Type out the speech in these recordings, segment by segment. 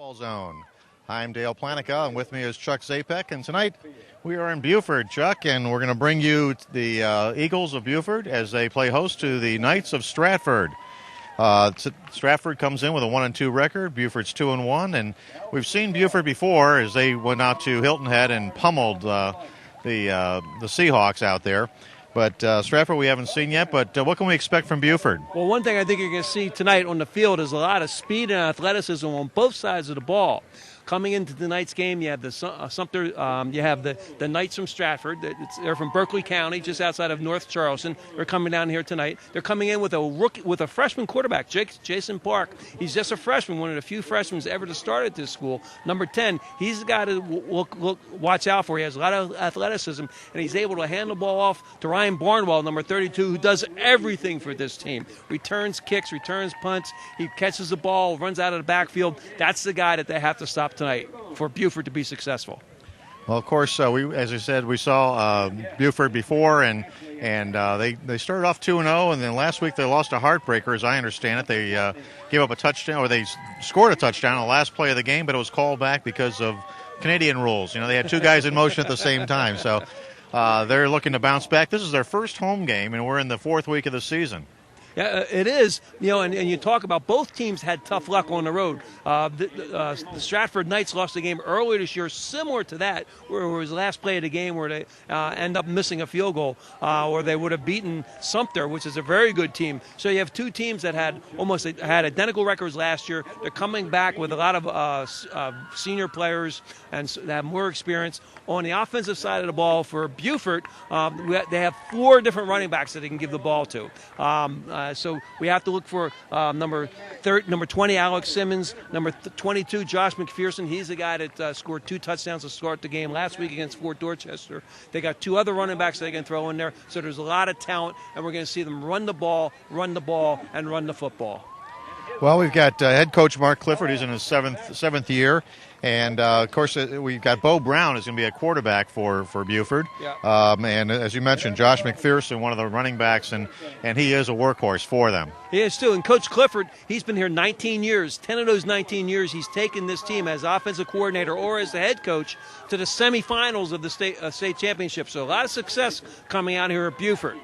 Football Zone. I'm Dale Planica, and with me is Chuck Zapek, and tonight we are in Beaufort, Chuck, and we're going to bring you the Eagles of Beaufort as they play host to the Knights of Stratford. Stratford comes in with a 1-2 record. Beaufort's 2-1, and we've seen Beaufort before as they went out to Hilton Head and pummeled the Seahawks out there. But Stratford we haven't seen yet, but what can we expect from Beaufort? Well, one thing I think you're going to see tonight on the field is a lot of speed and athleticism on both sides of the ball. Coming into tonight's game, you have the Sumter, you have the Knights from Stratford. They're from Berkeley County, just outside of North Charleston. They're coming down here tonight. They're coming in with a freshman quarterback, Jason Park. He's just a freshman, one of the few freshmen ever to start at this school. Number 10, he's the guy to watch out for. He has a lot of athleticism, and he's able to hand the ball off to Ryan Barnwell, number 32, who does everything for this team. Returns kicks, returns punts. He catches the ball, runs out of the backfield. That's the guy that they have to stop tonight for Beaufort to be successful. Well, of course, as I said, we saw Beaufort before, and they started off 2-0, and then last week they lost a heartbreaker, as I understand it. They gave up a touchdown, or they scored a touchdown on the last play of the game, but it was called back because of Canadian rules. You know, they had two guys in motion at the same time, so they're looking to bounce back. This is their first home game, and we're in the fourth week of the season. Yeah, it is. You know, and you talk about both teams had tough luck on the road. The Stratford Knights lost a game earlier this year, similar to that, where it was the last play of the game where they end up missing a field goal, or they would have beaten Sumter, which is a very good team. So you have two teams that had identical records last year. They're coming back with a lot of senior players and have more experience. On the offensive side of the ball for Beaufort, they have four different running backs that they can give the ball to. So we have to look for number 20, Alex Simmons, number 22, Josh McPherson. He's the guy that scored two touchdowns to start the game last week against Fort Dorchester. They got two other running backs they can throw in there. So there's a lot of talent, and we're going to see them run the ball, and run the football. Well, we've got head coach Mark Clifford. He's in his seventh year. And, of course, we've got Bo Brown who's going to be a quarterback for Beaufort. Yeah. And as you mentioned, Josh McPherson, one of the running backs, and he is a workhorse for them. He is, too. And Coach Clifford, he's been here 19 years. 10 of those 19 years, he's taken this team as offensive coordinator or as the head coach to the semifinals of the state championship. So a lot of success coming out here at Beaufort.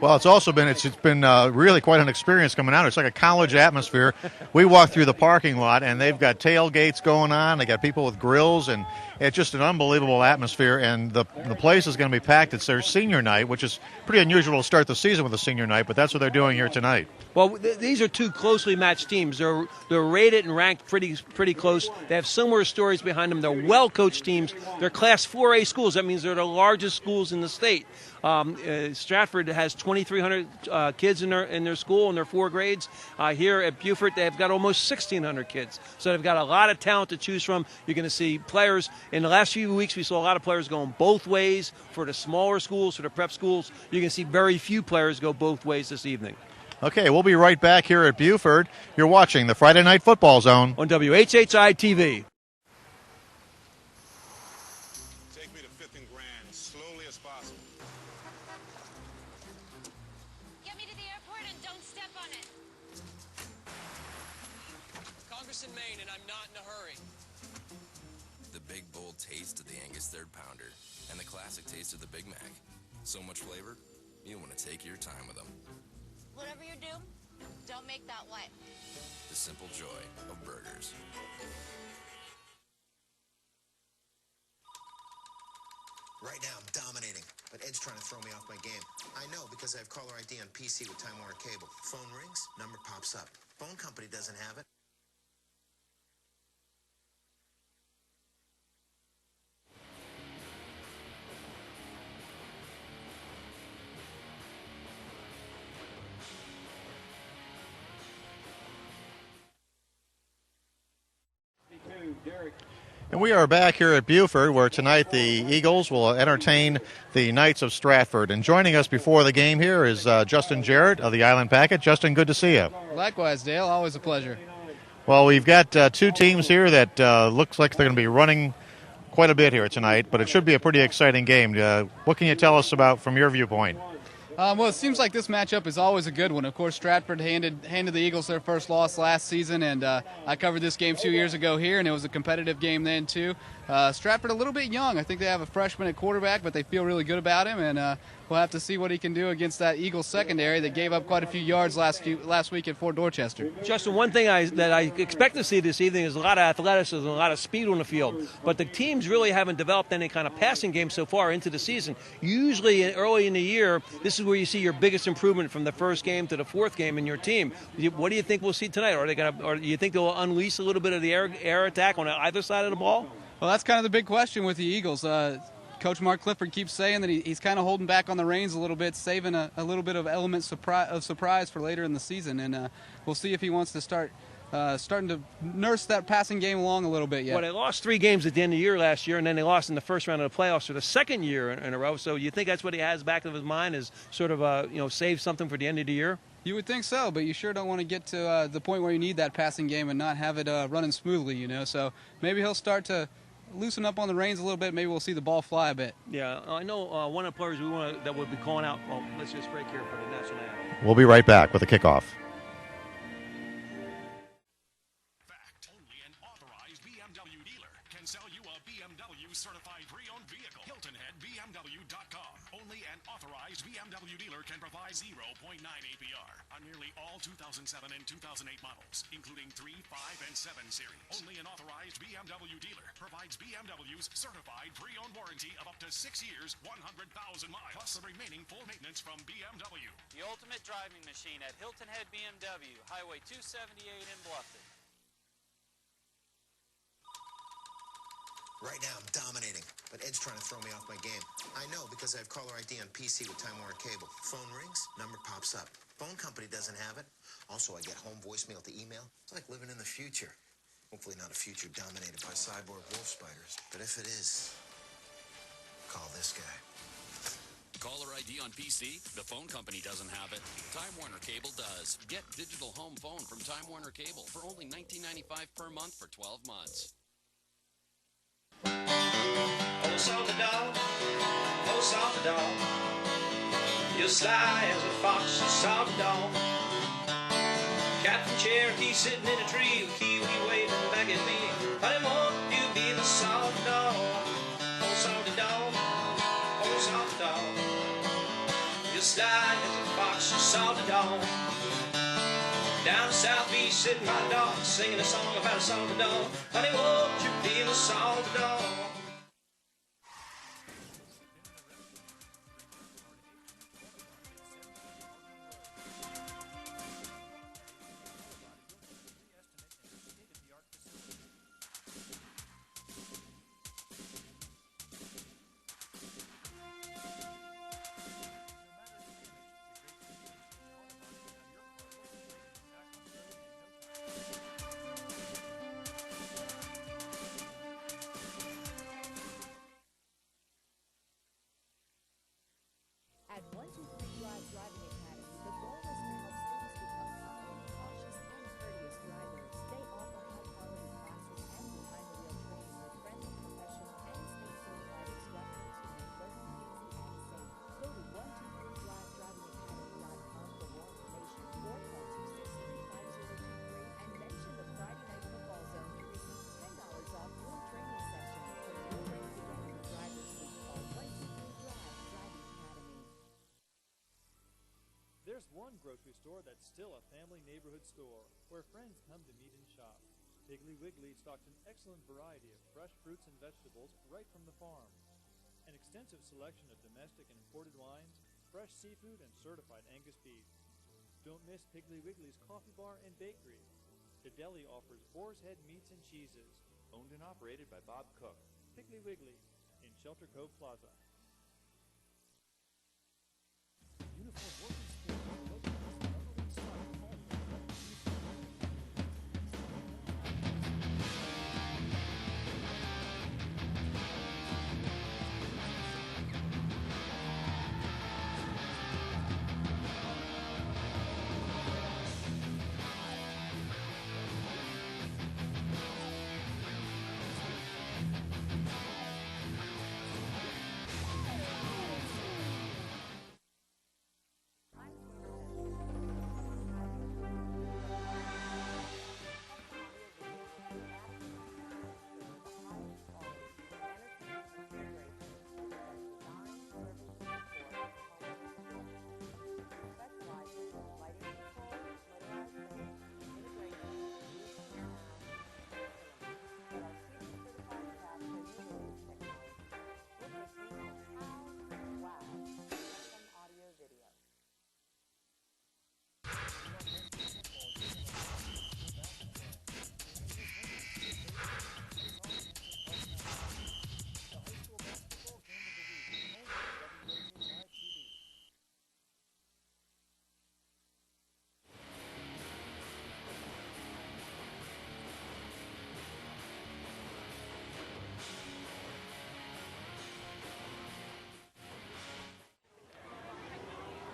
Well, it's been really quite an experience coming out. It's like a college atmosphere. We walk through the parking lot, and they've got tailgates going on. They got people with grills, and it's just an unbelievable atmosphere. And the place is going to be packed. It's their senior night, which is pretty unusual to start the season with a senior night, but that's what they're doing here tonight. Well, these are two closely matched teams. They're rated and ranked pretty close. They have similar stories behind them. They're well-coached teams. They're Class 4A schools. That means they're the largest schools in the state. Stratford has 2,300 kids in their school in their four grades. Here at Beaufort, they've got almost 1,600 kids. So they've got a lot of talent to choose from. You're going to see players. In the last few weeks, we saw a lot of players going both ways for the smaller schools, for the prep schools. You're going to see very few players go both ways this evening. Okay, we'll be right back here at Beaufort. You're watching the Friday Night Football Zone on WHHI-TV. Take me to 5th and Grand, slowly as possible. Get me to the airport and don't step on it. Congress in Maine, and I'm not in a hurry. The big, bold taste of the Angus Third Pounder and the classic taste of the Big Mac. So much flavor, you want to take your time with them. Whatever you do, don't make that wet. The simple joy of burgers. Right now, I'm dominating, but Ed's trying to throw me off my game. I know because I have caller ID on PC with Time Warner Cable. Phone rings, number pops up. Phone company doesn't have it. And we are back here at Beaufort, where tonight the Eagles will entertain the Knights of Stratford. And joining us before the game here is Justin Jarrett of the Island Packet. Justin, good to see you. Likewise, Dale. Always a pleasure. Well, we've got two teams here that looks like they're going to be running quite a bit here tonight, but it should be a pretty exciting game. What can you tell us about from your viewpoint? Well, it seems like this matchup is always a good one. Of course, Stratford handed the Eagles their first loss last season, and I covered this game 2 years ago here, and it was a competitive game then too. Stratford a little bit young. I think they have a freshman at quarterback, but they feel really good about him, and we'll have to see what he can do against that Eagles secondary that gave up quite a few yards last week at Fort Dorchester. Justin, one thing that I expect to see this evening is a lot of athleticism, a lot of speed on the field, but the teams really haven't developed any kind of passing game so far into the season. Usually early in the year, this is where you see your biggest improvement from the first game to the fourth game in your team. What do you think we'll see tonight? Or do you think they'll unleash a little bit of the air attack on either side of the ball? Well, that's kind of the big question with the Eagles. Coach Mark Clifford keeps saying that he's kind of holding back on the reins a little bit, saving a little bit of surprise for later in the season, and we'll see if he wants to starting to nurse that passing game along a little bit yet. Well, they lost 3 games at the end of the year last year, and then they lost in the first round of the playoffs for the second year in a row. So you think that's what he has back of his mind is sort of save something for the end of the year? You would think so, but you sure don't want to get to the point where you need that passing game and not have it running smoothly, So maybe he'll start to loosen up on the reins a little bit. Maybe we'll see the ball fly a bit. Yeah, I know one of the players that would be calling out. Well, let's just break here for the national anthem. We'll be right back with a kickoff. Only an authorized BMW dealer can sell you a BMW certified pre-owned vehicle. HiltonHeadBMW.com. Only an authorized BMW dealer can provide 0.9 APR on nearly all 2007 and 2008 models, including 3, 5, and 7 series. Only an authorized BMW dealer provides BMW's certified pre-owned warranty of up to 6 years, 100,000 miles, plus the remaining full maintenance from BMW. The ultimate driving machine at Hilton Head BMW, Highway 278 in Bluffton. Right now, I'm dominating, but Ed's trying to throw me off my game. I know because I have caller ID on PC with Time Warner Cable. Phone rings, number pops up. Phone company doesn't have it. Also, I get home voicemail to email. It's like living in the future. Hopefully not a future dominated by cyborg wolf spiders. But if it is, call this guy. Caller ID on PC? The phone company doesn't have it. Time Warner Cable does. Get digital home phone from Time Warner Cable for only $19.95 per month for 12 months. Oh, salty dog, oh, salty dog, you're sly as a fox, salty dog. Captain Cherokee sitting in a tree with Kiwi waving back at me. Honey, won't you be the salty dog? Oh, salty dog, oh, salty dog, you're sly as a fox, salty dog. Down South Beach, sitting my dog, singing a song about a salty dog. Honey, won't you be the salty dog? At 123 Drive Driving Academy, the goal is to help students become confident, cautious, and courteous drivers. They offer high-quality classes and behind-the-wheel training with friendly, professional, and state-certified instructors to make learning easy and safe. Go to 123drivedravingacademy.com for more information or call 263-5023 and mention the Friday Night Football Zone to receive $10 off your training session. When you're ready to get in the driver's seat, call 123 Drive Driving Academy. There's one grocery store that's still a family neighborhood store, where friends come to meet and shop. Piggly Wiggly stocks an excellent variety of fresh fruits and vegetables right from the farm. An extensive selection of domestic and imported wines, fresh seafood, and certified Angus beef. Don't miss Piggly Wiggly's coffee bar and bakery. The deli offers boar's head meats and cheeses, owned and operated by Bob Cook. Piggly Wiggly in Shelter Cove Plaza. Uniform workers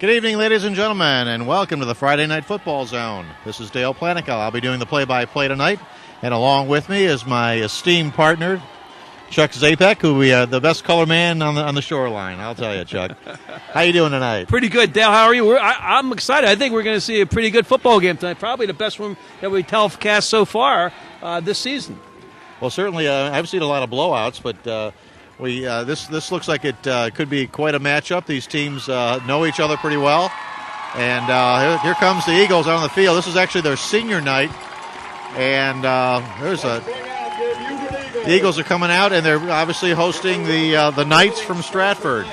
Good evening, ladies and gentlemen, and welcome to the Friday Night Football Zone. This is Dale Planica. I'll be doing the play-by-play tonight, and along with me is my esteemed partner, Chuck Zapek, who we the best color man on the shoreline. I'll tell you, Chuck. How you doing tonight? Pretty good, Dale. How are you? I'm excited. I think we're going to see a pretty good football game tonight. Probably the best one that we telecast so far this season. Well, certainly, I've seen a lot of blowouts, but this looks like it could be quite a matchup. These teams know each other pretty well, and here comes the Eagles out on the field. This is actually their senior night, and the Eagles are coming out, and they're obviously hosting the Knights from Stratford.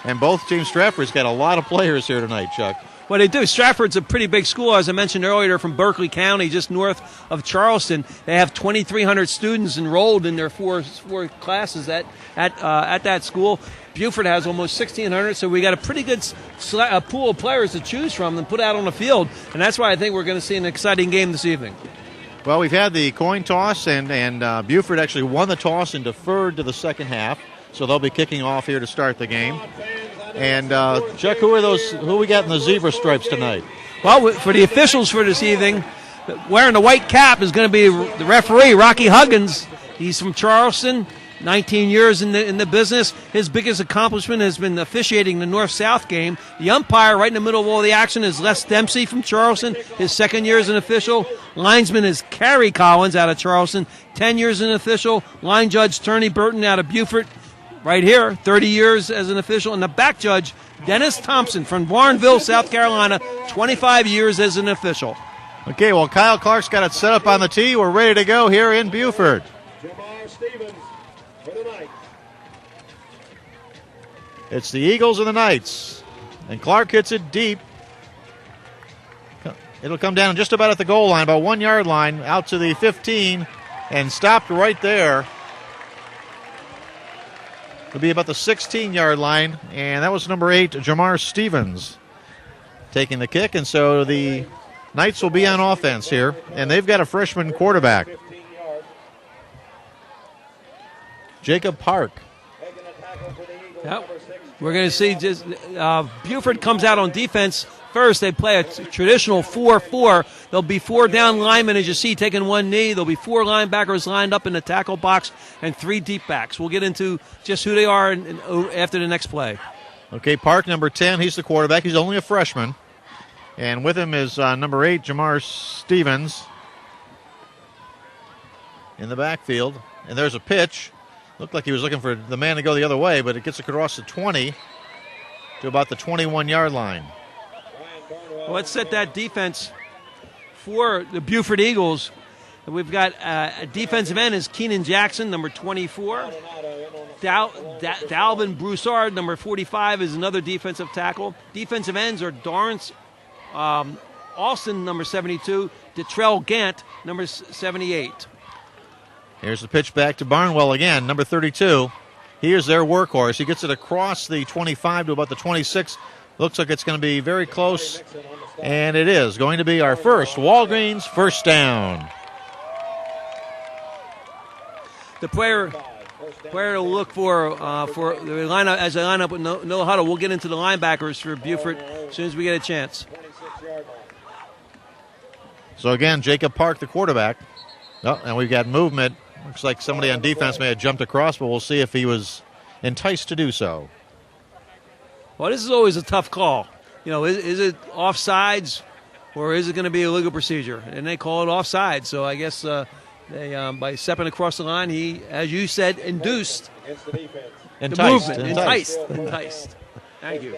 And both teams, Stratford's got a lot of players here tonight, Chuck. Well, they do. Stratford's a pretty big school, as I mentioned earlier. They're from Berkeley County, just north of Charleston. They have 2,300 students enrolled in their four classes at that school. Beaufort has almost 1,600, so we got a pretty good pool of players to choose from and put out on the field. And that's why I think we're going to see an exciting game this evening. Well, we've had the coin toss, and Beaufort actually won the toss and deferred to the second half, so they'll be kicking off here to start the game. And Chuck, who we got in the zebra stripes tonight? Well, for the officials for this evening, wearing the white cap is going to be the referee, Rocky Huggins. He's from Charleston, 19 years in the business. His biggest accomplishment has been officiating the North-South game. The umpire right in the middle of all the action is Les Dempsey from Charleston. His second year as an official. Linesman is Carrie Collins out of Charleston, 10 years as an official. Line judge Turney Burton out of Beaufort. Right here, 30 years as an official. And the back judge, Dennis Thompson from Warrenville, South Carolina, 25 years as an official. Okay, well, Kyle Clark's got it set up on the tee. We're ready to go here in Beaufort. It's the Eagles and the Knights. And Clark hits it deep. It'll come down just about at the goal line, about 1 yard line, out to the 15, and stopped right there. It'll be about the 16-yard line, and that was number 8, Jamar Stevens, taking the kick. And so the Knights will be on offense here, and they've got a freshman quarterback, Jacob Park. Yep. We're going to see Beaufort comes out on defense first. They play a traditional 4-4. There'll be 4 down linemen, as you see, taking one knee. There'll be 4 linebackers lined up in the tackle box and 3 deep backs. We'll get into just who they are after the next play. Okay, Park, number 10, he's the quarterback. He's only a freshman. And with him is number 8, Jamar Stevens, in the backfield. And there's a pitch. Looked like he was looking for the man to go the other way, but it gets across the 20 to about the 21-yard line. Well, let's set that defense for the Beaufort Eagles. We've got a defensive end is Keenan Jackson, number 24. Dalvin Broussard, number 45, is another defensive tackle. Defensive ends are Dorrance Austin, number 72. Detrell Gant, number 78. Here's the pitch back to Barnwell again, number 32. Here's their workhorse. He gets it across the 25 to about the 26. Looks like it's going to be very close, and it is going to be our first Walgreens first down. The player to look for the lineup as a lineup with no huddle. We'll get into the linebackers for Beaufort as soon as we get a chance. So again, Jacob Park, the quarterback. Oh, and we've got movement. Looks like somebody on defense may have jumped across, but we'll see if he was enticed to do so. Well, this is always a tough call. You know, is it offsides or is it going to be a legal procedure? And they call it offside. So I guess they by stepping across the line, he, as you said, induced the movement. Enticed. Thank you.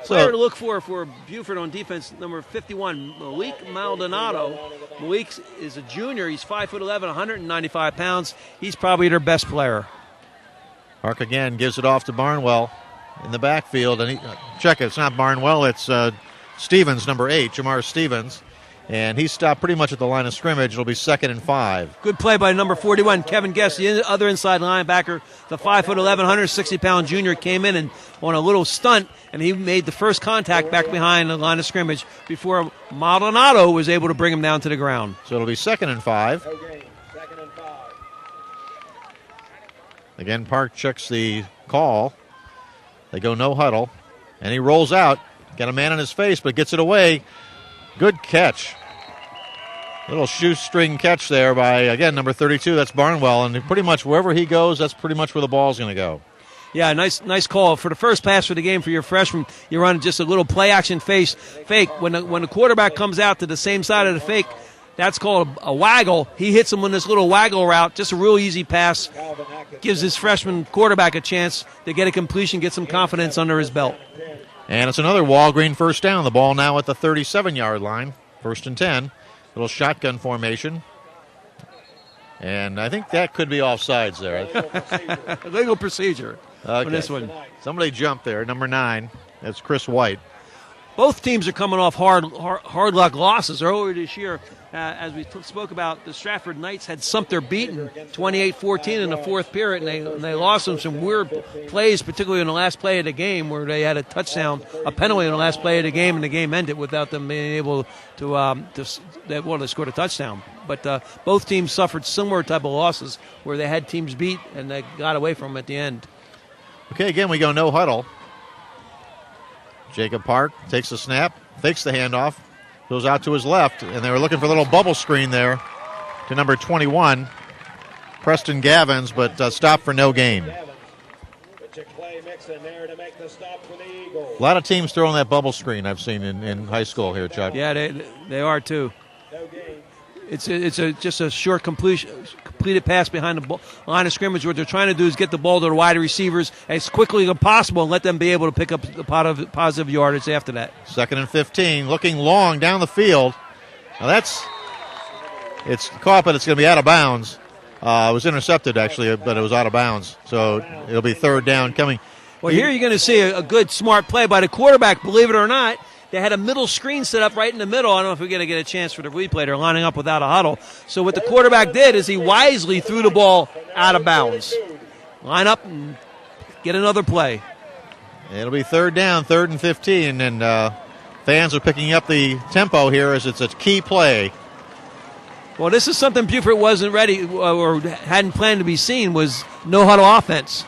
Player to look for Beaufort on defense, number 51, Malik Maldonado. Malik is a junior. He's 5'11", 195 pounds. He's probably their best player. Park again gives it off to Barnwell in the backfield. And check it, it's not Barnwell, it's Stevens, number 8, Jamar Stevens. And he stopped pretty much at the line of scrimmage. It'll be 2nd and 5. Good play by number 41, Kevin Guest, the other inside linebacker. The 5'11", 160-pound junior came in and on a little stunt, and he made the first contact back behind the line of scrimmage before Maldonado was able to bring him down to the ground. So it'll be 2nd and 5. Again, Park checks the call. They go no huddle, and he rolls out. Got a man on his face, but gets it away. Good catch. Little shoestring catch there by, again, number 32. That's Barnwell. And pretty much wherever he goes, that's pretty much where the ball's going to go. Yeah, nice call. For the first pass for the game for your freshman, you run just a little play-action fake. When the quarterback comes out to the same side of the fake, that's called a waggle. He hits him on this little waggle route, just a real easy pass. Gives his freshman quarterback a chance to get a completion, get some confidence under his belt. And it's another Walgreen first down. The ball now at the 37-yard line. 1st and 10. Little shotgun formation. And I think that could be offsides there. Legal procedure on this one. Somebody jumped there, number 9. That's Chris White. Both teams are coming off hard luck losses earlier this year. As we spoke about, the Stratford Knights had Sumter beaten 28-14 in the fourth period, and they lost some weird plays, particularly in the last play of the game, where they had a penalty in the last play of the game, and the game ended without them being able they scored a touchdown. But both teams suffered similar type of losses where they had teams beat, and they got away from them at the end. Okay, again, we go no huddle. Jacob Park takes the snap, fakes the handoff, goes out to his left, and they were looking for a little bubble screen there to number 21, Preston Gavins, but stopped for no gain. A lot of teams throwing that bubble screen I've seen in high school here, Chuck. Yeah, they are too. It's just a short completed pass behind the line of scrimmage. What they're trying to do is get the ball to the wide receivers as quickly as possible and let them be able to pick up the positive yardage after that. 2nd and 15, looking long down the field. Now it's caught, but it's going to be out of bounds. It was intercepted, actually, but it was out of bounds. So it'll be 3rd down coming. Well, here you're going to see a good, smart play by the quarterback, believe it or not. They had a middle screen set up right in the middle. I don't know if we're going to get a chance for the replay. They're lining up without a huddle. So what the quarterback did is he wisely threw the ball out of bounds. Line up and get another play. It'll be 3rd down, 3rd and 15, and fans are picking up the tempo here as it's a key play. Well, this is something Beaufort wasn't ready or hadn't planned to be seen, was no huddle offense.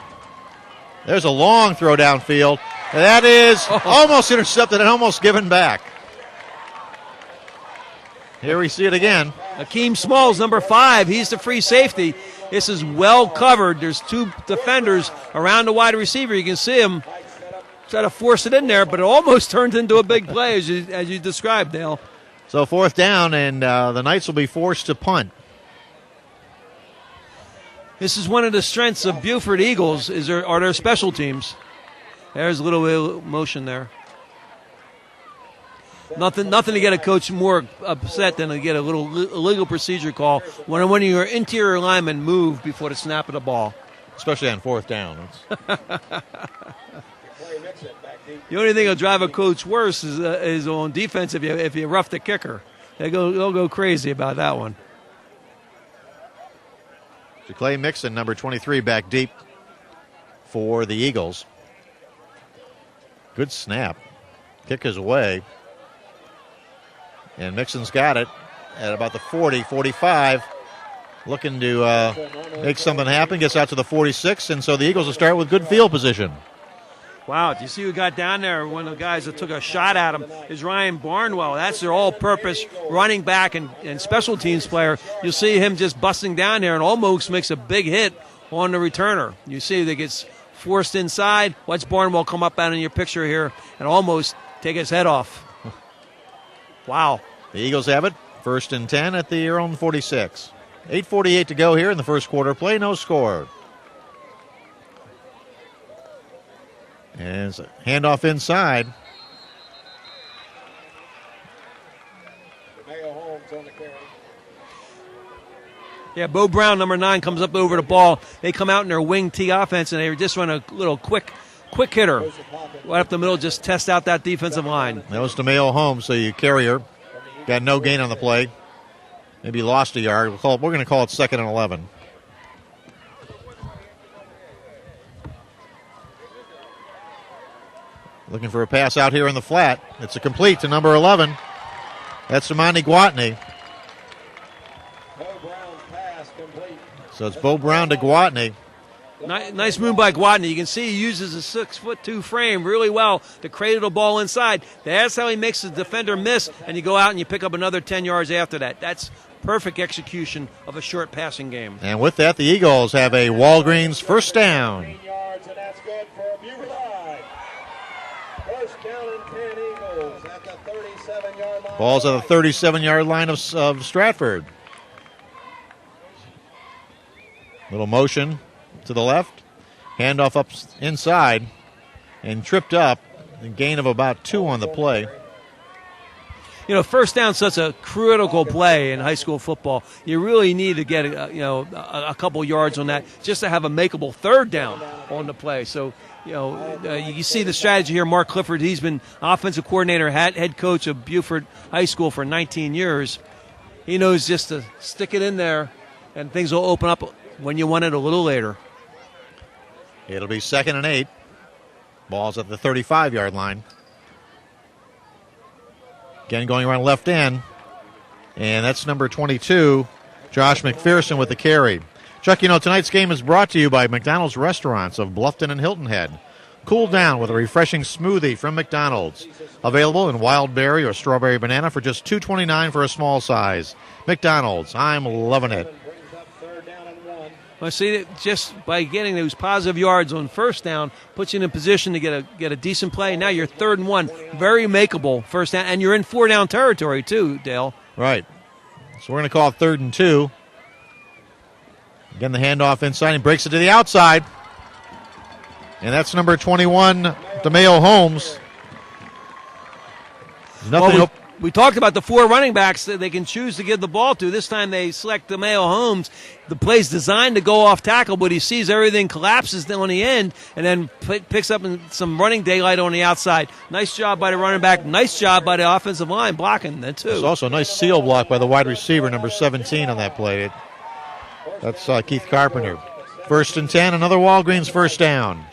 There's a long throw downfield. That is almost intercepted and almost given back. Here we see it again. Akeem Smalls, number 5. He's the free safety. This is well covered. There's 2 defenders around the wide receiver. You can see him try to force it in there, but it almost turned into a big play, as you described, Dale. So 4th down, and the Knights will be forced to punt. This is one of the strengths of Beaufort Eagles. Are there special teams? There's a little bit of motion there. Nothing to get a coach more upset than to get a little illegal procedure call when one of your interior linemen move before the snap of the ball. Especially on 4th down. The only thing that'll drive a coach worse is on defense if you rough the kicker. They'll go crazy about that one. Clay Mixon, number 23, back deep for the Eagles. Good snap. Kick is away. And Mixon's got it at about the 40, 45. Looking to make something happen. Gets out to the 46, and so the Eagles will start with good field position. Wow, do you see who got down there? One of the guys that took a shot at him is Ryan Barnwell. That's their all-purpose running back and special teams player. You'll see him just busting down there and almost makes a big hit on the returner. You see that gets forced inside. Watch Barnwell come up out in your picture here and almost take his head off. Wow. The Eagles have it. 1st and 10 at their own 46. 8:48 to go here in the first quarter. Play no score. And it's a handoff inside. Yeah, Bo Brown, number 9, comes up over the ball. They come out in their wing T offense, and they just run a little quick hitter right up the middle, just test out that defensive line. That was DeMayo Holmes, so you carrier. Got no gain on the play. Maybe lost a yard. We're going to call it 2nd and 11. Looking for a pass out here in the flat. It's a complete to number 11. That's Imani Gwatney. So it's Bo Brown to Gwatney. Nice move by Guadney. You can see he uses a 6'2" frame really well to cradle the ball inside. That's how he makes the defender miss, and you go out and you pick up another 10 yards after that. That's perfect execution of a short passing game. And with that, the Eagles have a Walgreens first down. 15 yards, and that's good for Beaufort High. First down and 10 Eagles at the 37-yard line. Ball's at the 37-yard line of Stratford. Little motion to the left. Handoff up inside and tripped up. A gain of about 2 on the play. You know, first down's such a critical play in high school football. You really need to get a couple yards on that just to have a makeable third down on the play. So, you see the strategy here. Mark Clifford, he's been offensive coordinator, head coach of Beaufort High School for 19 years. He knows just to stick it in there, and things will open up when you want it a little later. It'll be 2nd and 8. Ball's at the 35-yard line. Again, going around left end. And that's number 22, Josh McPherson with the carry. Chuck, tonight's game is brought to you by McDonald's Restaurants of Bluffton and Hilton Head. Cool down with a refreshing smoothie from McDonald's. Available in wild berry or strawberry banana for just $2.29 for a small size. McDonald's, I'm loving it. Well, see, just by getting those positive yards on first down puts you in a position to get a decent play. Now you're 3rd and 1, very makeable first down, and you're in 4-down territory too, Dale. Right. So we're going to call it 3rd and 2. Again, the handoff inside. He breaks it to the outside. And that's number 21, DeMayo Holmes. Well, we talked about the 4 running backs that they can choose to give the ball to. This time they select DeMayo Holmes. The play's designed to go off tackle, but he sees everything collapses on the end and then picks up some running daylight on the outside. Nice job by the running back. Nice job by the offensive line blocking that too. There's also a nice seal block by the wide receiver, number 17 on that play. That's Keith Carpenter. 1st and 10, another Walgreens first down.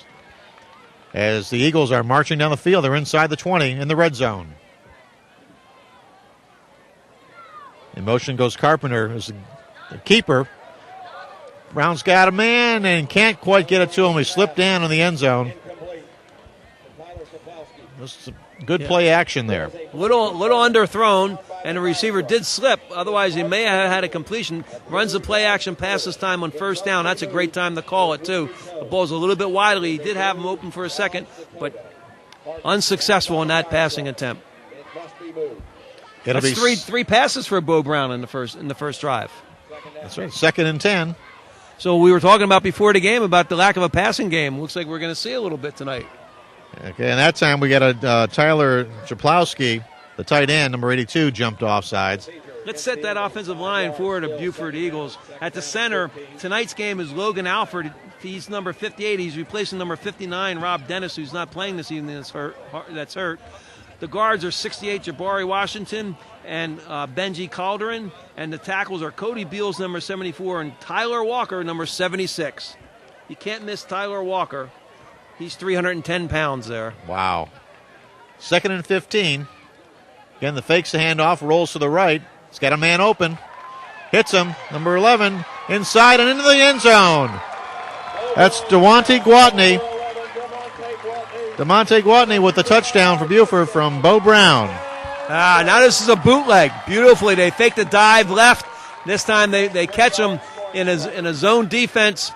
As the Eagles are marching down the field, they're inside the 20 in the red zone. In motion goes Carpenter as the keeper. Brown's got a man and can't quite get it to him. He slipped down in the end zone. This is a good play action there. Little underthrown, and the receiver did slip. Otherwise, he may have had a completion. Runs the play action pass this time on first down. That's a great time to call it, too. The ball's a little bit widely. He did have him open for a second, but unsuccessful in that passing attempt. That's three passes for Bo Brown in the first drive. That's right. 2nd and 10. So we were talking about before the game about the lack of a passing game. Looks like we're going to see a little bit tonight. Okay, and that time we got a Tyler Japlowski, the tight end, number 82, jumped off sides. Let's set that offensive line for the Beaufort Eagles. At the center, tonight's game is Logan Alford. He's number 58. He's replacing number 59, Rob Dennis, who's not playing this evening. That's hurt. The guards are 68, Jabari Washington and Benji Calderon. And the tackles are Cody Beals, number 74, and Tyler Walker, number 76. You can't miss Tyler Walker. He's 310 pounds there. Wow. 2nd and 15. Again, the fakes the handoff, rolls to the right. He's got a man open. Hits him, number 11, inside and into the end zone. That's DeMonte Guatney. DeMonte Guatney with the touchdown for Beaufort from Bo Brown. Now this is a bootleg. Beautifully, they fake the dive left. This time they catch him in a zone defense.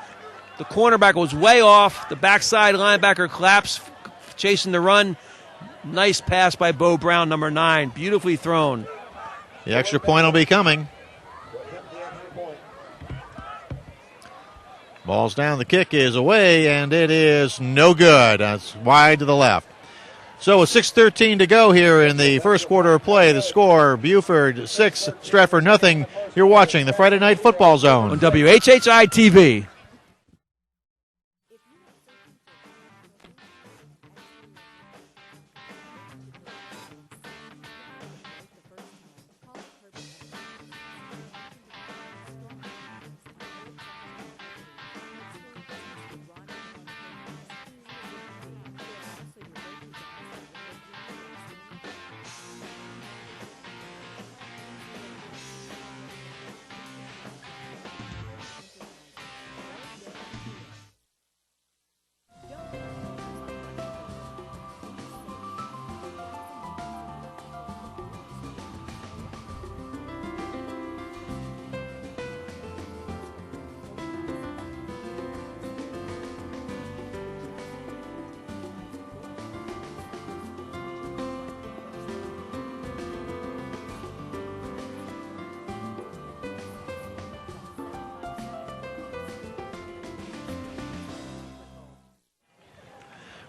The cornerback was way off. The backside linebacker collapsed, chasing the run. Nice pass by Bo Brown, number 9. Beautifully thrown. The extra point will be coming. Ball's down. The kick is away, and it is no good. That's wide to the left. So with 6:13 to go here in the first quarter of play, the score, Beaufort 6, Stratford nothing. You're watching the Friday Night Football Zone on WHHI-TV.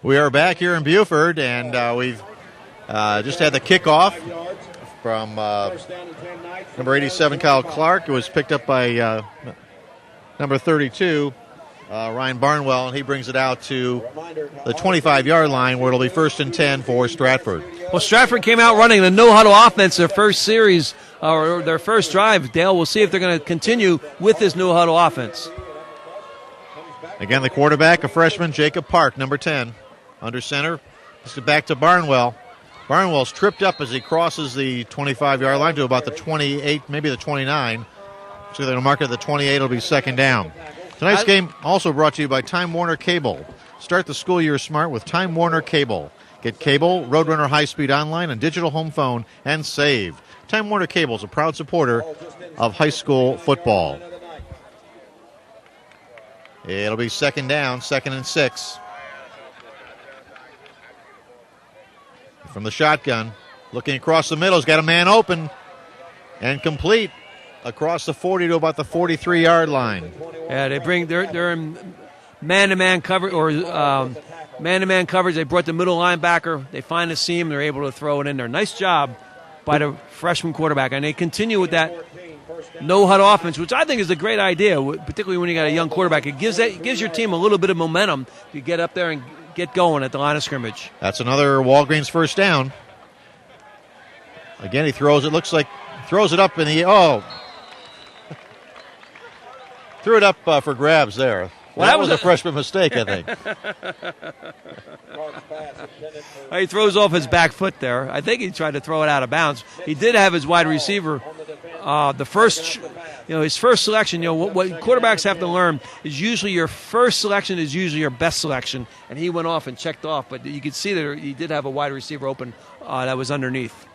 We are back here in Beaufort, and we've just had the kickoff from number 87, Kyle Clark. It was picked up by number 32, Ryan Barnwell, and he brings it out to the 25-yard line where it'll be 1st and 10 for Stratford. Well, Stratford came out running the no-huddle offense their first series, or their first drive. Dale, we'll see if they're going to continue with this no-huddle offense. Again, the quarterback, a freshman, Jacob Park, number 10. Under center, this is back to Barnwell. Barnwell's tripped up as he crosses the 25-yard line to about the 28, maybe the 29. So they're going to mark it at the 28. It'll be 2nd down. Tonight's game also brought to you by Time Warner Cable. Start the school year smart with Time Warner Cable. Get cable, Roadrunner high-speed online, and digital home phone, and save. Time Warner Cable is a proud supporter of high school football. It'll be 2nd down, 2nd and 6. From the shotgun, looking across the middle, he's got a man open and complete across the 40 to about the 43-yard line. Yeah, they're in man-to-man cover or man-to-man coverage. They brought the middle linebacker. They find a seam. They're able to throw it in there. Nice job by the freshman quarterback, and they continue with that no-huddle offense, which I think is a great idea, particularly when you got a young quarterback. It gives your team a little bit of momentum to get up there and get going at the line of scrimmage. That's another Walgreens 1st down. Again, he throws it. Looks like throws it up in the threw it up for grabs there. Well, that was a freshman mistake, I think. He throws off his back foot there. I think he tried to throw it out of bounds. He did have his wide receiver. His first selection. What quarterbacks have to learn is usually your first selection is usually your best selection, and he went off and checked off. But you could see that he did have a wide receiver open that was underneath.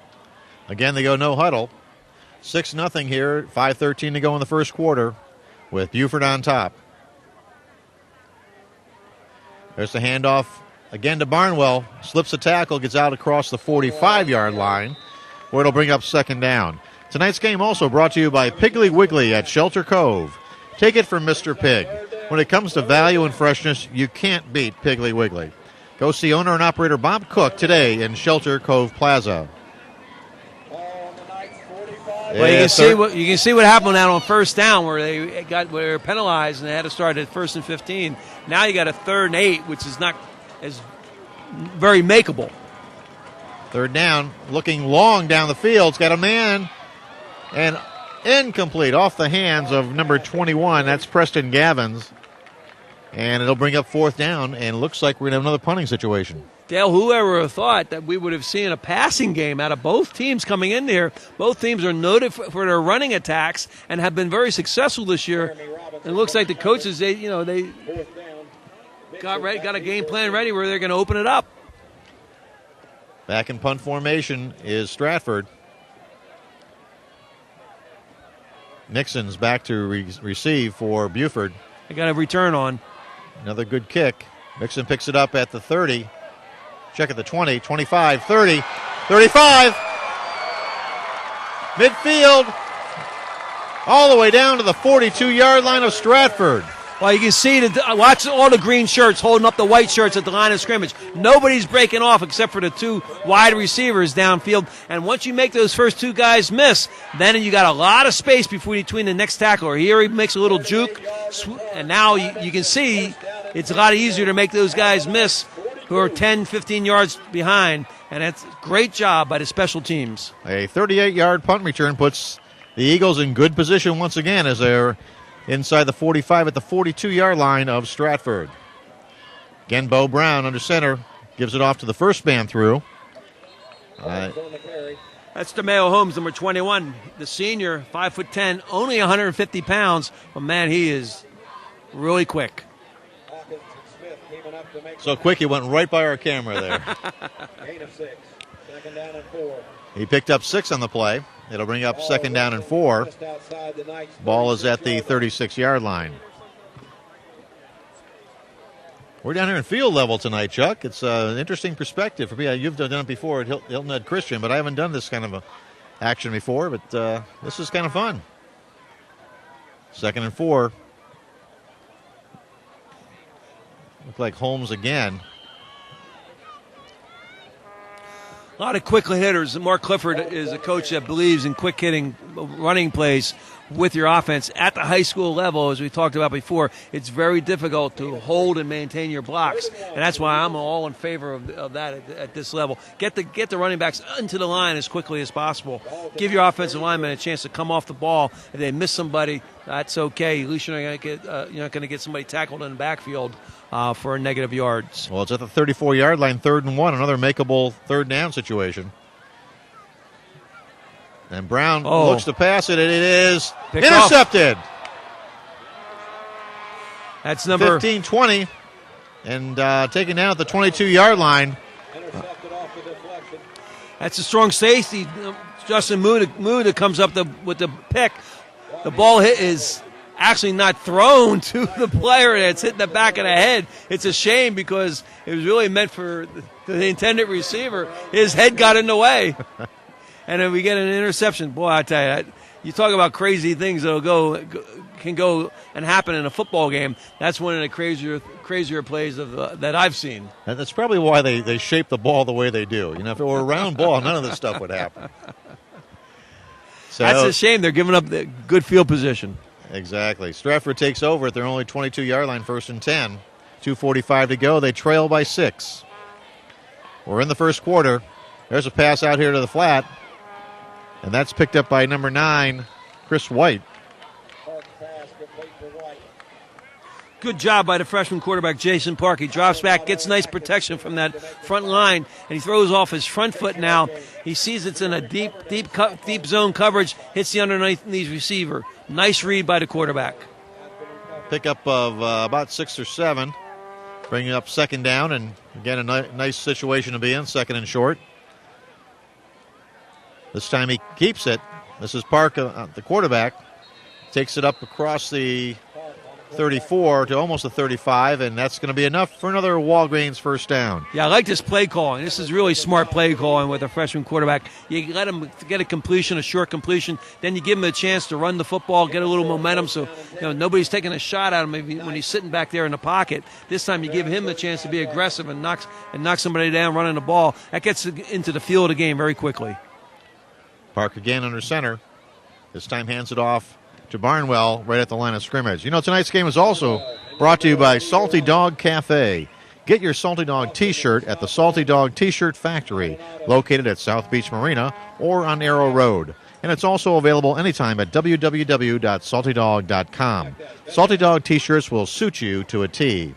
Again, they go no huddle. 6-0 here. 5:13 to go in the first quarter, with Beaufort on top. There's the handoff again to Barnwell. Slips a tackle, gets out across the 45-yard line, where it'll bring up 2nd down. Tonight's game also brought to you by Piggly Wiggly at Shelter Cove. Take it from Mr. Pig. When it comes to value and freshness, you can't beat Piggly Wiggly. Go see owner and operator Bob Cook today in Shelter Cove Plaza. Well, you can see what happened out on 1st down where they were penalized and they had to start at 1st and 15. Now you got a 3rd and 8, which is not as very makeable. 3rd down, looking long down the field. It's got a man and incomplete off the hands of number 21. That's Preston Gavins. And it'll bring up 4th down, and looks like we're going to have another punting situation. Dale, whoever thought that we would have seen a passing game out of both teams coming in there. Both teams are noted for their running attacks and have been very successful this year. And it looks like the coaches, they got a game plan ready where they're going to open it up. Back in punt formation is Stratford. Nixon's back to receive for Beaufort. They got a return on. Another good kick. Nixon picks it up at the 30. Check at the 20, 25, 30, 35. Midfield. All the way down to the 42-yard line of Stratford. Well, you can see, watch all the green shirts holding up the white shirts at the line of scrimmage. Nobody's breaking off except for the 2 wide receivers downfield. And once you make those first 2 guys miss, then you got a lot of space between the next tackler. Here he makes a little juke, and now you can see it's a lot easier to make those guys miss who are 10, 15 yards behind. And that's a great job by the special teams. A 38-yard punt return puts the Eagles in good position once again as they're inside the 45 at the 42-yard line of Stratford. Again, Bo Brown under center gives it off to the first man through. That's DeMeo Holmes, number 21. The senior, 5'10", only 150 pounds. But, man, he is really quick. So quick, he went right by our camera there. Gain of 6. 2nd down and 4. He picked up 6 on the play. It'll bring up 2nd down and 4. Ball is at the 36-yard line. We're down here in field level tonight, Chuck. It's an interesting perspective for me. You've done it before at Hilton Ed Christian, but I haven't done this kind of action before. But this is kind of fun. 2nd and 4. Look like Holmes again. A lot of quick hitters. Mark Clifford is a coach that believes in quick hitting running plays with your offense. At the high school level, as we talked about before, it's very difficult to hold and maintain your blocks, and that's why I'm all in favor of that at this level. Get the running backs into the line as quickly as possible. Give your offensive linemen a chance to come off the ball. If they miss somebody, that's okay. At least you're not going to get somebody tackled in the backfield for negative yards. Well, it's at the 34-yard line, 3rd and 1, another makeable third down situation. And Brown looks to pass it, and it is intercepted. That's number 15-20, and taken down at the 22-yard line. That's a strong safety. Justin Muda comes up with the pick. The ball is actually not thrown to the player that's hitting the back of the head. It's a shame because it was really meant for the intended receiver. His head got in the way. And then we get an interception. Boy, I tell you, you talk about crazy things that can go and happen in a football game. That's one of the crazier plays that I've seen. And that's probably why they shape the ball the way they do. If it were a round ball, none of this stuff would happen. So, that's a shame. They're giving up the good field position. Exactly. Stratford takes over at their only 22-yard line, 1st and 10. 2:45 to go. They trail by 6. We're in the first quarter. There's a pass out here to the flat. And that's picked up by number 9, Chris White. Good job by the freshman quarterback, Jason Park. He drops back, gets nice protection from that front line, and he throws off his front foot now. He sees it's in a deep zone coverage, hits the underneath receiver. Nice read by the quarterback. Pickup of about 6 or 7. Bringing up 2nd down, and again, a nice situation to be in, 2nd and short. This time he keeps it. This is Park, the quarterback. Takes it up across the 34 to almost the 35, and that's going to be enough for another Walgreens first down. Yeah, I like this play calling. This is really smart play calling with a freshman quarterback. You let him get a short completion, then you give him a chance to run the football, get a little momentum so nobody's taking a shot at him when he's sitting back there in the pocket. This time you give him a chance to be aggressive and knock somebody down running the ball. That gets into the feel of the game very quickly. Park again under center. This time hands it off to Barnwell right at the line of scrimmage. Tonight's game is also brought to you by Salty Dog Cafe. Get your Salty Dog T-shirt at the Salty Dog T-shirt Factory, located at South Beach Marina or on Arrow Road. And it's also available anytime at www.saltydog.com. Salty Dog T-shirts will suit you to a T.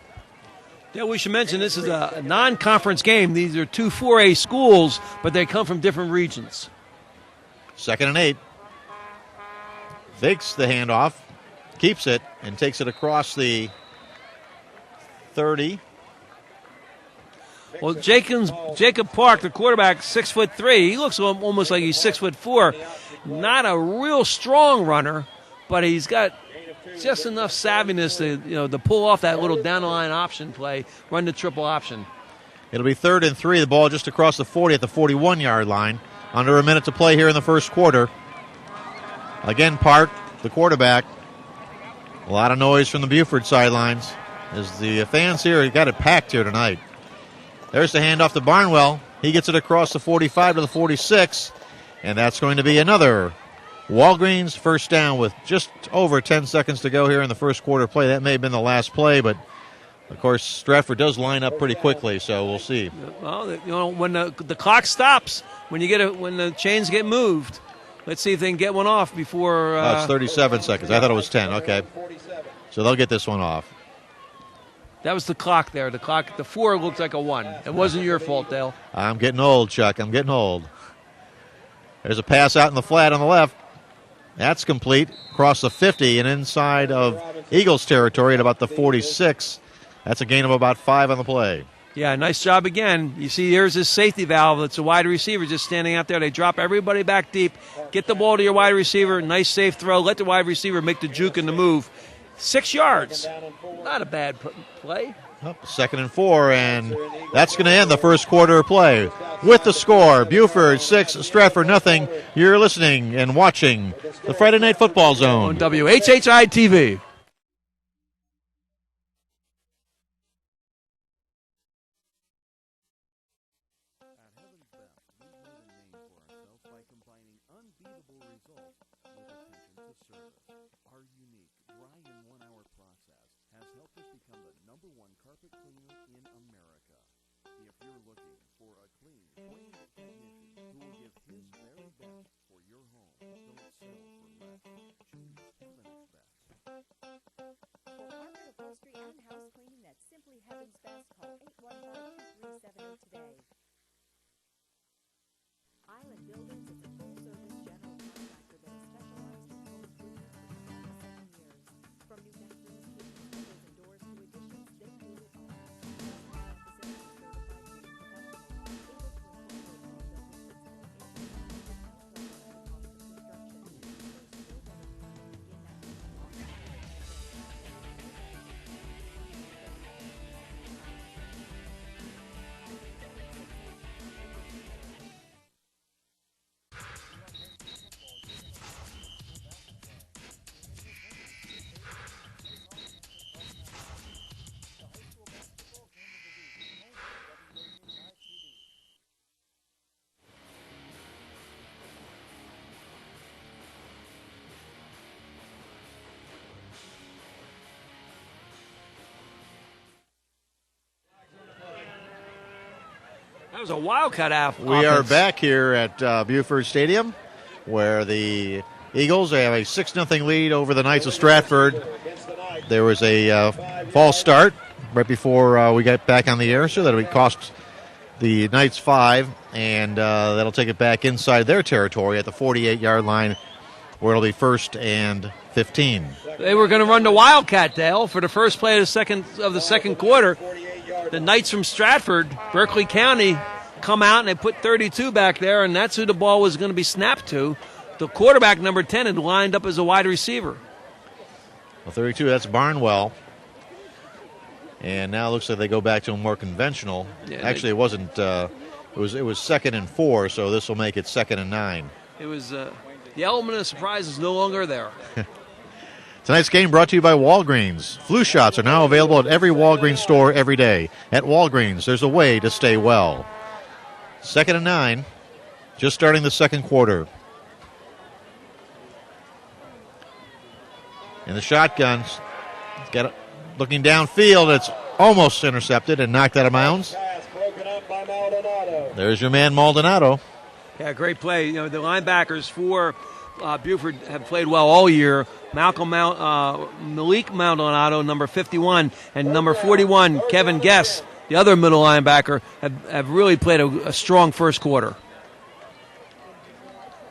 Yeah, we should mention this is a non-conference game. These are 2 4A schools, but they come from different regions. 2nd and 8. Fakes the handoff, keeps it, and takes it across the 30. Well, Jacob Park, the quarterback, 6'3". He looks almost like he's 6'4". Not a real strong runner, but he's got just enough savviness to pull off that little down the line option play, run the triple option. It'll be 3rd and 3. The ball just across the 40 at the 41-yard line. Under a minute to play here in the first quarter. Again, Park, the quarterback. A lot of noise from the Beaufort sidelines as the fans here got it packed here tonight. There's the handoff to Barnwell. He gets it across the 45 to the 46, and that's going to be another Walgreens first down with just over 10 seconds to go here in the first quarter play. That may have been the last play, but of course Stratford does line up pretty quickly, so we'll see. Well, when the clock stops, when the chains get moved. Let's see if they can get one off before... it's 37 seconds. I thought it was 10. Okay. So they'll get this one off. That was the clock there. The 4 looked like a 1. It wasn't your fault, Dale. I'm getting old, Chuck. I'm getting old. There's a pass out in the flat on the left. That's complete. Across the 50 and inside of Eagles territory at about the 46. That's a gain of about 5 on the play. Yeah, nice job again. You see, here's his safety valve. It's a wide receiver just standing out there. They drop everybody back deep. Get the ball to your wide receiver. Nice safe throw. Let the wide receiver make the juke and the move. 6 yards. Not a bad play. 2nd and 4, and that's going to end the first quarter of play. With the score, Beaufort 6, Stratford nothing. You're listening and watching the Friday Night Football Zone. On WHHI-TV. service. Our unique dry in 1 hour process has helped us become the #1 carpet cleaner in America. If you're looking for a clean, trained technician who will give his very best for your home, don't settle for less. Choose Heaven's Best. For carpet upholstery and house cleaning that's simply Heaven's Best, call 815-2370 today. Island Buildings is a full-service general contractor that has specialized in home improvement for 27 years. From new bedrooms, kitchens, windows, and doors to additions, they do it all. Facilities certified cleaning professional, able to incorporate all building principles into the construction. That was a Wildcat offense. We are back here at Beaufort Stadium, where the Eagles have a 6-0 lead over the Knights of Stratford. There was a false start right before we got back on the air, so that would cost the Knights 5, and that'll take it back inside their territory at the 48-yard line, where it'll be 1st and 15. They were going to run the Wildcat, Dale, for the first play of the second quarter. The Knights from Stratford, Berkeley County, come out and they put 32 back there, and that's who the ball was going to be snapped to. The quarterback, number 10, had lined up as a wide receiver. Well, 32, that's Barnwell. And now it looks like they go back to a more conventional. Yeah, actually, it wasn't. It was 2nd and 4, so this will make it 2nd and 9. It was the element of surprise is no longer there. Tonight's game brought to you by Walgreens. Flu shots are now available at every Walgreens store every day. At Walgreens, there's a way to stay well. 2nd and 9, just starting the second quarter. And the shotguns, looking downfield, it's almost intercepted and knocked out of bounds. There's your man Maldonado. Yeah, great play. You know, the linebackers for Beaufort have played well all year. Malik Maldonado, number 51, and number 41, Kevin Guess, the other middle linebacker, have really played a strong first quarter.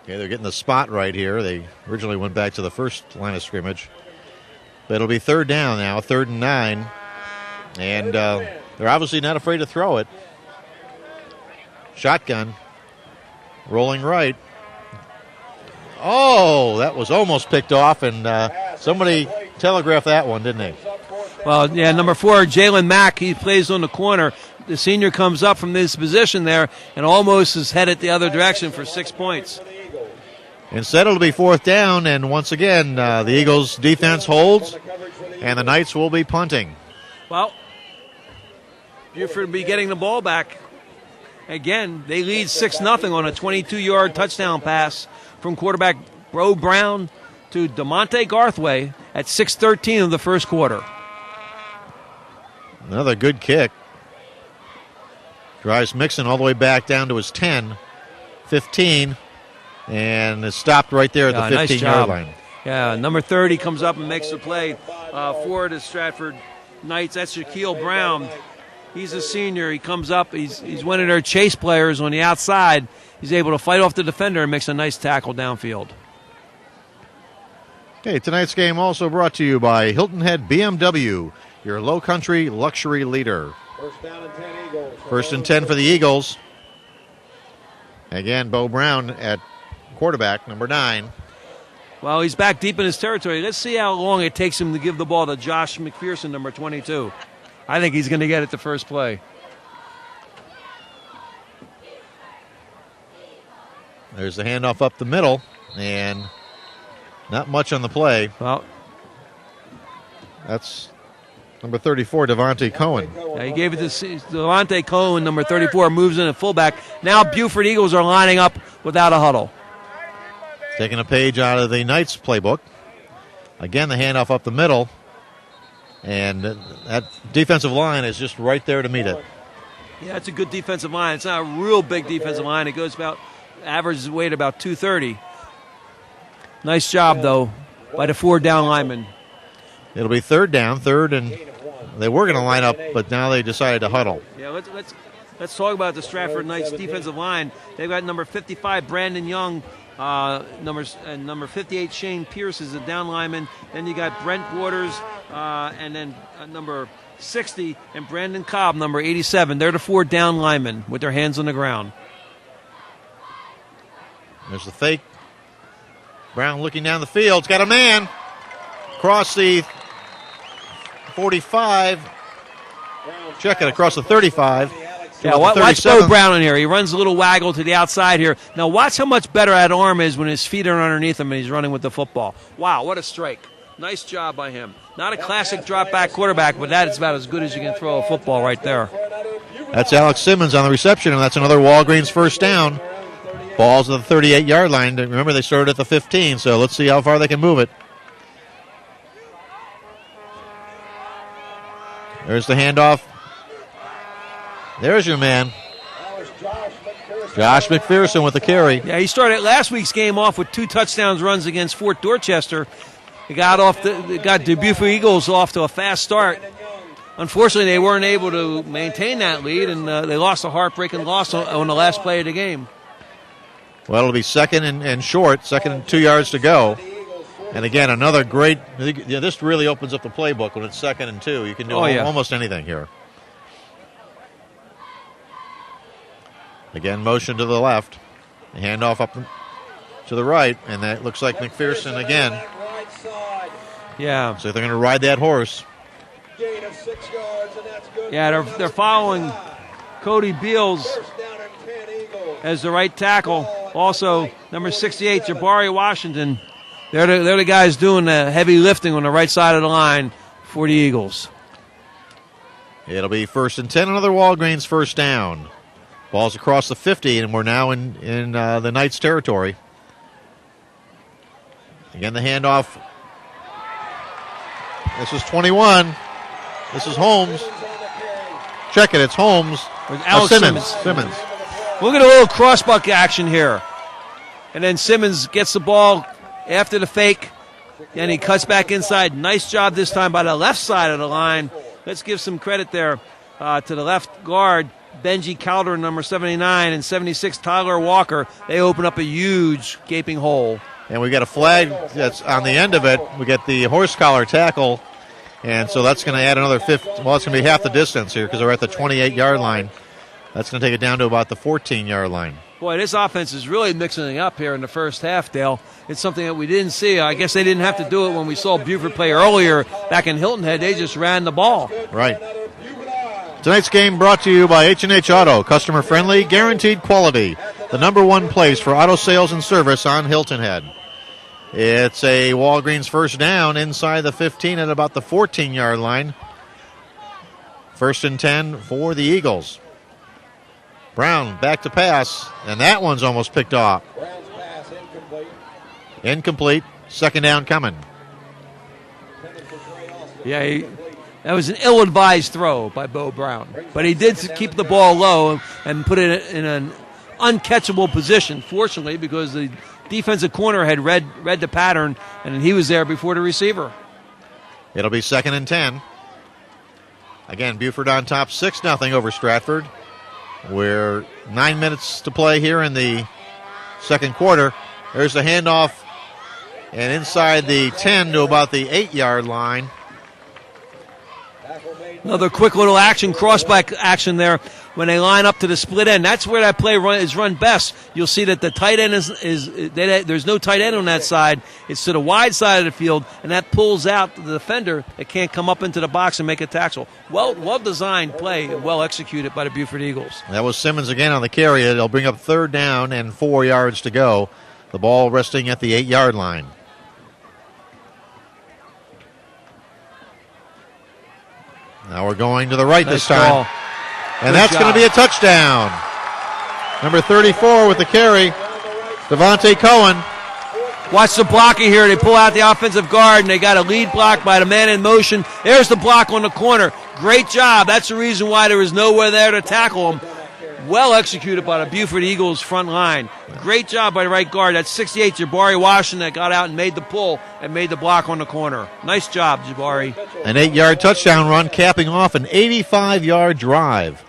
Okay, they're getting the spot right here. They originally went back to the first line of scrimmage. But it'll be 3rd down now, 3rd and 9. And they're obviously not afraid to throw it. Shotgun, rolling right. Oh, that was almost picked off, and somebody telegraphed that one, didn't they? Well, yeah, number 4, Jalen Mack, he plays on the corner. The senior comes up from this position there and almost is headed the other direction for 6 points. Instead, it'll be 4th down, and once again, the Eagles' defense holds, and the Knights will be punting. Well, Beaufort will be getting the ball back. Again, they lead 6-0 on a 22-yard touchdown pass from quarterback Bro Brown to DeMonte Garthway at 6:13 of the first quarter. Another good kick. Drives Mixon all the way back down to his 10, 15, and is stopped right there at the 15-yard line. Yeah, number 30 comes up and makes the play for the Stratford Knights. That's Shaquille Brown. He's a senior. He comes up. He's one of their chase players on the outside. He's able to fight off the defender and makes a nice tackle downfield. Okay, tonight's game also brought to you by Hilton Head BMW, your Lowcountry luxury leader. 1st down and 10 Eagles. 1st and 10 for the Eagles. Again, Bo Brown at quarterback, number 9. Well, he's back deep in his territory. Let's see how long it takes him to give the ball to Josh McPherson, number 22. I think he's going to get it the first play. There's the handoff up the middle, and not much on the play. Well, that's number 34, Devontae Cohen. Yeah, he gave it to Devontae Cohen, number 34, moves in at fullback. Now Beaufort Eagles are lining up without a huddle. Taking a page out of the Knights playbook. Again, the handoff up the middle. And that defensive line is just right there to meet it. Yeah, it's a good defensive line. It's not a real big defensive line. It goes about, averages weight about 230. Nice job, though, by the 4 down linemen. It'll be third down, and they were going to line up, but now they decided to huddle. Yeah, let's talk about the Stratford Knights defensive line. They've got number 55, Brandon Young, number 58, Shane Pierce is a down lineman. Then you got Brent Waters, and then number 60, and Brandon Cobb, number 87. They're the 4 down linemen with their hands on the ground. There's the fake. Brown looking down the field. It's got a man across the 45. Check it across the 35. Yeah, watch Bo Brown in here. He runs a little waggle to the outside here. Now watch how much better that arm is when his feet are underneath him and he's running with the football. Wow, what a strike. Nice job by him. Not a classic drop-back quarterback, but that is about as good as you can throw a football right there. That's Alex Simmons on the reception, and that's another Walgreens first down. Ball's at the 38-yard line. Remember, they started at the 15, so let's see how far they can move it. There's the handoff. There's your man. Josh McPherson with the carry. Yeah, he started last week's game off with 2 touchdowns runs against Fort Dorchester. They got the Beaufort Eagles off to a fast start. Unfortunately, they weren't able to maintain that lead, and they lost a heartbreaking loss on the last play of the game. Well, it'll be second and short, second and 2 yards to go. And again, another great, this really opens up the playbook when it's second and 2. You can do almost anything here. Again, motion to the left. The handoff up to the right, and that looks like McPherson again. Yeah. So they're going to ride that horse. Yeah, they're following Cody Beals as the right tackle. Also, number 68, Jabari Washington. They're the guys doing the heavy lifting on the right side of the line for the Eagles. It'll be 1st and 10, another Walgreens first down. Ball's across the 50, and we're now in the Knights' territory. Again, the handoff. This is 21. This is Holmes. Check it, it's Holmes. Simmons. We'll get a little crossbuck action here. And then Simmons gets the ball after the fake, and he cuts back inside. Nice job this time by the left side of the line. Let's give some credit there to the left guard, Benji Calder, number 79, and 76, Tyler Walker. They open up a huge gaping hole. And we got a flag that's on the end of it. We get the horse collar tackle, and so that's going to add another 50. Well, it's going to be half the distance here because they're at the 28-yard line. That's going to take it down to about the 14-yard line. Boy, this offense is really mixing it up here in the first half, Dale. It's something that we didn't see. I guess they didn't have to do it when we saw Beaufort play earlier back in Hilton Head. They just ran the ball. Right. Tonight's game brought to you by H&H Auto. Customer friendly, guaranteed quality. The number one place for auto sales and service on Hilton Head. It's a Walgreens first down inside the 15 at about the 14-yard line. 1st and 10 for the Eagles. Brown back to pass, and that one's almost picked off. Brown's pass Incomplete. 2nd down coming. Yeah, that was an ill-advised throw by Bo Brown. But he did keep the ball low and put it in an uncatchable position, fortunately, because the defensive corner had read the pattern, and he was there before the receiver. It'll be 2nd and 10. Again, Beaufort on top 6-0 over Stratford. We're 9 minutes to play here in the second quarter. There's the handoff, and inside the 10 to about the 8-yard line. Another quick little crossback action there when they line up to the split end. That's where that play is run best. You'll see that the tight end there's no tight end on that side. It's to the wide side of the field, and that pulls out the defender that can't come up into the box and make a tackle. Well-designed play and well executed by the Beaufort Eagles. That was Simmons again on the carry. They'll bring up 3rd down and 4 yards to go. The ball resting at the 8-yard line. Now we're going to the right this time. Ball. And that's going to be a touchdown. Number 34 with the carry, Devontae Cohen. Watch the blocking here. They pull out the offensive guard, and they got a lead block by the man in motion. There's the block on the corner. Great job. That's the reason why there was nowhere there to tackle him. Well executed by the Beaufort Eagles front line. Great job by the right guard. That's 68, Jabari Washington, that got out and made the pull and made the block on the corner. Nice job, Jabari. An 8-yard touchdown run capping off an 85-yard drive.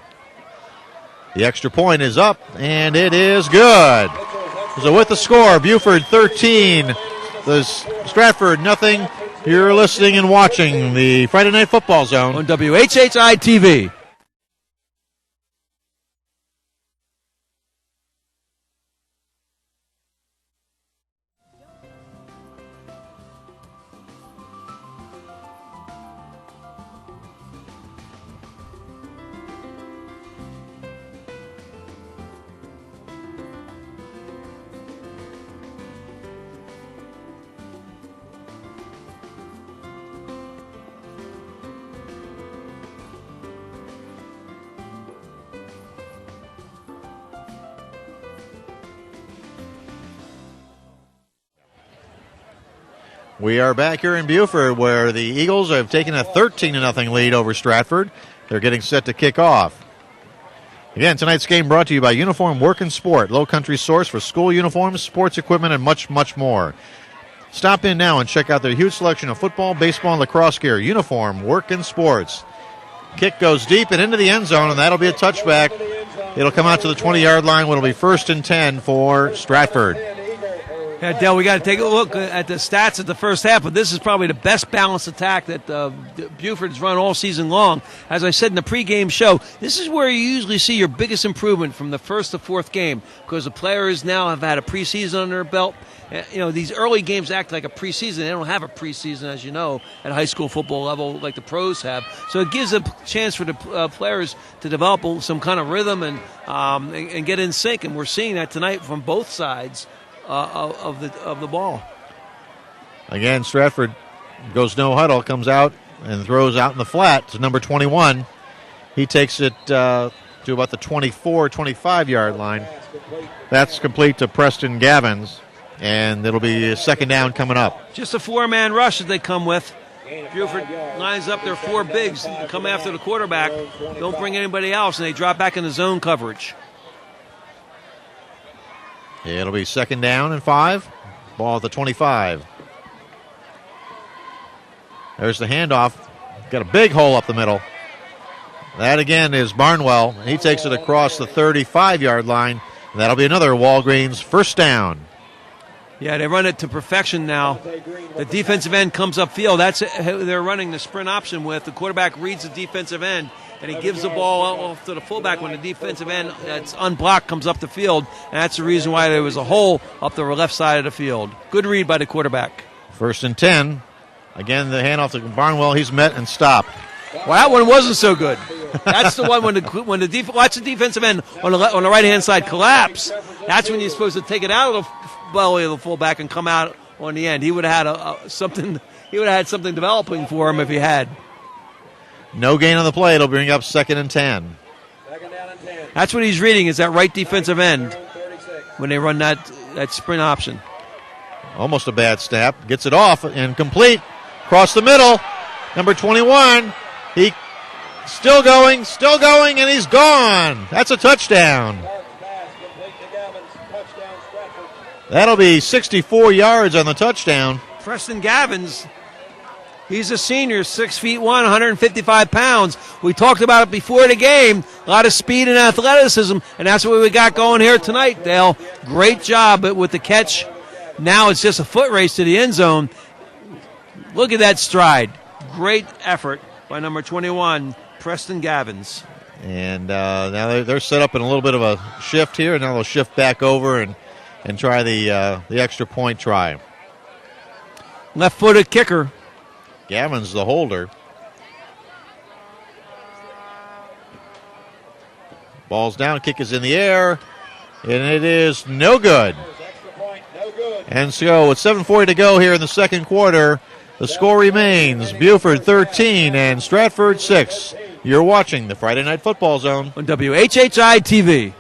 The extra point is up, and it is good. So with the score, Beaufort 13, the Stratford nothing. You're listening and watching the Friday Night Football Zone on WHHI-TV. We are back here in Beaufort where the Eagles have taken a 13-0 lead over Stratford. They're getting set to kick off. Again, tonight's game brought to you by Uniform Work and Sport, Lowcountry source for school uniforms, sports equipment, and much, much more. Stop in now and check out their huge selection of football, baseball, and lacrosse gear. Uniform Work and Sports. Kick goes deep and into the end zone, and that'll be a touchback. It'll come out to the 20-yard line when it'll be 1st and 10 for Stratford. Yeah, Dale, we got to take a look at the stats at the first half, but this is probably the best balanced attack that Beaufort's run all season long. As I said in the pregame show, this is where you usually see your biggest improvement from the first to fourth game because the players now have had a preseason under their belt. You know, these early games act like a preseason. They don't have a preseason, as you know, at high school football level like the pros have. So it gives a chance for the players to develop some kind of rhythm and get in sync, and we're seeing that tonight from both sides of the ball. Again, Stratford goes no huddle, comes out and throws out in the flat to number 21. He takes it to about the 24, 25-yard line. That's complete to Preston Gavins, and it'll be a second down coming up. Just a four-man rush that they come with. Beaufort lines up their four bigs, come after the quarterback, don't bring anybody else, and they drop back into zone coverage. It'll be second down and 5. Ball at the 25. There's the handoff. Got a big hole up the middle. That again is Barnwell. He takes it across the 35-yard line. And that'll be another Walgreens first down. Yeah, they run it to perfection now. The defensive end comes upfield. That's who they're running the sprint option with. The quarterback reads the defensive end, and he gives the ball off to the fullback when the defensive end that's unblocked comes up the field. And that's the reason why there was a hole up the left side of the field. Good read by the quarterback. 1st and 10. Again, the handoff to Barnwell. He's met and stopped. Well, that one wasn't so good. That's the one when the watch the defensive end on the right-hand side collapse. That's when you're supposed to take it out of the belly of the fullback and come out on the end. He would have had something. He would have had something developing for him if he had. No gain on the play. It'll bring up 2nd and 10. That's what he's reading is that right defensive end when they run that sprint option. Almost a bad snap. Gets it off and complete. Across the middle. Number 21. He still going, and he's gone. That's a touchdown. That'll be 64 yards on the touchdown. Preston Gavins, he's a senior, 6'1", 155 pounds. We talked about it before the game. A lot of speed and athleticism, and that's what we got going here tonight, Dale. Great job with the catch. Now it's just a foot race to the end zone. Look at that stride. Great effort by number 21, Preston Gavins. And now they're set up in a little bit of a shift here, and now they'll shift back over and try the extra point try. Left-footed kicker. Gavin's the holder. Ball's down, kick is in the air, and it is no good. And so with 7:40 to go here in the second quarter, the score remains Beaufort 13 and Stratford 6. You're watching the Friday Night Football Zone on WHHI-TV.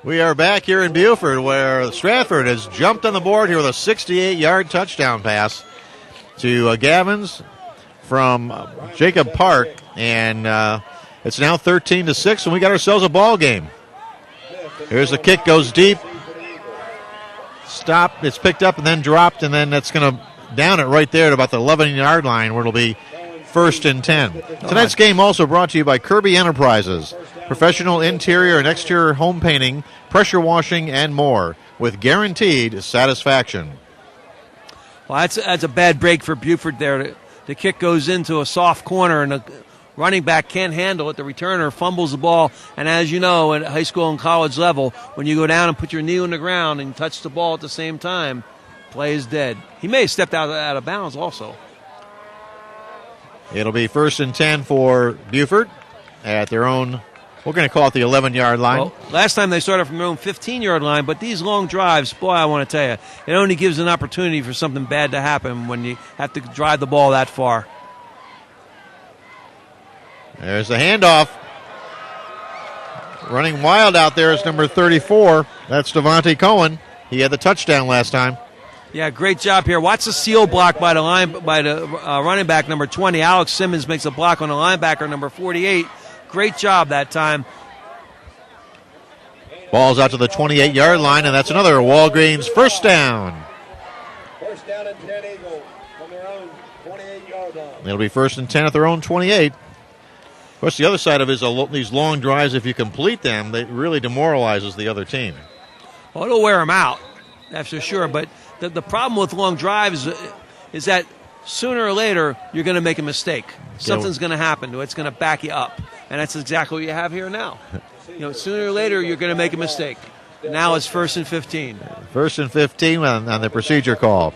We are back here in Beaufort where Stratford has jumped on the board here with a 68-yard touchdown pass to Gavins from Jacob Park. And it's now 13-6, and we got ourselves a ball game. Here's the kick, goes deep. Stop, it's picked up and then dropped, and then that's going to down it right there at about the 11-yard line where it'll be 1st and 10. Tonight's game also brought to you by Kirby Enterprises. Professional interior and exterior home painting, pressure washing, and more with guaranteed satisfaction. Well, that's a bad break for Beaufort there. The kick goes into a soft corner, and the running back can't handle it. The returner fumbles the ball, and as you know, at high school and college level, when you go down and put your knee on the ground and touch the ball at the same time, play is dead. He may have stepped out of bounds also. It'll be 1st and 10 for Beaufort at their own, we're going to call it the 11-yard line. Well, last time they started from their own 15-yard line, but these long drives, boy, I want to tell you, it only gives an opportunity for something bad to happen when you have to drive the ball that far. There's the handoff. Running wild out there is number 34. That's Devontae Cohen. He had the touchdown last time. Yeah, great job here. Watch the seal block by the running back number 20. Alex Simmons makes a block on the linebacker number 48. Great job that time. Ball's out to the 28-yard line, and that's another Walgreens first down. First down and 10 Eagles from their own 28-yard line. It'll be 1st and 10 at their own 28. Of course, the other side of it is these long drives, if you complete them, it really demoralizes the other team. Well, it'll wear them out, that's for sure. But the problem with long drives is that sooner or later you're going to make a mistake. Something's going to happen. It's going to back you up. And that's exactly what you have here now. Sooner or later you're going to make a mistake. Now it's 1st and 15. 1st and 15 on the procedure call.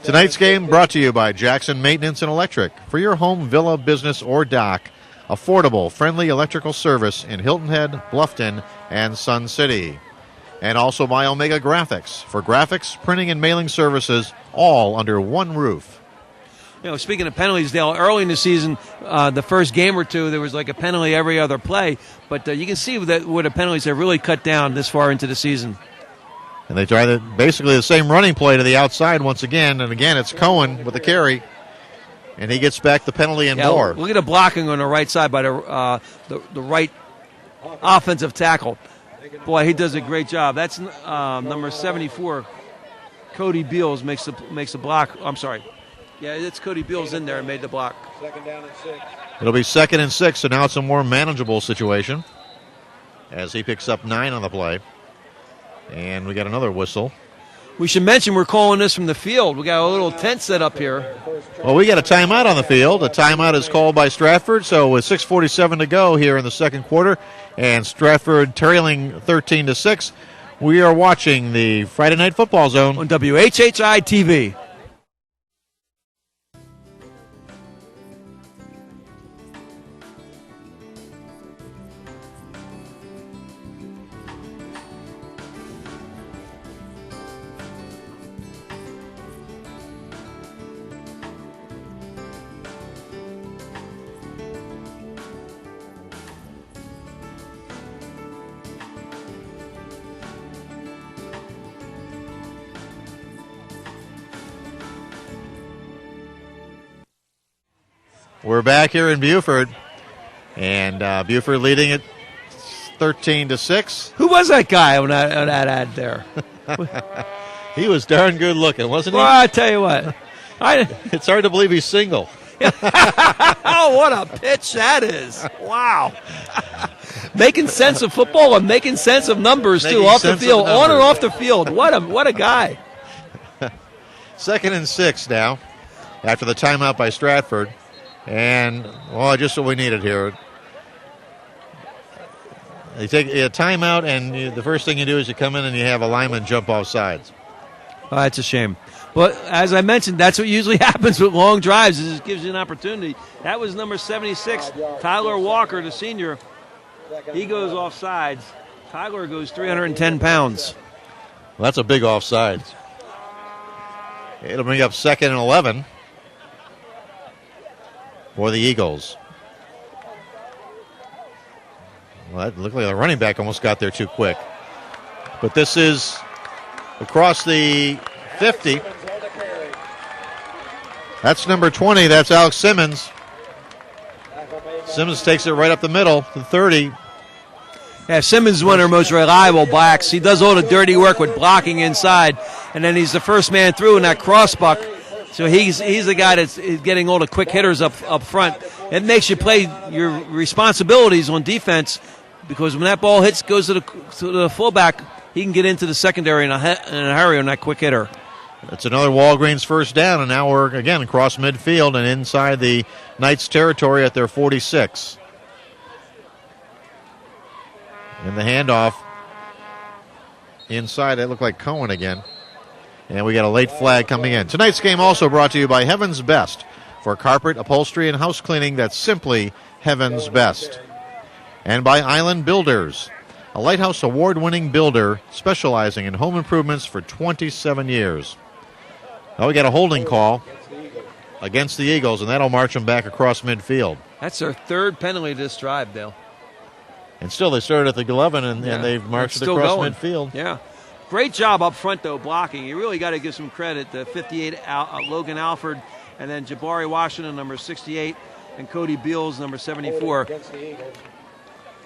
Tonight's game brought to you by Jackson Maintenance and Electric. For your home, villa, business, or dock, affordable, friendly electrical service in Hilton Head, Bluffton, and Sun City. And also by Omega Graphics. For graphics, printing, and mailing services, all under one roof. Speaking of penalties, Dale, early in the season, the first game or two, there was like a penalty every other play. But you can see that where the penalties have really cut down this far into the season. And they try basically the same running play to the outside once again. And again, it's Cohen with the carry. And he gets back the penalty and more. Look at the blocking on the right side by the right offensive tackle. Boy, he does a great job. That's number 74. Cody Beals makes the block. I'm sorry. Yeah, it's Cody Beals in there and made the block. Second down and 6. It'll be 2nd and 6, so now it's a more manageable situation as he picks up 9 on the play. And we got another whistle. We should mention we're calling this from the field. We got a little tent set up here. Well, we got a timeout on the field. A timeout is called by Stratford, so with 6:47 to go here in the second quarter, and Stratford trailing 13-6, we are watching the Friday Night Football Zone on WHHI-TV. We're back here in Beaufort, and Beaufort leading it 13-6. Who was that guy on that ad there? He was darn good looking, wasn't he? Well, I tell you what, it's hard to believe he's single. Oh, what a pitch that is! Wow, making sense of football and making sense of numbers too, off the field, on and off the field. What a guy! 2nd and 6 now, after the timeout by Stratford. And, well, just what we needed here. You take a timeout, and the first thing you do is you come in and you have a lineman jump off sides. Oh, that's a shame. But as I mentioned, that's what usually happens with long drives. It just gives you an opportunity. That was number 76, Tyler Walker, the senior. He goes off sides. Tyler goes 310 pounds. Well, that's a big offsides. It'll bring up 2nd and 11. For the Eagles. Well, that looked like the running back almost got there too quick. But this is across the 50. That's number 20. That's Alex Simmons. Simmons takes it right up the middle to 30. Yeah, Simmons is one of our most reliable backs. He does all the dirty work with blocking inside, and then he's the first man through in that crossbuck. So he's the guy that's getting all the quick hitters up front. It makes you play your responsibilities on defense, because when that ball goes to the fullback, he can get into the secondary in a hurry on that quick hitter. That's another Walgreens first down, and now we're again across midfield and inside the Knights' territory at their 46. And the handoff inside, that looked like Cohen again. And we got a late flag coming in. Tonight's game also brought to you by Heaven's Best. For carpet, upholstery, and house cleaning, that's simply Heaven's Best. And by Island Builders, a Lighthouse Award-winning builder specializing in home improvements for 27 years. Now we got a holding call against the Eagles, and that'll march them back across midfield. That's their third penalty this drive, Dale. And still, they started at the 11, and they've marched it across midfield. Yeah. Great job up front, though, blocking. You really got to give some credit to 58 Logan Alford, and then Jabari Washington, number 68, and Cody Beals, number 74.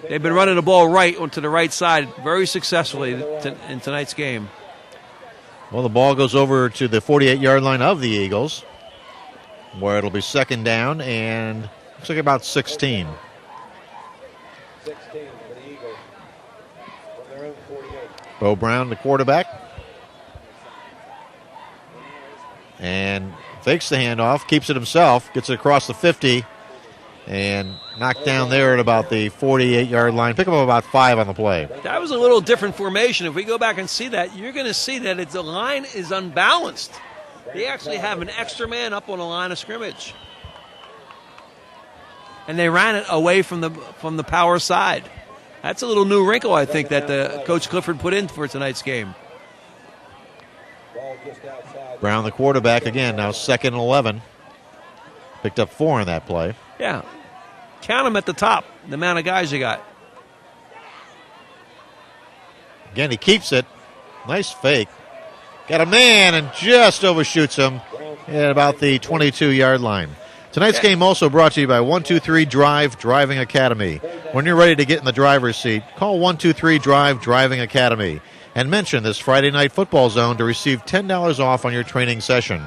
They've been running the ball right onto the right side very successfully in tonight's game. Well, the ball goes over to the 48-yard line of the Eagles, where it'll be second down, and looks like about 16. 16 for the Eagles from their own 48. Bo Brown, the quarterback. And fakes the handoff, keeps it himself, gets it across the 50, and knocked down there at about the 48-yard line. Pick up about 5 on the play. That was a little different formation. If we go back and see that, you're going to see that the line is unbalanced. They actually have an extra man up on the line of scrimmage. And they ran it away from the power side. That's a little new wrinkle, I think, that the Coach Clifford put in for tonight's game. Brown, the quarterback, again, now second and 11. Picked up 4 in that play. Yeah. Count them at the top, the amount of guys you got. Again, he keeps it. Nice fake. Got a man and just overshoots him at about the 22-yard line. Tonight's game also brought to you by 123 Drive Driving Academy. When you're ready to get in the driver's seat, call 123 Drive Driving Academy and mention this Friday Night Football Zone to receive $10 off on your training session.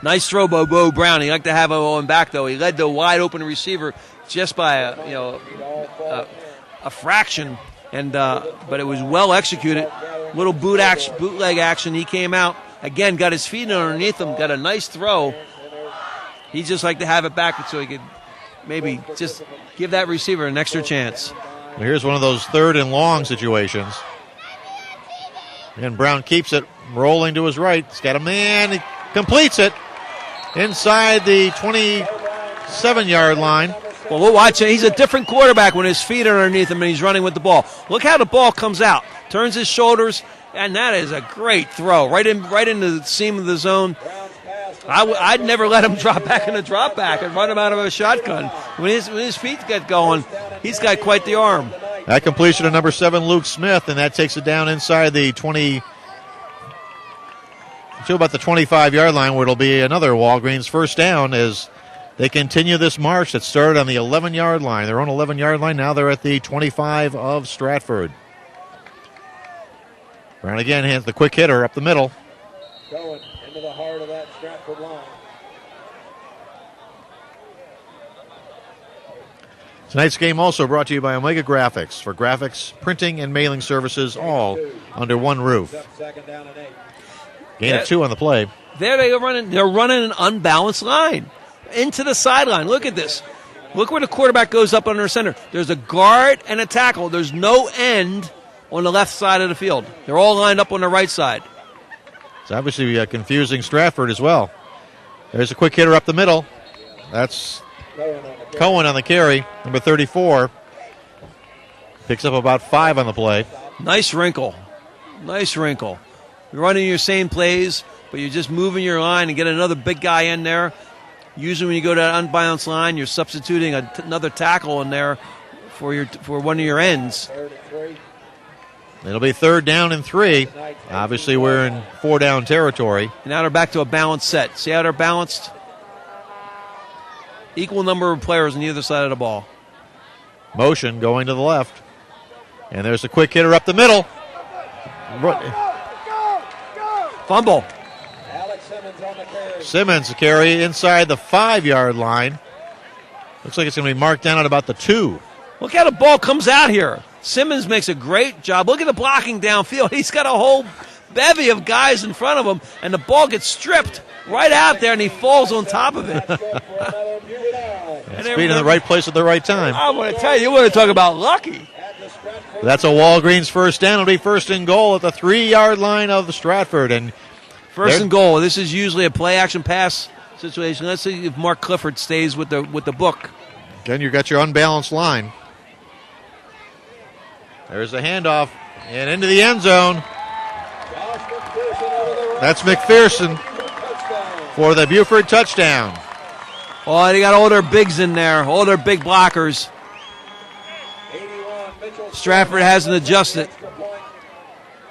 Nice throw by Bo Brown. He liked to have it on back, though. He led the wide open receiver just by a fraction, but it was well executed. Little bootleg action. He came out again, got his feet underneath him, got a nice throw. He just liked to have it back so he could maybe just give that receiver an extra chance. Well, here's one of those third and long situations. And Brown keeps it rolling to his right. He's got a man. He completes it inside the 27-yard line. Well, we'll watch it. He's a different quarterback when his feet are underneath him and he's running with the ball. Look how the ball comes out. Turns his shoulders, and that is a great throw. Right into the seam of the zone. I'd never let him drop back in a drop back and run him out of a shotgun. When his feet get going, he's got quite the arm. That completion of number 7, Luke Smith, and that takes it down inside the 20 to about the 25-yard line, where it'll be another Walgreens first down as they continue this march that started on the 11-yard line. Their own 11-yard line. Now they're at the 25 of Stratford. Brown again hands the quick hitter up the middle. Going into the heart of that Stratford line. Tonight's game also brought to you by Omega Graphics for graphics, printing, and mailing services, all under one roof. Second down and 8. Gain of 2 on the play. There they are running. They're running an unbalanced line into the sideline. Look at this. Look where the quarterback goes up under center. There's a guard and a tackle. There's no end on the left side of the field. They're all lined up on the right side. It's obviously confusing Stratford as well. There's a quick hitter up the middle. That's Cohen on the carry, number 34. Picks up about 5 on the play. Nice wrinkle. Nice wrinkle. You're running your same plays, but you're just moving your line and get another big guy in there. Usually when you go to that unbalanced line, you're substituting another tackle in there for one of your ends. It'll be 3rd down and 3. Obviously, we're in 4-down territory. Now they're back to a balanced set. See how they're balanced? Equal number of players on either side of the ball. Motion going to the left. And there's a quick hitter up the middle. Fumble. Simmons carry inside the 5-yard line. Looks like it's going to be marked down at about the 2. Look how the ball comes out here. Simmons makes a great job. Look at the blocking downfield. He's got a whole bevy of guys in front of him, and the ball gets stripped right out there, and he falls on top of it. Being in the right place at the right time. I want to tell you want to talk about lucky. That's a Walgreens first down. It'll be 1st and goal at the 3-yard line of the Stratford. And first and goal. This is usually a play-action pass situation. Let's see if Mark Clifford stays with the book. Again, you got your unbalanced line. There's the handoff and into the end zone. That's McPherson for the Beaufort touchdown. Oh, they got all their bigs in there, all their big blockers. Stratford hasn't adjusted.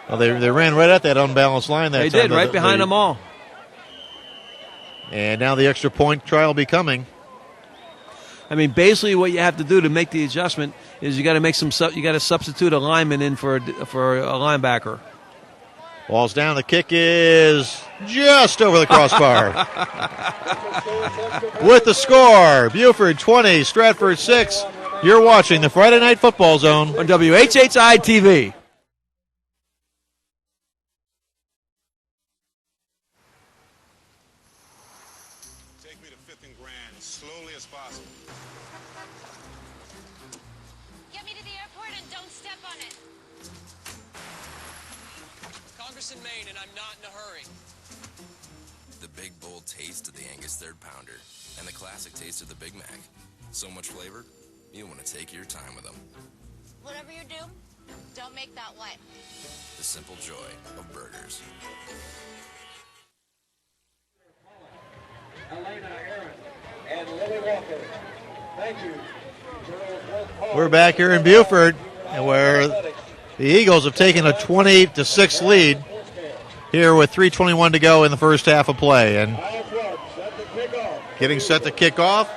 Well, they ran right at that unbalanced line that time. They did, right behind them all. And now the extra point try will be coming. I mean, basically, what you have to do to make the adjustment is you got to make you got to substitute a lineman in for a linebacker. Ball's down. The kick is just over the crossbar. With the score, Beaufort 20, Stratford 6. You're watching the Friday Night Football Zone on WHHI-TV. Take me to 5th and Grand, slowly as possible. Get me to the airport and don't step on it. Congress in Maine, and I'm not in a hurry. The big, bold taste of the Angus 3rd Pounder and the classic taste of the Big Mac. So much flavor, you want to take your time with them. Whatever you do, don't make that white. The simple joy of burgers. And Lily Walker. Thank you. We're back here in Beaufort, where the Eagles have taken a 28-6 lead here with 3:21 to go in the first half of play. And getting set to kick off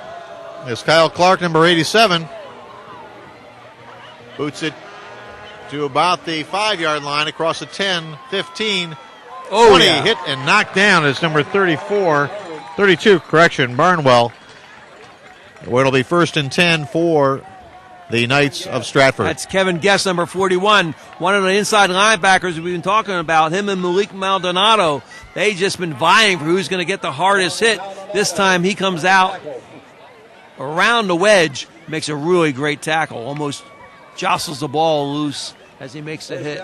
is Kyle Clark, number 87. Boots it to about the 5-yard line across the 10, 15, 20. Yeah. Hit and knocked down is number 32, Barnwell. Where it'll be 1st and 10 for the Knights of Stratford. That's Kevin Guest, number 41, one of the inside linebackers we've been talking about. Him and Malik Maldonado, they just been vying for who's going to get the hardest hit. This time he comes out around the wedge, makes a really great tackle, almost jostles the ball loose as he makes the hit.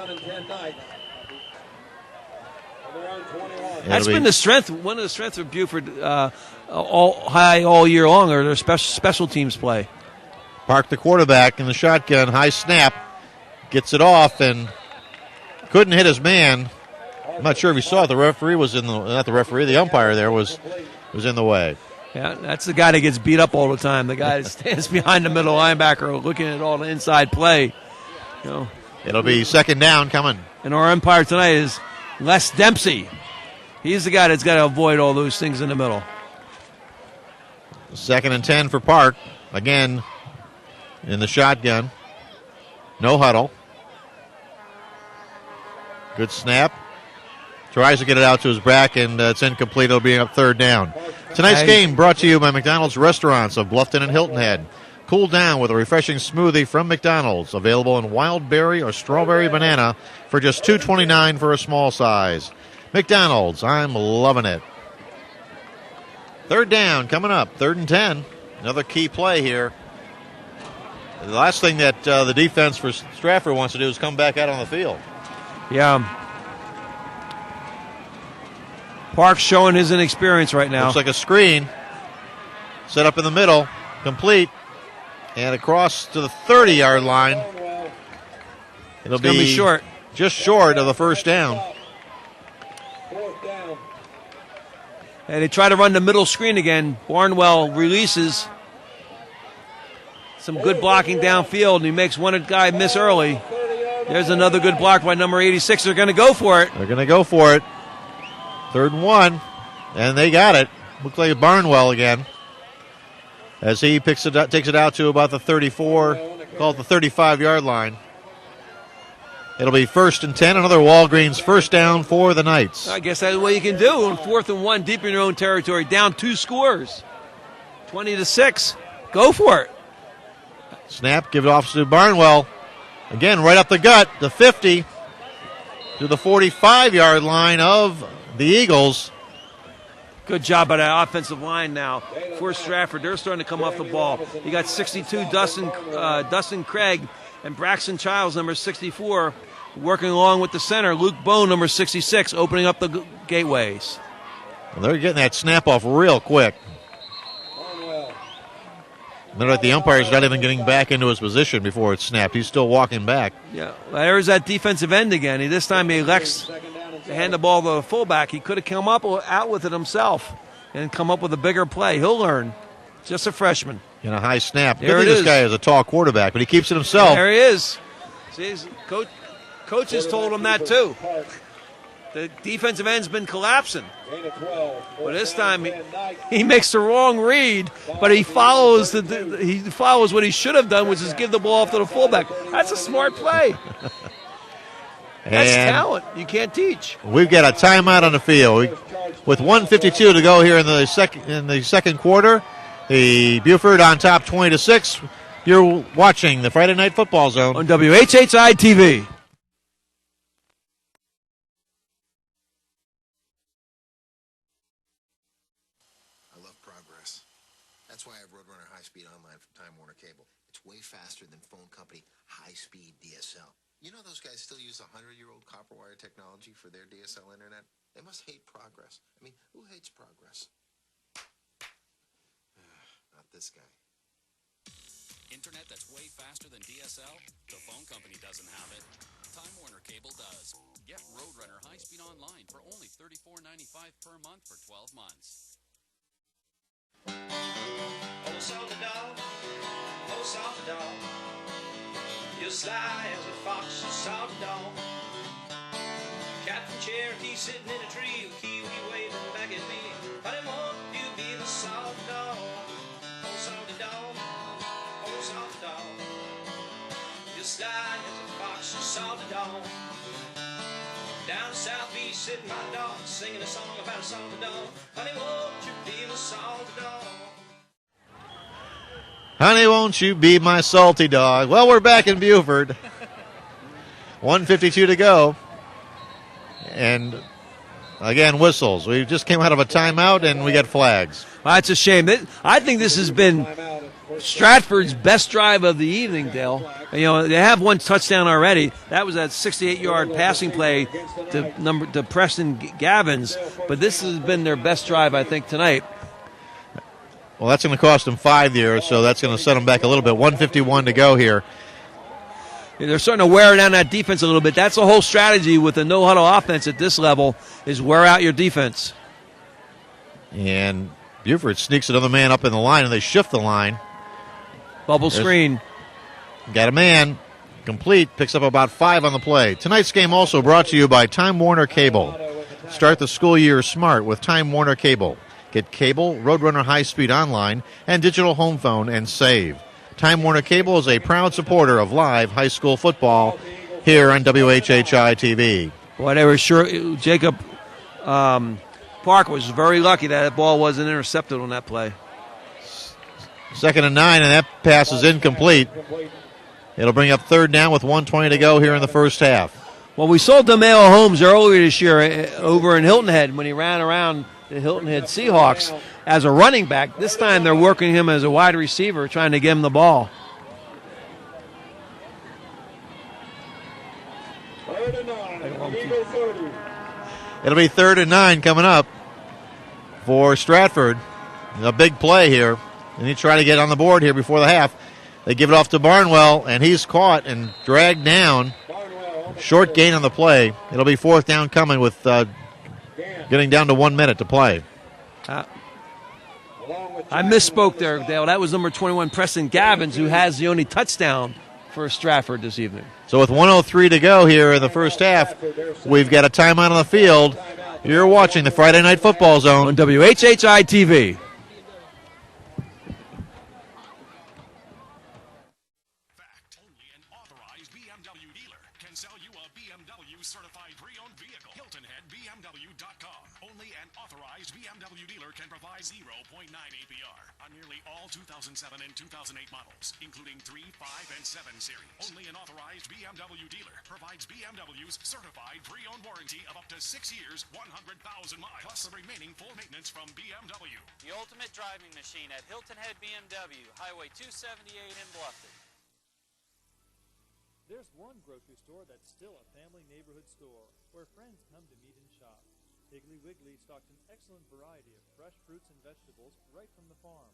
That's been the strength, one of the strengths of Beaufort all year long, or their special teams play. Park, the quarterback, in the shotgun, high snap, gets it off and couldn't hit his man. I'm not sure if he saw it. The referee was the umpire there was in the way. Yeah, that's the guy that gets beat up all the time. The guy that stands behind the middle linebacker looking at all the inside play. You know. It'll be 2nd down coming. And our umpire tonight is Les Dempsey. He's the guy that's got to avoid all those things in the middle. 2nd and 10 for Park. Again, in the shotgun. No huddle. Good snap. Tries to get it out to his back, and it's incomplete. It'll be up 3rd down. Tonight's game brought to you by McDonald's Restaurants of Bluffton and Hilton Head. Cool down with a refreshing smoothie from McDonald's. Available in wild berry or strawberry banana for just $2.29 for a small size. McDonald's, I'm loving it. 3rd down coming up, 3rd and 10. Another key play here. The last thing that the defense for Stratford wants to do is come back out on the field. Yeah. Park's showing his inexperience right now. Looks like a screen. Set up in the middle. Complete. And across to the 30-yard line. It'll be short. Just short of the 1st down. And they try to run the middle screen again. Barnwell releases. some good blocking downfield, and he makes one guy miss early. There's another good block by number 86. They're going to go for it. They're going to go for it. 3rd and 1, and they got it. Looks like Barnwell again, as he takes it out to about the 34, call it the 35-yard line. It'll be 1st and 10, another Walgreens first down for the Knights. I guess that's what you can do on 4th and 1, deep in your own territory, down 2 scores, 20-6. Go for it. Snap, give it off to Barnwell. Again, right up the gut, the 50 to the 45-yard line of the Eagles. Good job by that offensive line now for Stratford. They're starting to come off the ball. You got 62, Dustin Craig, and Braxton Childs, number 64, working along with the center, Luke Bone, number 66, opening up the gateways. Well, they're getting that snap off real quick. They're like the umpire's not even getting back into his position before it's snapped. He's still walking back. Yeah, there's that defensive end again. This time he elects to hand the ball to the fullback. He could have come up out with it himself and come up with a bigger play. He'll learn. Just a freshman. In a high snap. There Good it thing this is. guy is a tall quarterback, but he keeps it himself. There he is. See, coaches told him that too. The defensive end's been collapsing. But this time he makes the wrong read, but he follows what he should have done, which is give the ball off to the fullback. That's a smart play. That's talent. You can't teach. We've got a timeout on the field. With 1:52 to go here in the second quarter, the Beaufort on top 20-6. You're watching the Friday Night Football Zone on WHHI-TV. I love progress. That's why I have Roadrunner High-Speed Online from Time Warner Cable. It's way faster than phone company high-speed DSL. You know those guys still use 100-year-old copper wire technology for their DSL internet? They must hate progress. I mean, who hates progress? Not this guy. Internet that's way faster than DSL? The phone company doesn't have it. Time Warner Cable does. Get Roadrunner High-Speed Online for only $34.95 per month for 12 months. Oh, salty dog. Oh, salty dog. You're sly as a fox, salty dog. Captain Cherokee sitting in a tree with Kiwi waving back at me. Honey, won't you be the salty dog? Oh, salty dog. Oh, salty dog. You're sly as a fox, salty dog. Down south beach sitting my dog, singing a song about a salty dog. Honey, won't you be the salty dog? Honey, won't you be my salty dog? Well, we're back in Beaufort. 1:52 to go. And, again, whistles. We just came out of a timeout, and we got flags. Well, that's a shame. I think this has been Stratford's best drive of the evening, Dale. You know, they have one touchdown already. That was that 68-yard passing play to Preston Gavins. But this has been their best drive, I think, tonight. Well, that's going to cost them 5 years, so that's going to set them back a little bit. 1:51 to go here. They're starting to wear down that defense a little bit. That's the whole strategy with the no-huddle offense at this level, is wear out your defense. And Beaufort sneaks another man up in the line, and they shift the line. Bubble screen. Got a man. Complete. Picks up about 5 on the play. Tonight's game also brought to you by Time Warner Cable. Start the school year smart with Time Warner Cable. Get cable, Roadrunner High-Speed Online, and digital home phone, and save. Time Warner Cable is a proud supporter of live high school football here on WHHI-TV. Boy, they were sure. Jacob Park was very lucky that ball wasn't intercepted on that play. 2nd and 9, and that pass is incomplete. It'll bring up 3rd down with 1:20 to go here in the first half. Well, we saw DeMeo Holmes earlier this year over in Hilton Head when he ran around the Hilton Head Seahawks as a running back. This time they're working him as a wide receiver, trying to get him the ball. It'll be 3rd and 9 coming up for Stratford. A big play here. And he tried to get on the board here before the half. They give it off to Barnwell, and he's caught and dragged down. Short gain on the play. It'll be 4th down coming with getting down to 1 minute to play. I misspoke there, Dale. That was number 21, Preston Gavins, who has the only touchdown for Stratford this evening. So with 1:03 to go here in the first half, we've got a timeout on the field. You're watching the Friday Night Football Zone on WHHI-TV. Certified pre-owned vehicle. HiltonHeadBMW.com. Only an authorized BMW dealer can provide 0.9 APR on nearly all 2007 and 2008 models, including 3, 5, and 7 series. Only an authorized BMW dealer provides BMW's certified pre-owned warranty of up to 6 years, 100,000 miles, plus the remaining full maintenance from BMW. The ultimate driving machine at Hilton Head BMW, Highway 278 in Bluffton. There's one grocery store that's still a family neighborhood store, where friends come to meet and shop. Piggly Wiggly stocks an excellent variety of fresh fruits and vegetables right from the farm.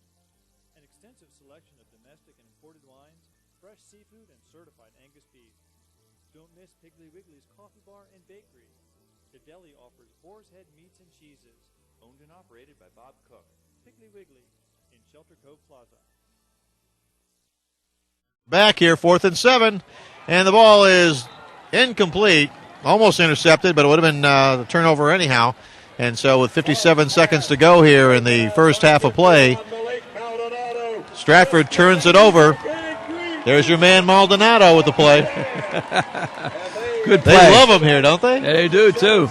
An extensive selection of domestic and imported wines, fresh seafood, and certified Angus beef. Don't miss Piggly Wiggly's coffee bar and bakery. The deli offers boar's head meats and cheeses, owned and operated by Bob Cook. Piggly Wiggly in Shelter Cove Plaza. Back here, 4th and 7, and the ball is incomplete, almost intercepted, but it would have been a turnover anyhow. And so with 57 seconds to go here in the first half of play, Stratford turns it over. There's your man Maldonado with the play. Good play. They love him here, don't they? They do, too.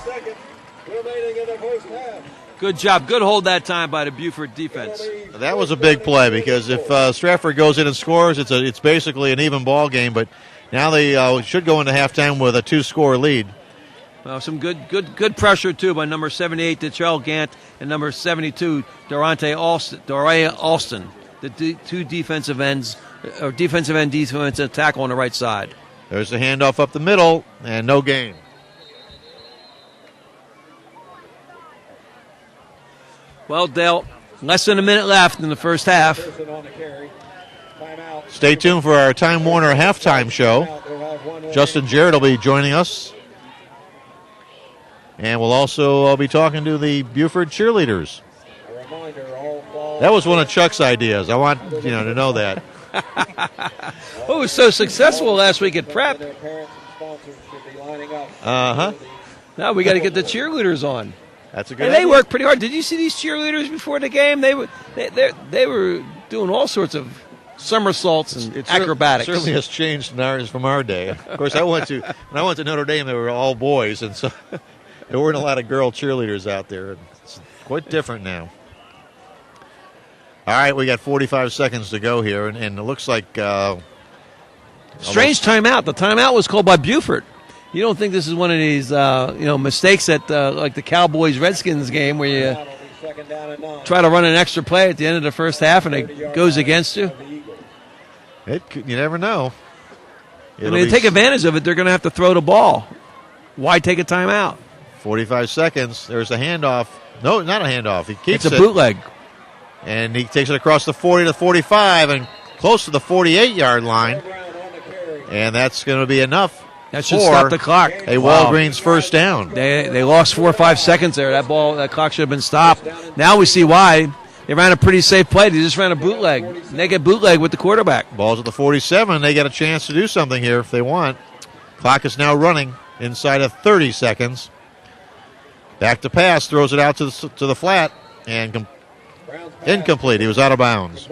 Good job. Good hold that time by the Beaufort defense. That was a big play because if Stratford goes in and scores, it's basically an even ball game. But now they should go into halftime with a 2-score lead. Well, some good pressure too by number 78 Detrell Gant and number 72 Doray Alston, the two defensive ends or defensive tackle on the right side. There's a handoff up the middle and no gain. Well, Dale, less than a minute left in the first half. Stay tuned for our Time Warner halftime show. Justin Jarrett will be joining us. And we'll also be talking to the Beaufort cheerleaders. That was one of Chuck's ideas. I want to know that. It was so successful last week at prep. Now we got to get the cheerleaders on. That's a good and idea. They work pretty hard. Did you see these cheerleaders before the game? They were doing all sorts of somersaults and acrobatics. It certainly has changed from our day. Of course, when I went to Notre Dame, they were all boys, and so there weren't a lot of girl cheerleaders out there. It's quite different now. All right, we got 45 seconds to go here, and it looks like strange timeout. The timeout was called by Beaufort. You don't think this is one of these mistakes at like the Cowboys-Redskins game where you try to run an extra play at the end of the first half and it goes against you? You never know. When they take advantage of it, they're going to have to throw the ball. Why take a timeout? 45 seconds. There's a handoff. No, not a handoff. He keeps it. It's a bootleg. And he takes it across the 40 to 45 and close to the 48-yard line. And that's going to be enough. That should stop the clock. A Walgreens first down. They lost 4 or 5 seconds there. That clock should have been stopped. Now we see why. They ran a pretty safe play. They just ran a bootleg. They get bootleg with the quarterback. Ball's at the 47. They got a chance to do something here if they want. Clock is now running inside of 30 seconds. Back to pass. Throws it out to the flat. And incomplete. He was out of bounds.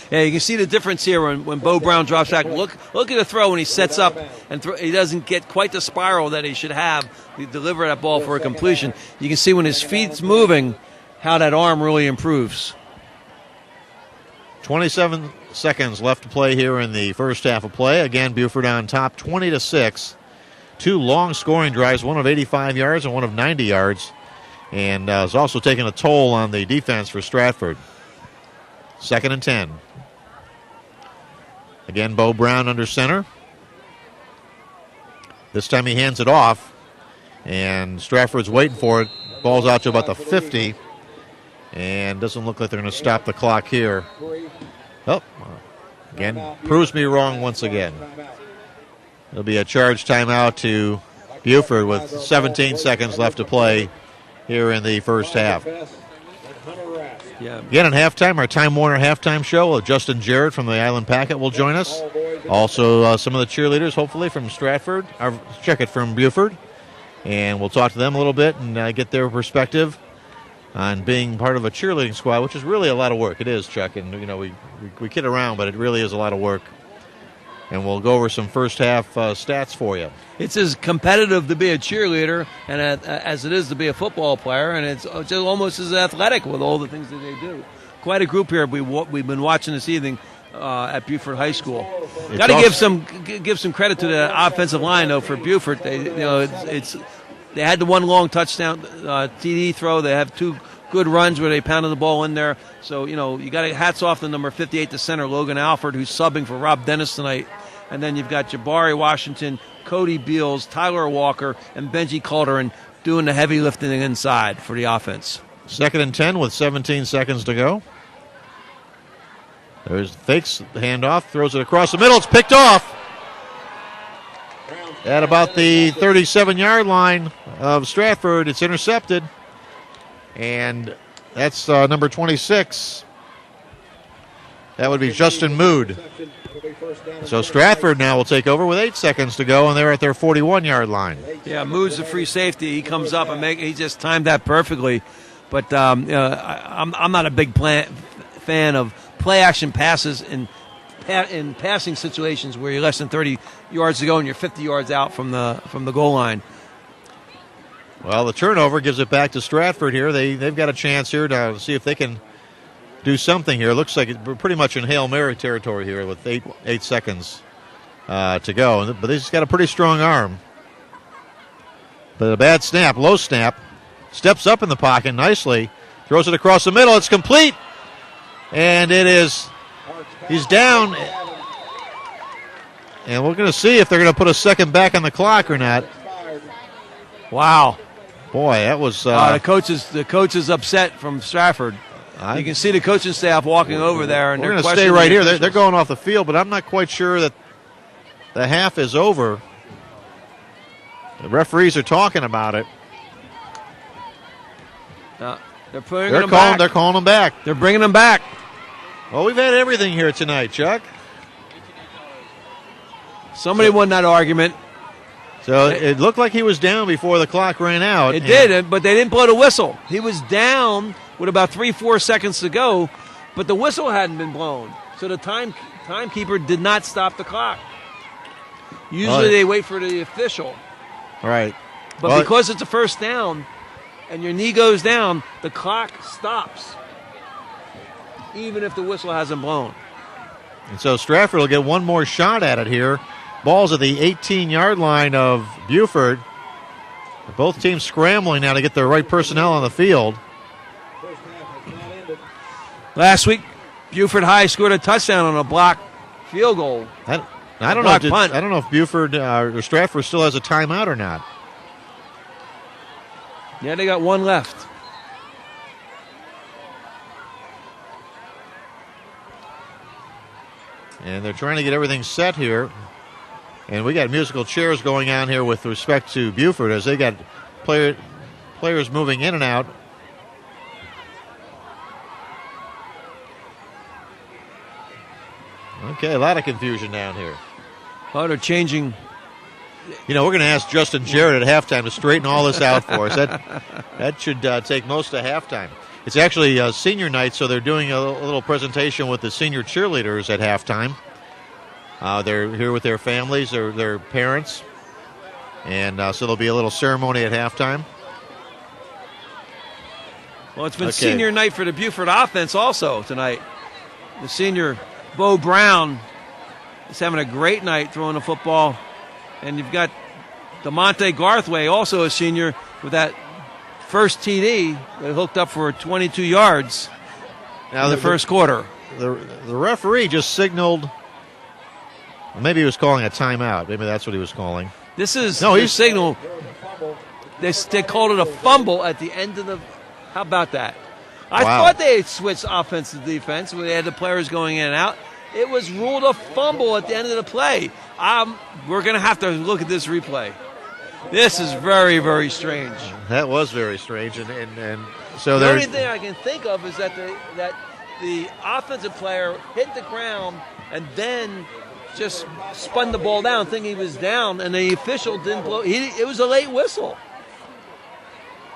Yeah, you can see the difference here when Bo Brown drops back. Look at the throw when he sets up and he doesn't get quite the spiral that he should have to deliver that ball for a completion. You can see when his feet's moving how that arm really improves. 27 seconds left to play here in the first half of play. Again, Beaufort on top 20-6. 2 long scoring drives, one of 85 yards and one of 90 yards. And it's also taking a toll on the defense for Stratford. 2nd and 10. Again, Bo Brown under center. This time he hands it off. And Stratford's waiting for it. Ball's out to about the 50. And doesn't look like they're going to stop the clock here. Oh, again, proves me wrong once again. It'll be a charge timeout to Beaufort with 17 seconds left to play here in the first half. Yeah. Again, at halftime, our Time Warner halftime show, Justin Jarrett from the Island Packet will join us. Also, some of the cheerleaders, hopefully, from Stratford, or from Beaufort. And we'll talk to them a little bit and get their perspective on being part of a cheerleading squad, which is really a lot of work. It is, Chuck, and we kid around, but it really is a lot of work. And we'll go over some first half stats for you. It's as competitive to be a cheerleader and as it is to be a football player, and it's just almost as athletic with all the things that they do. Quite a group here we've been watching this evening at Beaufort High School. Got to give some credit to the offensive line though for Beaufort. They they had the one long touchdown TD throw. They have two good runs where they pounded the ball in there. So you got hats off to number 58, the center Logan Alford, who's subbing for Rob Dennis tonight. And then you've got Jabari Washington, Cody Beals, Tyler Walker, and Benji Calderon doing the heavy lifting inside for the offense. 2nd and 10 with 17 seconds to go. There's fakes the handoff, throws it across the middle. It's picked off at about the 37-yard line of Stratford. It's intercepted, and that's number 26. That would be Justin Mood. So Stratford now will take over with 8 seconds to go, and they're at their 41-yard line. Yeah, Mood's a free safety. He comes up and he just timed that perfectly. But I'm not a big fan of play-action passes in passing situations where you're less than 30 yards to go and you're 50 yards out from the goal line. Well, the turnover gives it back to Stratford here. They've got a chance here to see if they can do something here. It looks like we're pretty much in Hail Mary territory here with 8 seconds to go. But he's got a pretty strong arm. But a bad snap, low snap. Steps up in the pocket nicely. Throws it across the middle. It's complete. And he's down. And we're going to see if they're going to put a second back on the clock or not. Wow. Boy, that was... the coach is upset from Stratford. You can see the coaching staff walking over there. And we're going to stay right here. They're going off the field, but I'm not quite sure that the half is over. The referees are talking about it. They're putting them back. They're calling them back. They're bringing them back. Well, we've had everything here tonight, Chuck. Somebody won that argument. So it looked like he was down before the clock ran out. It did, but they didn't blow the whistle. He was down with about 3-4 seconds to go, but the whistle hadn't been blown. So the timekeeper did not stop the clock. Usually they wait for the official. Right. But because it's a first down and your knee goes down, the clock stops, even if the whistle hasn't blown. And so Stratford will get one more shot at it here. Ball's at the 18-yard line of Beaufort. Both teams scrambling now to get the right personnel on the field. Last week, Beaufort High scored a touchdown on a blocked field goal. I don't know if Beaufort or Stratford still has a timeout or not. Yeah, they got one left. And they're trying to get everything set here. And we got musical chairs going on here with respect to Beaufort as they got players moving in and out. Okay, a lot of confusion down here. Oh, they're changing. We're going to ask Justin Jarrett at halftime to straighten all this out for us. That should take most of halftime. It's actually senior night, so they're doing a little presentation with the senior cheerleaders at halftime. They're here with their families or their parents, and so there'll be a little ceremony at halftime. Well, it's been senior night for the Beaufort offense also tonight. The senior Bo Brown is having a great night throwing the football. And you've got DeMonte Garthway, also a senior, with that first TD that hooked up for 22 yards in the first quarter. The referee just signaled, maybe he was calling a timeout. Maybe that's what he was calling. This is he signaled. They called it a fumble at the end of the. How about that? I thought they had switched offense to defense where they had the players going in and out. It was ruled a fumble at the end of the play. We're going to have to look at this replay. This is very, very strange. That was very strange. And So the only thing I can think of is that the offensive player hit the ground and then just spun the ball down, thinking he was down, and the official didn't blow. It was a late whistle.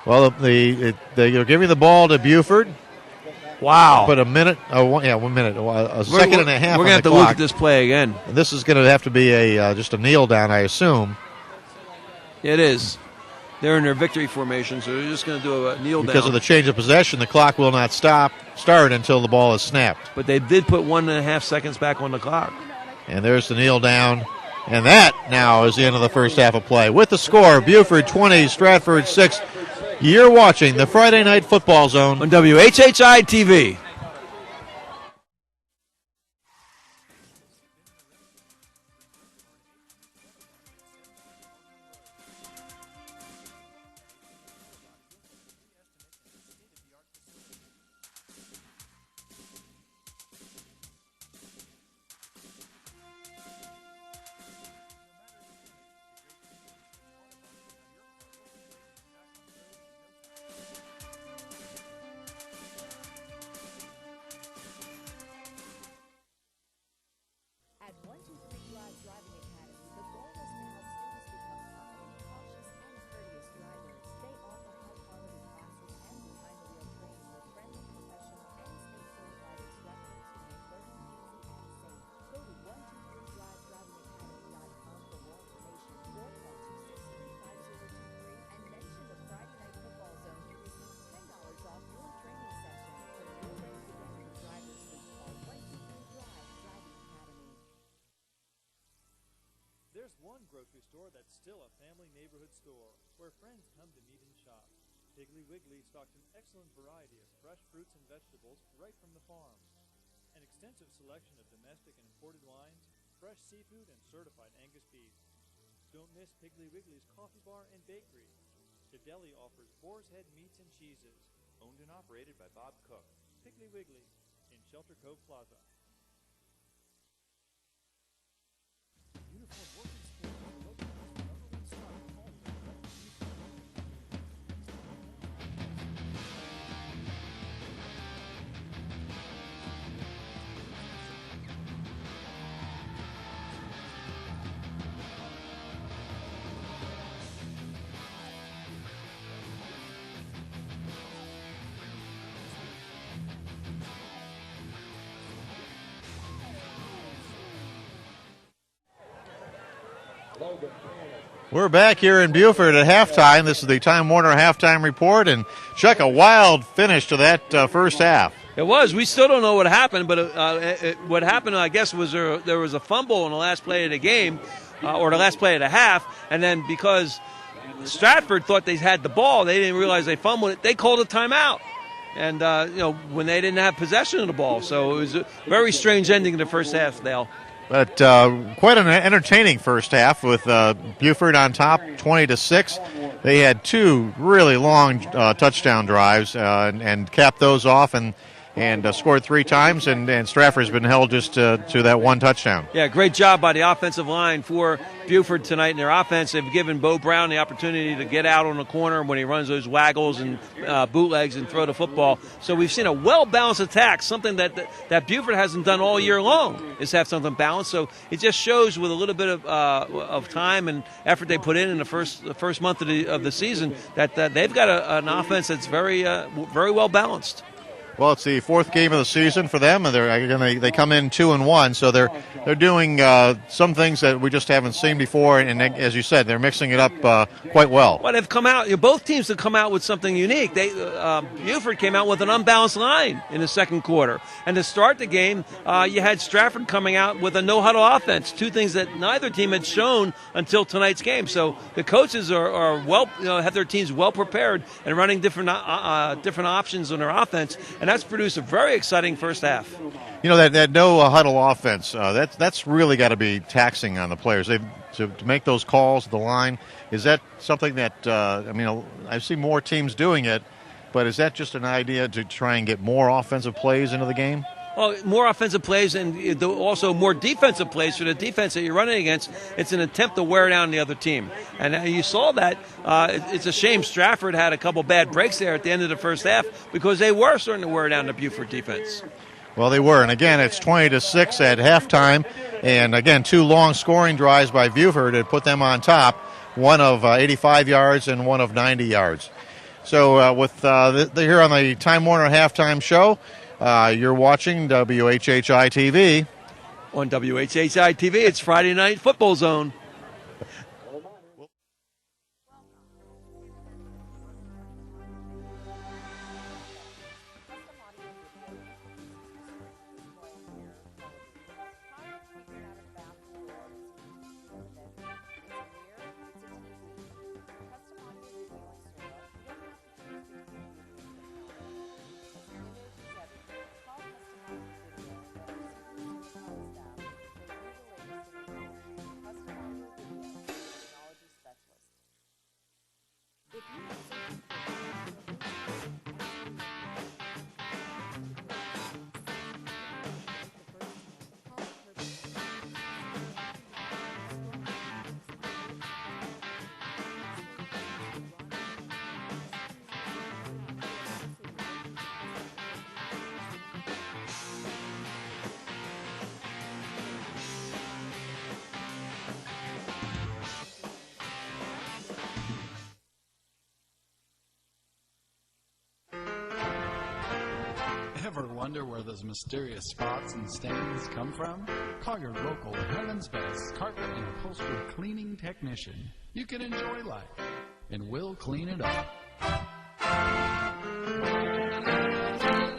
Well, they're giving the ball to Beaufort. Wow. But 1 minute, a second and a half. We're going to have to look at this play again. And this is going to have to be just a kneel down, I assume. It is. They're in their victory formation, so they're just going to do a kneel down. Because of the change of possession, the clock will not start until the ball is snapped. But they did put 1.5 seconds back on the clock. And there's the kneel down. And that now is the end of the first half of play. With the score, Beaufort 20, Stratford 6. You're watching the Friday Night Football Zone on WHHI-TV. At 123 Driving Academy, the goal is to help students become confident, cautious, and courteous drivers. They offer high-quality classes and behind-the-wheel training with friendly, professional, and state-certified instructors to make learning easy and safe. Go to 123drivingacademy.com for more information or call 263-5023 and mention the Friday Night Football Zone to receive $10 off your training session. When you're ready to get into the driver's seat, call 123 Driving Academy. There's one grocery store that's still a family neighborhood store, where friends come to meet and shop. Piggly Wiggly stocks an excellent variety of fresh fruits and vegetables right from the farm. An extensive selection of domestic and imported wines, fresh seafood, and certified Angus beef. Don't miss Piggly Wiggly's coffee bar and bakery. The deli offers boar's head meats and cheeses, owned and operated by Bob Cook. Piggly Wiggly in Shelter Cove Plaza. Uniform working sport is located at the number one spot in all of We're back here in Beaufort at halftime. This is the Time Warner halftime report, and Chuck, a wild finish to that first half. It was. We still don't know what happened, but what happened, I guess, was there was a fumble in the last play of the game, or the last play of the half, and then because Stratford thought they had the ball, they didn't realize they fumbled it. They called a timeout, and when they didn't have possession of the ball, so it was a very strange ending to the first half, Dale. But quite an entertaining first half with Beaufort on top, 20-6. They had two really long touchdown drives and capped those off and scored 3 times, and Stratford's been held just to that one touchdown. Yeah, great job by the offensive line for Beaufort tonight in their offense. They've given Bo Brown the opportunity to get out on the corner when he runs those waggles and bootlegs and throw the football. So we've seen a well-balanced attack, something that Beaufort hasn't done all year long, is have something balanced. So it just shows with a little bit of time and effort they put in the first month of the season that they've got an offense that's very well balanced. Well, it's the 4th game of the season for them, and they come in 2-1, so they're doing some things that we just haven't seen before, and as you said, they're mixing it up quite well. Well, they've come out. Both teams have come out with something unique. Beaufort came out with an unbalanced line in the second quarter, and to start the game, you had Stratford coming out with a no-huddle offense. 2 things that neither team had shown until tonight's game. So the coaches are have their teams well prepared and running different options on their offense. And that's produced a very exciting first half. You know, that no-huddle offense, that's really got to be taxing on the players. To make those calls at the line, is that something that, I've seen more teams doing it, but is that just an idea to try and get more offensive plays into the game? Well, more offensive plays and also more defensive plays for the defense that you're running against. It's an attempt to wear down the other team. And you saw that. It's a shame Stratford had a couple bad breaks there at the end of the first half because they were starting to wear down the Beaufort defense. Well, they were. And again, it's 20-6 at halftime. And again, 2 long scoring drives by Beaufort that put them on top, one of 85 yards and one of 90 yards. So with here on the Time Warner Halftime Show, you're watching WHHI-TV. On WHHI-TV, it's Friday Night Football Zone. Ever wonder where those mysterious spots and stains come from? Call your local Heaven's Best carpet and upholstery cleaning technician. You can enjoy life, and we'll clean it up.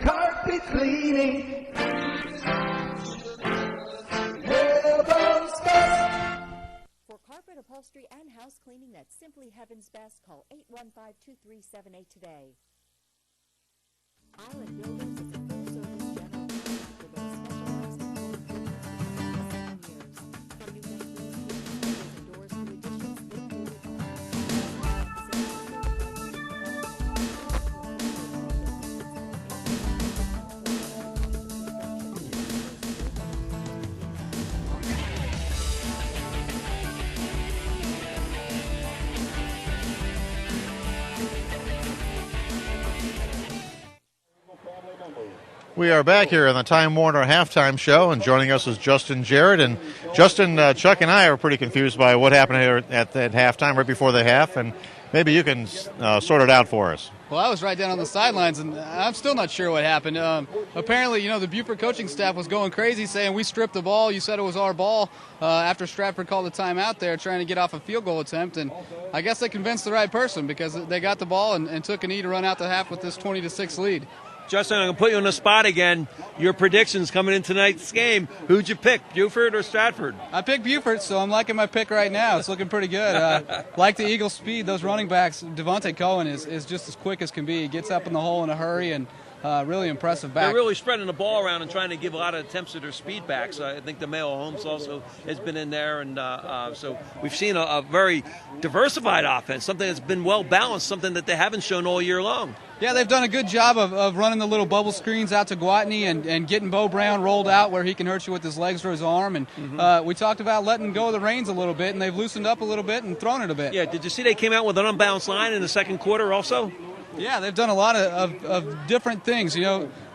Carpet cleaning. For carpet upholstery and house cleaning that's simply Heaven's Best, call 815-2378 today. Island Builders is a full-service general contractor that specializes in home improvements for 7 years. From new bathrooms, kitchens, doors, and doors to additions, they do it all. We are back here on the Time Warner Halftime Show, and joining us is Justin Jarrett. And Justin, Chuck and I are pretty confused by what happened here at that halftime, right before the half, and maybe you can sort it out for us. Well, I was right down on the sidelines, and I'm still not sure what happened. Apparently, the Beaufort coaching staff was going crazy, saying we stripped the ball. You said it was our ball after Stratford called the timeout there, trying to get off a field goal attempt. And I guess they convinced the right person because they got the ball and took a knee to run out the half with this 20-6 lead. Justin, I'm going to put you on the spot again. Your predictions coming in tonight's game. Who'd you pick, Beaufort or Stratford? I picked Beaufort, so I'm liking my pick right now. It's looking pretty good. Like the Eagles' speed, those running backs, Devontae Cohen is just as quick as can be. He gets up in the hole in a hurry and really impressive back. They're really spreading the ball around and trying to give a lot of attempts to their speed backs. I think DeMeo Holmes also has been in there. And so we've seen a very diversified offense, something that's been well-balanced, something that they haven't shown all year long. Yeah, they've done a good job of running the little bubble screens out to Guatney and getting Bo Brown rolled out where he can hurt you with his legs or his arm. And we talked about letting go of the reins a little bit, and they've loosened up a little bit and thrown it a bit. Yeah, did you see they came out with an unbalanced line in the second quarter also? Yeah, they've done a lot of different things.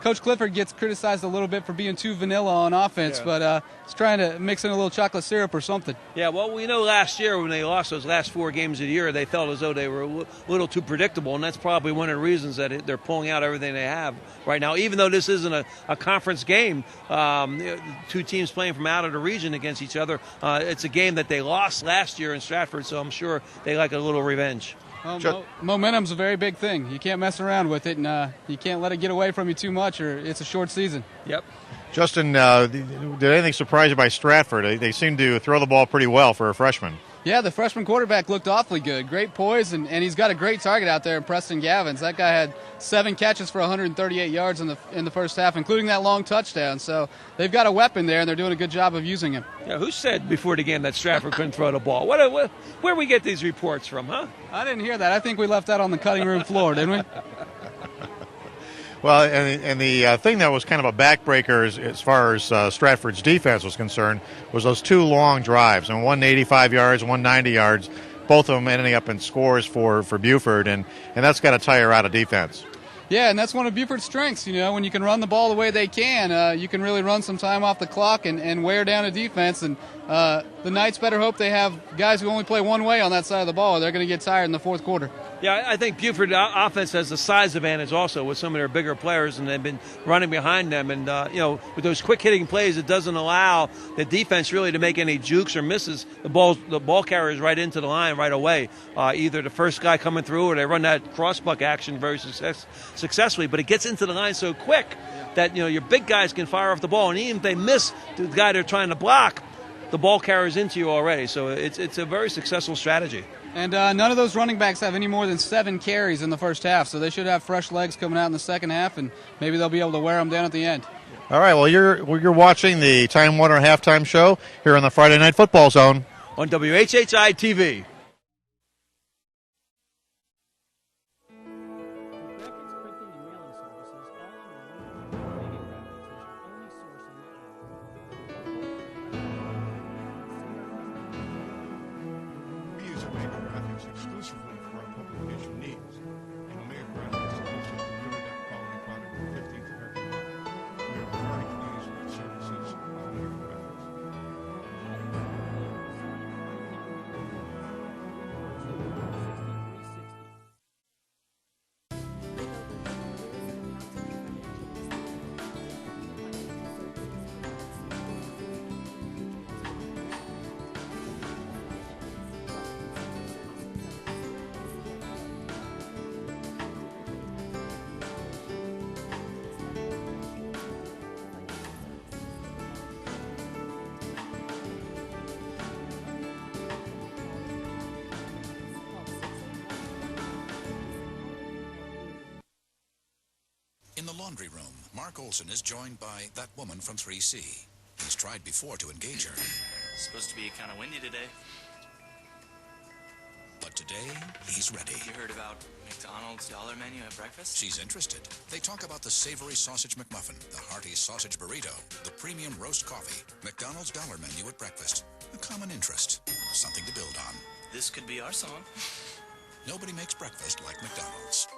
Coach Clifford gets criticized a little bit for being too vanilla on offense, but he's trying to mix in a little chocolate syrup or something. Yeah, well, we know last year when they lost those last 4 games of the year, they felt as though they were a little too predictable, and that's probably one of the reasons that they're pulling out everything they have right now. Even though this isn't a conference game, 2 teams playing from out of the region against each other, it's a game that they lost last year in Stratford, so I'm sure they like a little revenge. Momentum's a very big thing. You can't mess around with it, and you can't let it get away from you too much, or it's a short season. Yep. Justin, did anything surprise you by Stratford? They seem to throw the ball pretty well for a freshman. Yeah, the freshman quarterback looked awfully good. Great poise, and he's got a great target out there in Preston Gavins. That guy had 7 catches for 138 yards in the first half, including that long touchdown. So they've got a weapon there, and they're doing a good job of using him. Yeah, who said before the game that Stratford couldn't throw the ball? Where we get these reports from, huh? I didn't hear that. I think we left that on the cutting room floor, didn't we? Well, and the thing that was kind of a backbreaker as far as Stratford's defense was concerned was those two long drives, and one 85 yards, one 90 yards, both of them ending up in scores for Beaufort, and that's got to tire out a defense. Yeah, and that's one of Beaufort's strengths. When you can run the ball the way they can, you can really run some time off the clock and wear down a defense. And the Knights better hope they have guys who only play one way on that side of the ball, or they're going to get tired in the fourth quarter. Yeah, I think Beaufort offense has a size advantage also with some of their bigger players, and they've been running behind them. And, with those quick-hitting plays, it doesn't allow the defense really to make any jukes or misses. The ball carries right into the line right away. Either the first guy coming through or they run that cross-buck action very successfully. But it gets into the line so quick that, your big guys can fire off the ball. And even if they miss the guy they're trying to block, the ball carries into you already. So it's a very successful strategy. And none of those running backs have any more than 7 carries in the first half, so they should have fresh legs coming out in the second half, and maybe they'll be able to wear them down at the end. All right, well, you're watching the Time Warner Halftime Show here on the Friday Night Football Zone on WHHI-TV. Exclusively for our publication needs. And Omega Graphics also deliver that quality product on the 15th of every month. We are very pleased with the services of Omega Graphics. In the laundry room, Mark Olson is joined by that woman from 3C. He's tried before to engage her. Supposed to be kind of windy today. But today, he's ready. You heard about McDonald's dollar menu at breakfast? She's interested. They talk about the savory sausage McMuffin, the hearty sausage burrito, the premium roast coffee, McDonald's dollar menu at breakfast. A common interest. Something to build on. This could be our song. Nobody makes breakfast like McDonald's.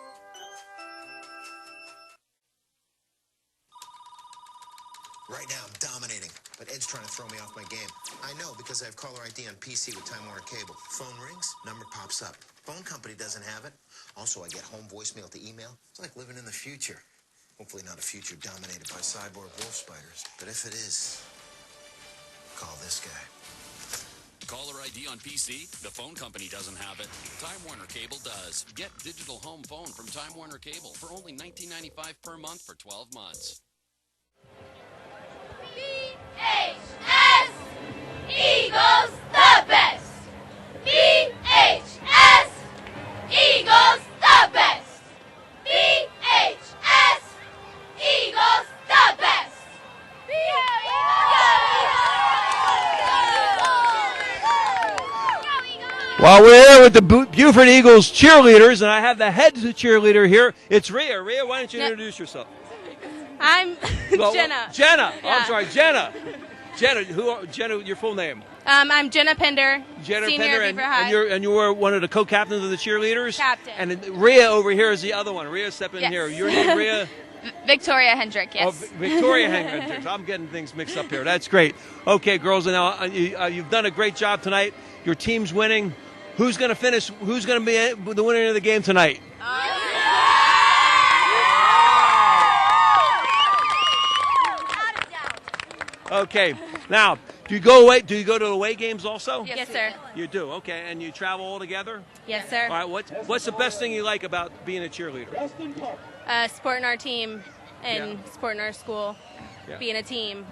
Right now, I'm dominating, but Ed's trying to throw me off my game. I know because I have caller ID on PC with Time Warner Cable. Phone rings, number pops up. Phone company doesn't have it. Also, I get home voicemail to email. It's like living in the future. Hopefully not a future dominated by cyborg wolf spiders. But if it is, call this guy. Caller ID on PC? The phone company doesn't have it. Time Warner Cable does. Get digital home phone from Time Warner Cable for only $19.95 per month for 12 months. BHS Eagles the best. BHS Eagles the best. BHS Eagles the best. Well, we're here with the Beaufort Eagles cheerleaders, and I have the head cheerleader here. It's Rhea. Rhea, why don't you introduce yourself? I'm Jenna. Jenna. Yeah. I'm sorry, Jenna. Jenna, your full name? I'm Jenna Pender, Jenna senior Pender, at Beaufort High. and you were one of the co-captains of the cheerleaders? Captain. And then Rhea over here is the other one. Rhea, step in Yes. here. Your name, Rhea? Victoria Hendrick, yes. Oh, Victoria Hendricks. I'm getting things mixed up here. That's great. Okay, girls, and now you've done a great job tonight. Your team's winning. Who's going to finish? Who's going to be the winner of the game tonight? Okay. Now, do you go away? Do you go to away games also? Yes, sir. You do. Okay, and you travel all together? Yes, sir. All right. What's the best thing you like about being a cheerleader? Supporting our team and supporting our school, Yeah. being a team.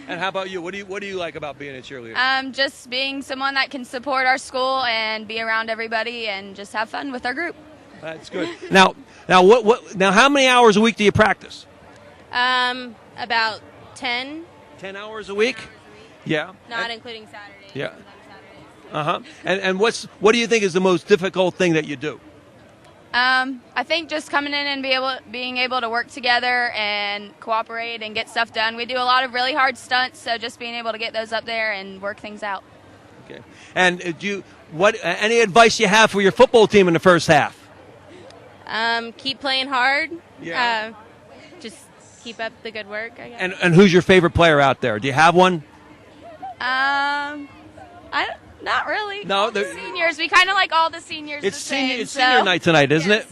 And how about you? What do you like about being a cheerleader? Just being someone that can support our school and be around everybody and just have fun with our group. That's good. Now, how many hours a week do you practice? About 10. 10 hours a week? Yeah. Not including Saturdays. Yeah. And what do you think is the most difficult thing that you do? I think just coming in and being able to work together and cooperate and get stuff done. We do a lot of really hard stunts, so just being able to get those up there and work things out. Okay. And any advice you have for your football team in the first half? Keep playing hard. Yeah. Just keep up the good work, I guess. And who's your favorite player out there? Do you have one? Not really. No, all the seniors. We kind of like all the seniors. It's the same, it's senior night tonight, isn't it?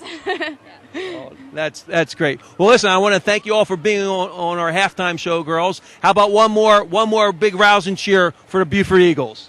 Oh, that's great. Well, listen, I want to thank you all for being on our halftime show, girls. How about one more big rousing cheer for the Beaufort Eagles?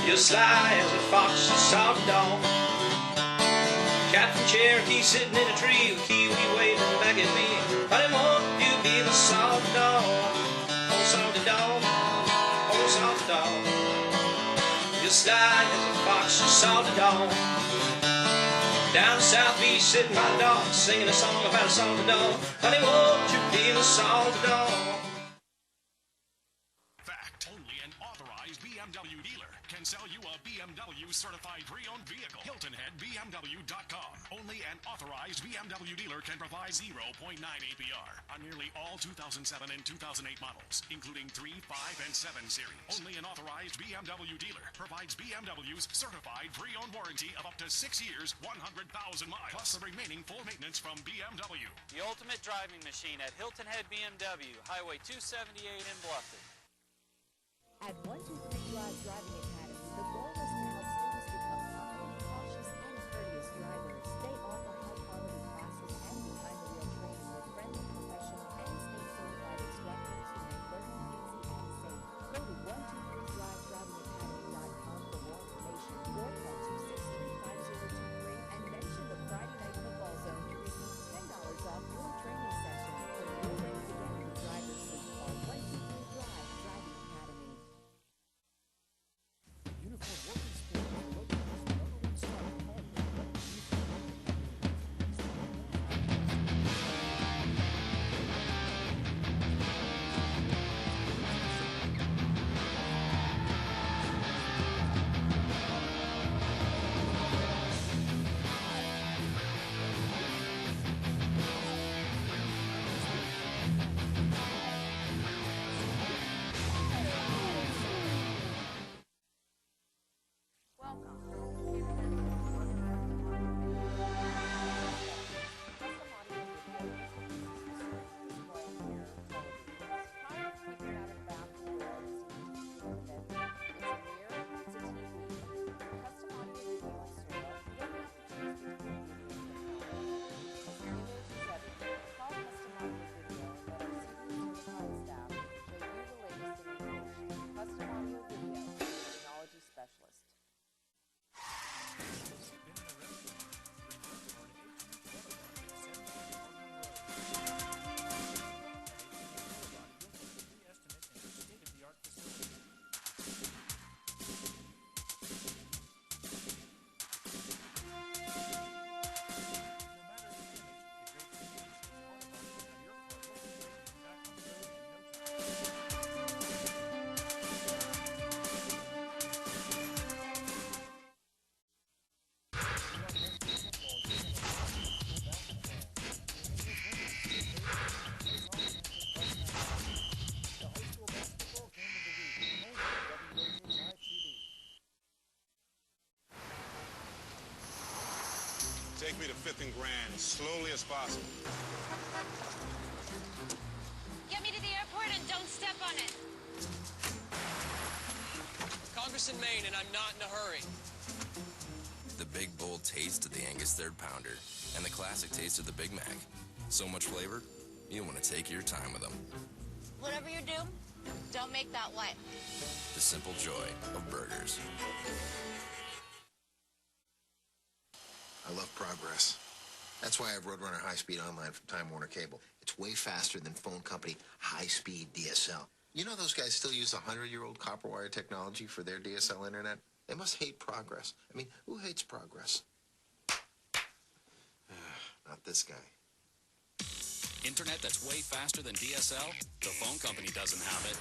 You're sly as a fox, you salty dog. Cat from Cherokee sitting in a tree with kiwi waving back at me. Honey, won't you be the salty dog? Oh, salty dog, oh, salty dog. You're sly as a fox, you salty dog. Down South Beach sitting by the dock, singing a song about a salty dog. Honey, won't you be the salty dog? BMW dealer can sell you a BMW certified pre-owned vehicle. HiltonHeadBMW.com. Only an authorized BMW dealer can provide 0.9 APR on nearly all 2007 and 2008 models, including 3, 5, and 7 series. Only an authorized BMW dealer provides BMW's certified pre-owned warranty of up to 6 years, 100,000 miles, plus the remaining full maintenance from BMW. The ultimate driving machine at Hilton Head BMW, Highway 278 in Bluffton. At 123 Drive Driving Academy, the goal is to help students become confident, cautious, and courteous drivers. They offer high-quality classes and behind-the-wheel training with friendly, professional, and state-certified instructors who make learning easy and safe. Go to 123drivedravingacademy.com for more information or call 263-5023 and mention the Friday Night Football Zone to receive $10 off your training session. For your way to get into driver's seat, call 123 Drive Driving Academy. Take me to 5th and Grand as slowly as possible. Get me to the airport and don't step on it. Congress in Maine, and I'm not in a hurry. The big, bold taste of the Angus 3rd Pounder and the classic taste of the Big Mac. So much flavor, you want to take your time with them. Whatever you do, don't make that light. The simple joy of burgers. I love progress. That's why I have Roadrunner High Speed Online from Time Warner Cable. It's way faster than phone company high-speed DSL. You know those guys still use 100-year-old copper wire technology for their DSL internet? They must hate progress. I mean, who hates progress? Not this guy. Internet that's way faster than DSL? The phone company doesn't have it.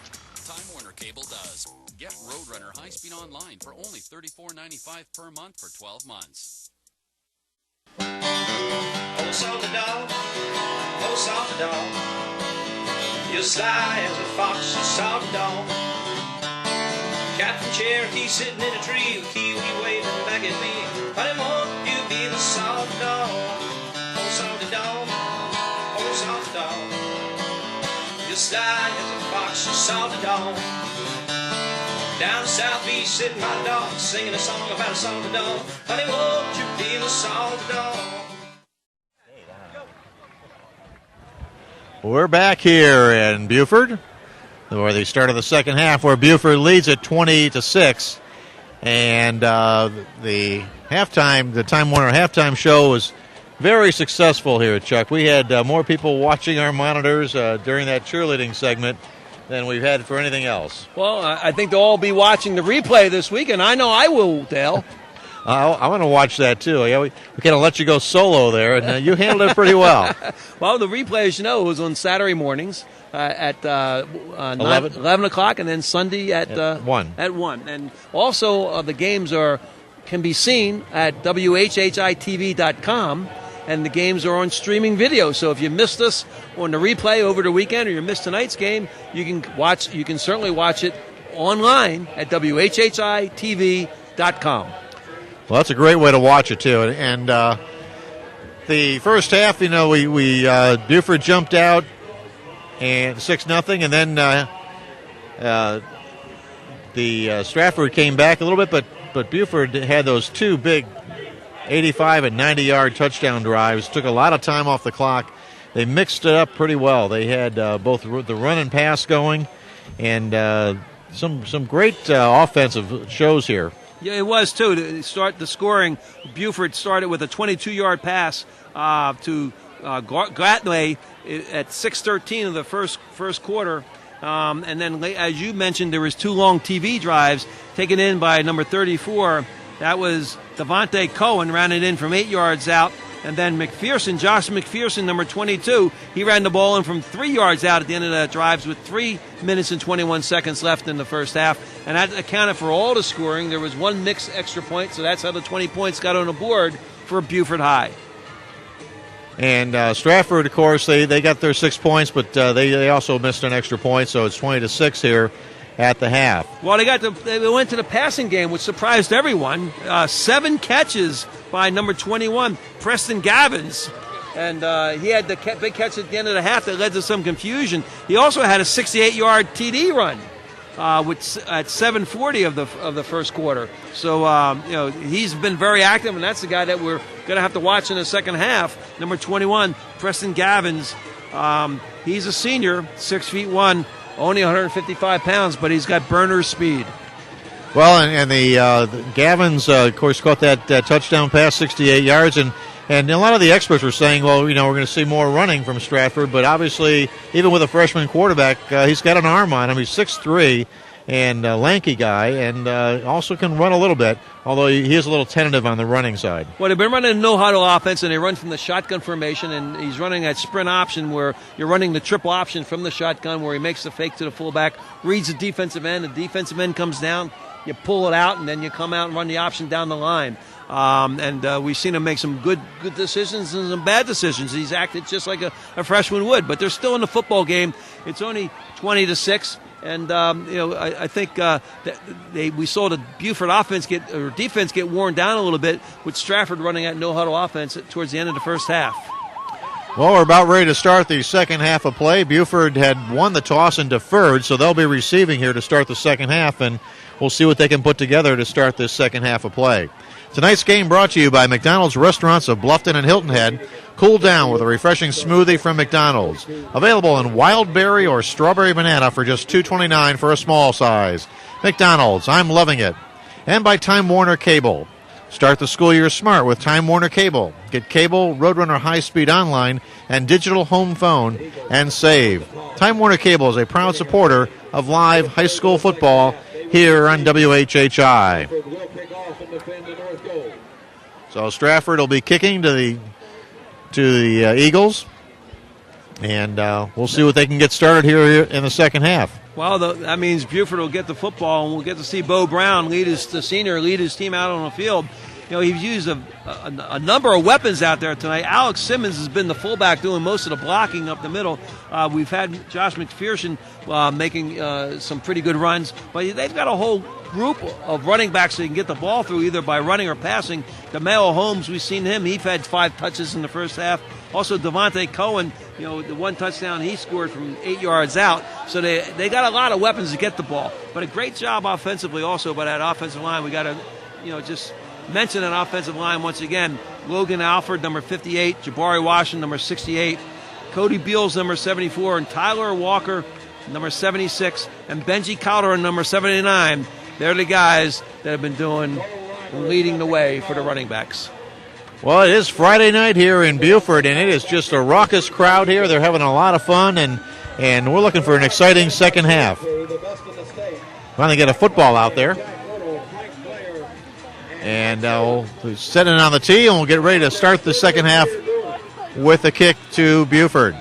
Time Warner Cable does. Get Roadrunner high-speed online for only $34.95 per month for 12 months. Oh, salty dog, oh, salty dog, you're sly as a fox, salty dog. Cat from Cherokee sitting in a tree with kiwi waving back at me. Honey, won't you be the salty dog? Oh, salty dog, oh, salty dog, you're sly as a fox, salty dog. Down South Beach sitting by the dog, singing a song about a salty dog. Honey, won't you be the salty dog? We're back here in Beaufort, where they started the second half, where Beaufort leads at 20-6, and the Time Warner halftime show was very successful here, Chuck. We had more people watching our monitors during that cheerleading segment than we've had for anything else. Well, I think they'll all be watching the replay this week, and I know I will, Dale. I want to watch that, too. Yeah, we kind of let you go solo there, and you handled it pretty well. Well, the replay, as you know, was on Saturday mornings at 11 o'clock, and then Sunday at 1. At 1. And also, the games can be seen at WHHI-TV.com, and the games are on streaming video. So if you missed us on the replay over the weekend, or you missed tonight's game, you can certainly watch it online at WHHI-TV.com. Well, that's a great way to watch it, too. And the first half, we Beaufort jumped out and 6-0, and then the Stratford came back a little bit, but Beaufort had those two big 85 and 90-yard touchdown drives. Took a lot of time off the clock. They mixed it up pretty well. They had both the run and pass going, and some great offensive shows here. Yeah, it was, too. To start the scoring, Beaufort started with a 22-yard pass to Gratway at 6:13 of the first quarter. And then, as you mentioned, there was two long TV drives taken in by number 34. That was Devontae Cohen, ran it in from 8 yards out. And then Josh McPherson, number 22, he ran the ball in from 3 yards out at the end of the drives with 3 minutes and 21 seconds left in the first half. And that accounted for all the scoring. There was one mixed extra point, so that's how the 20 points got on the board for Beaufort High. And Stratford, of course, they got their 6 points, but they also missed an extra point, so it's 20-6 here at the half. Well, they went to the passing game, which surprised everyone. 7 catches by number 21, Preston Gavins. And he had the big catch at the end of the half that led to some confusion. He also had a 68-yard TD run at 7:40 of the first quarter. So, he's been very active, and that's the guy that we're going to have to watch in the second half. Number 21, Preston Gavins. He's a senior, 6'1", only 155 pounds, but he's got burner speed. Well, and the Gavins, of course, caught that touchdown pass, 68 yards, and a lot of the experts were saying, well, we're going to see more running from Stratford, but obviously, even with a freshman quarterback, he's got an arm on him. He's 6'3", and a lanky guy, and also can run a little bit, although he is a little tentative on the running side. Well, they've been running a no-huddle offense, and they run from the shotgun formation, and he's running that sprint option where you're running the triple option from the shotgun where he makes the fake to the fullback, reads the defensive end comes down, you pull it out, and then you come out and run the option down the line. We've seen him make some good decisions and some bad decisions. He's acted just like a freshman would, but they're still in the football game. It's only 20-6. And I think we saw the Beaufort defense get worn down a little bit with Stratford running that no-huddle offense towards the end of the first half. Well, we're about ready to start the second half of play. Beaufort had won the toss and deferred, so they'll be receiving here to start the second half, and we'll see what they can put together to start this second half of play. Tonight's game brought to you by McDonald's Restaurants of Bluffton and Hilton Head. Cool down with a refreshing smoothie from McDonald's. Available in wild berry or strawberry banana for just $2.29 for a small size. McDonald's, I'm loving it. And by Time Warner Cable. Start the school year smart with Time Warner Cable. Get cable, Roadrunner high-speed online, and digital home phone, and save. Time Warner Cable is a proud supporter of live high school football here on WHHI. So Stratford will be kicking to the Eagles, and we'll see what they can get started here in the second half. Well, that means Beaufort will get the football, and we'll get to see Bo Brown, the senior, lead his team out on the field. You know, he's used a number of weapons out there tonight. Alex Simmons has been the fullback doing most of the blocking up the middle. We've had Josh McPherson making some pretty good runs. But they've got a whole group of running backs they can get the ball through either by running or passing. DeMeo Holmes, we've seen him. He's had 5 touches in the first half. Also, Devontae Cohen, you know, the 1 touchdown he scored from 8 yards out. So they got a lot of weapons to get the ball. But a great job offensively also by that offensive line. We got to, just mention an offensive line once again. Logan Alford, number 58, Jabari Washington, number 68, Cody Beals, number 74, and Tyler Walker, number 76, and Benji Calderon, number 79. They're the guys that have been leading the way for the running backs. Well, it is Friday night here in Beaufort, and it is just a raucous crowd here. They're having a lot of fun, and we're looking for an exciting second half. Finally get a football out there. And we'll set it on the tee, and we'll get ready to start the second half with a kick to Beaufort.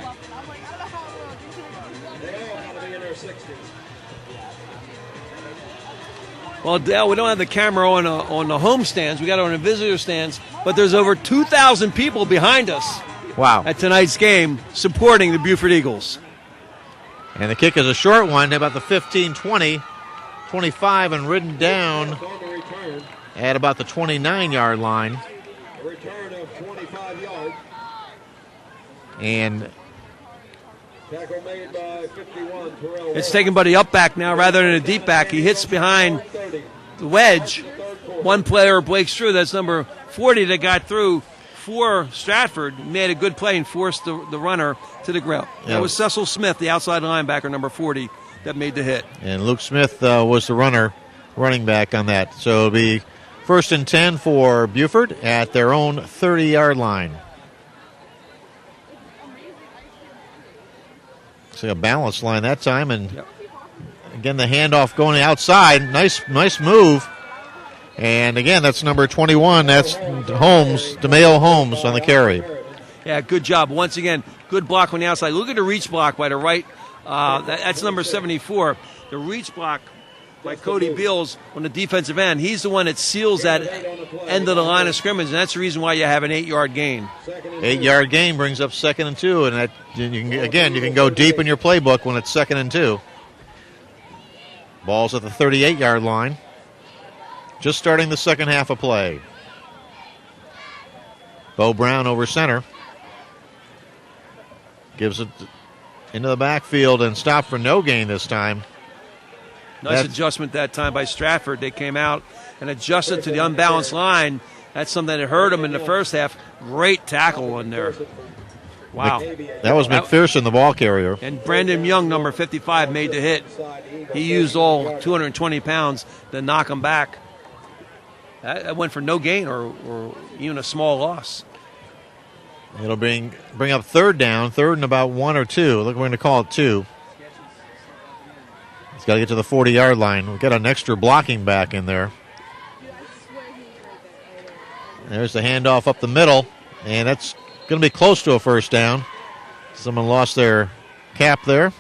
Well, Dale, we don't have the camera on the home stands. We got it on the visitor stands, but there's over 2,000 people behind us. Wow. At tonight's game supporting the Beaufort Eagles. And the kick is a short one, about the 15-20, 25, and ridden down at about the 29-yard line. A return of 25 yards. And tackle made by 51, Terrell. It's taken by the up back now rather than a deep back. He hits behind the wedge. One player breaks through. That's number 40 that got through for Stratford. Made a good play and forced the runner to the ground. Yeah. That was Cecil Smith, the outside linebacker, number 40, that made the hit. And Luke Smith was the running back on that. So it'll be 1st and 10 for Beaufort at their own 30-yard line. See a balanced line that time, and again the handoff going outside. Nice move. And again, that's number 21. That's Holmes, DeMeo Holmes on the carry. Yeah, good job. Once again, good block on the outside. Look at the reach block by the right. That's number 74. The reach block by Cody Beals on the defensive end. He's the one that seals that end of the line of scrimmage, and that's the reason why you have an 8-yard gain. 8-yard gain brings up 2nd and 2, and that you can go deep in your playbook when it's 2nd and 2. Ball's at the 38-yard line. Just starting the second half of play. Bo Brown over center. Gives it into the backfield and stopped for no gain this time. Nice adjustment that time by Stratford. They came out and adjusted to the unbalanced line. That's something that hurt them in the first half. Great tackle in there. Wow. That was McPherson, the ball carrier. And Brandon Young, number 55, made the hit. He used all 220 pounds to knock him back. That went for no gain or even a small loss. It'll bring up 3rd down, 3rd and about 1 or 2. Look, we're going to call it 2. He's got to get to the 40-yard line. We've got an extra blocking back in there. There's the handoff up the middle, and that's going to be close to a 1st down. Someone lost their cap there.